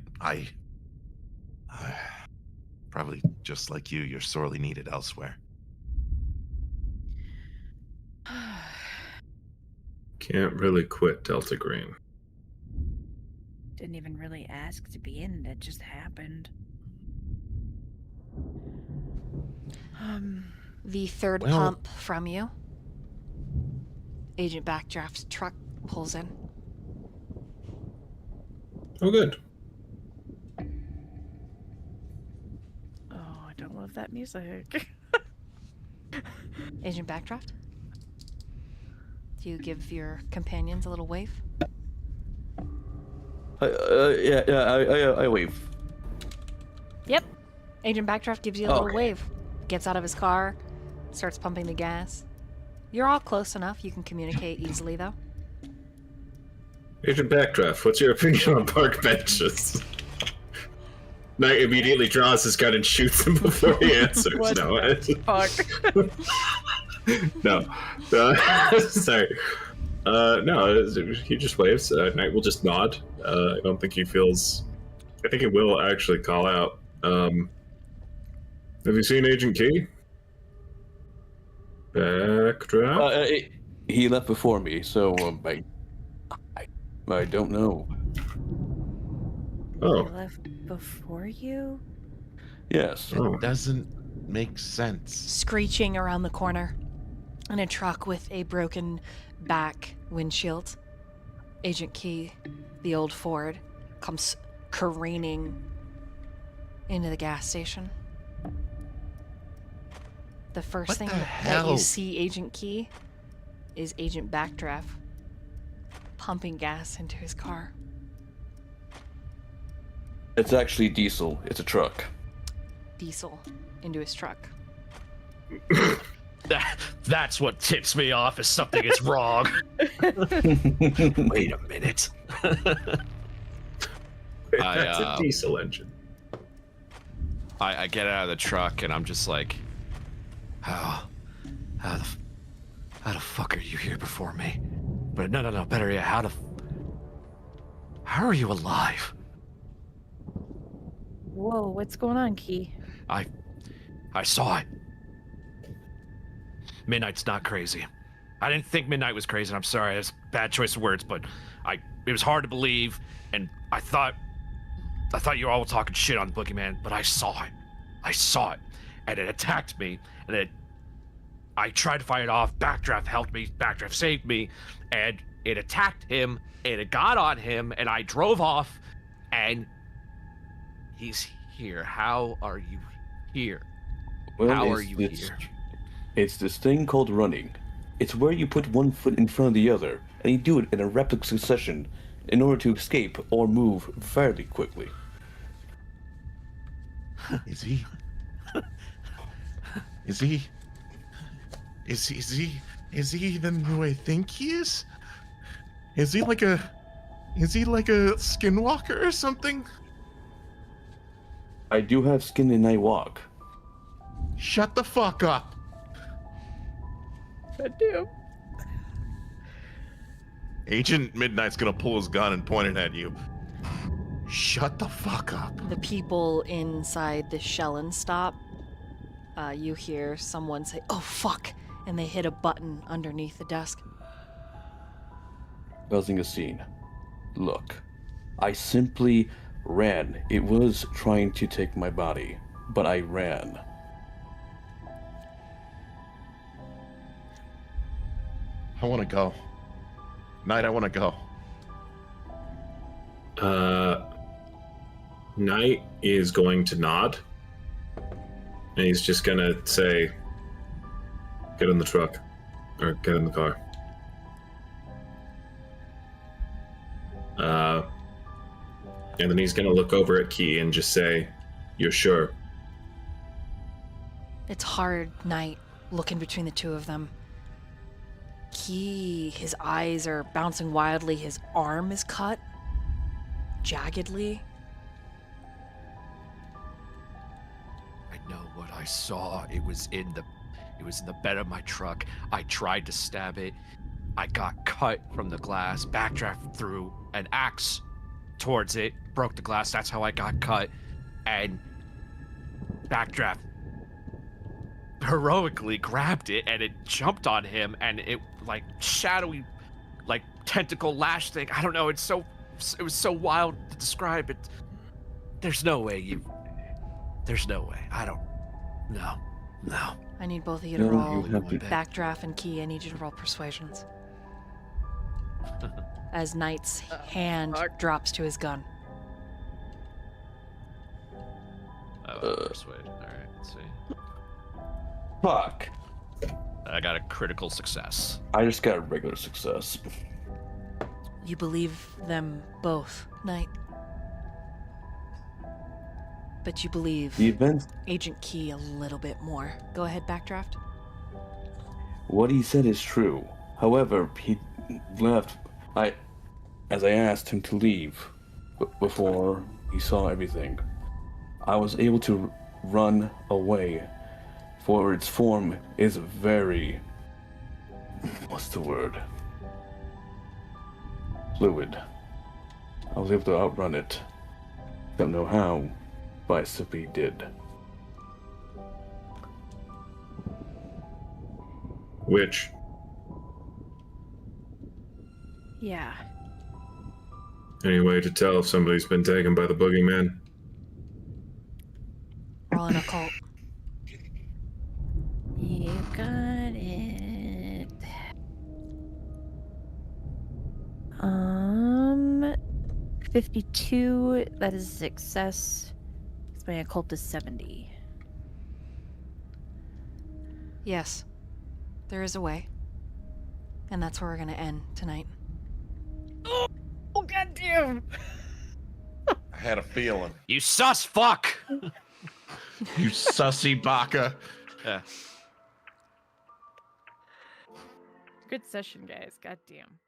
Speaker 6: probably just like you're sorely needed elsewhere.
Speaker 2: Can't really quit Delta Green.
Speaker 3: Didn't even really ask to be in, it just happened.
Speaker 1: The third
Speaker 6: Well-
Speaker 1: pump from you. Agent Backdraft's truck pulls in.
Speaker 2: Oh, good.
Speaker 3: Oh, I don't love that music.
Speaker 1: Agent Backdraft? Do you give your companions a little wave?
Speaker 4: I wave.
Speaker 1: Yep. Agent Backdraft gives you a little
Speaker 4: Okay.
Speaker 1: wave. Gets out of his car, starts pumping the gas. You're all close enough. You can communicate easily, though.
Speaker 2: Agent Backdraft, what's your opinion on park benches? Knight immediately draws his gun and shoots him before he answers.
Speaker 3: What
Speaker 2: No,
Speaker 3: Fuck.
Speaker 2: no. Sorry. No, he just waves. Knight will just nod. I don't think he feels. I think he will actually call out. Have you seen Agent Key? Backdraft?
Speaker 4: He left before me, so I don't know.
Speaker 3: He
Speaker 2: Oh.
Speaker 3: left before you?
Speaker 4: Yes.
Speaker 6: It
Speaker 2: Oh.
Speaker 6: doesn't make sense.
Speaker 1: Screeching around the corner in a truck with a broken back windshield. Agent Key, the old Ford, comes careening into the gas station. The first
Speaker 6: What
Speaker 1: thing
Speaker 6: the
Speaker 1: that
Speaker 6: hell?
Speaker 1: you see Agent Key is Agent Backdraft pumping gas into his car.
Speaker 4: It's actually diesel. It's a truck.
Speaker 1: Diesel into his truck.
Speaker 5: That's what tips me off if something is wrong. Wait a minute.
Speaker 2: That's a diesel engine.
Speaker 5: I get out of the truck and I'm just like, how the fuck are you here before me? But no, better yet, how are you alive?
Speaker 3: Whoa, what's going on, Key?
Speaker 5: I saw it. Midnight's not crazy. I didn't think Midnight was crazy. And I'm sorry, that's a bad choice of words, but it was hard to believe, and I thought you were all talking shit on Boogeyman, but I saw it, and it attacked me, and I tried to fight it off. Backdraft helped me. Backdraft saved me, and it attacked him, and it got on him, and I drove off, and he's here. How are you here?
Speaker 4: Well,
Speaker 5: How are
Speaker 4: it's-
Speaker 5: you
Speaker 4: it's-
Speaker 5: here?
Speaker 4: It's this thing called running. It's where you put one foot in front of the other, and you do it in a rapid succession in order to escape or move fairly quickly.
Speaker 6: Is he? Is he? Is he even who I think he is? Is he like a skinwalker or something?
Speaker 4: I do have skin and I walk.
Speaker 6: Shut the fuck up.
Speaker 3: Damn.
Speaker 6: Agent Midnight's gonna pull his gun and point it at you. Shut the fuck up.
Speaker 1: The people inside the Shellen stop. You hear someone say, "Oh fuck," and they hit a button underneath the desk.
Speaker 4: Causing a scene. Look, I simply ran. It was trying to take my body, but I ran.
Speaker 6: I wanna go. Knight, I wanna go.
Speaker 2: Knight is going to nod, and he's just gonna say, "Get in the truck, or get in the car." And then he's gonna look over at Key and just say, "You're sure?"
Speaker 1: It's hard, Night, looking between the two of them. His eyes are bouncing wildly. His arm is cut, jaggedly.
Speaker 5: know what I saw. It was in the bed of my truck. I tried to stab it. I got cut from the glass. Backdraft threw an axe towards it, broke the glass. That's how I got cut. And Backdraft heroically grabbed it and it jumped on him, and it like shadowy, like tentacle lash thing. I don't know. It was so wild to describe it. There's no way. I don't. No.
Speaker 1: I need both of you to
Speaker 4: No,
Speaker 1: roll
Speaker 4: you have to-
Speaker 1: Backdraft and Key. I need you to roll persuasions. As Knight's hand drops to his gun.
Speaker 5: Persuade. All right. Let's see.
Speaker 4: Fuck.
Speaker 5: I got a critical success.
Speaker 4: I just got a regular success.
Speaker 1: You believe them both, Knight. But you believe
Speaker 4: The events,
Speaker 1: Agent Key a little bit more. Go ahead, Backdraft.
Speaker 4: what he said is true. However, he left. As I asked him to leave before he saw everything, I was able to run away. For its form is very. What's the word? Fluid. I was able to outrun it. Don't know how, but I simply did.
Speaker 2: Which?
Speaker 1: Yeah.
Speaker 2: Any way to tell if somebody's been taken by the boogeyman?
Speaker 1: Roll an occult.
Speaker 3: You got it. 52. That is a success. Because my occult is 70.
Speaker 1: Yes. There is a way. And that's where we're going to end tonight.
Speaker 3: Oh goddamn!
Speaker 6: I had a feeling.
Speaker 5: You sus fuck.
Speaker 6: You sussy baka.
Speaker 5: Yeah.
Speaker 3: Good session, guys. Goddamn.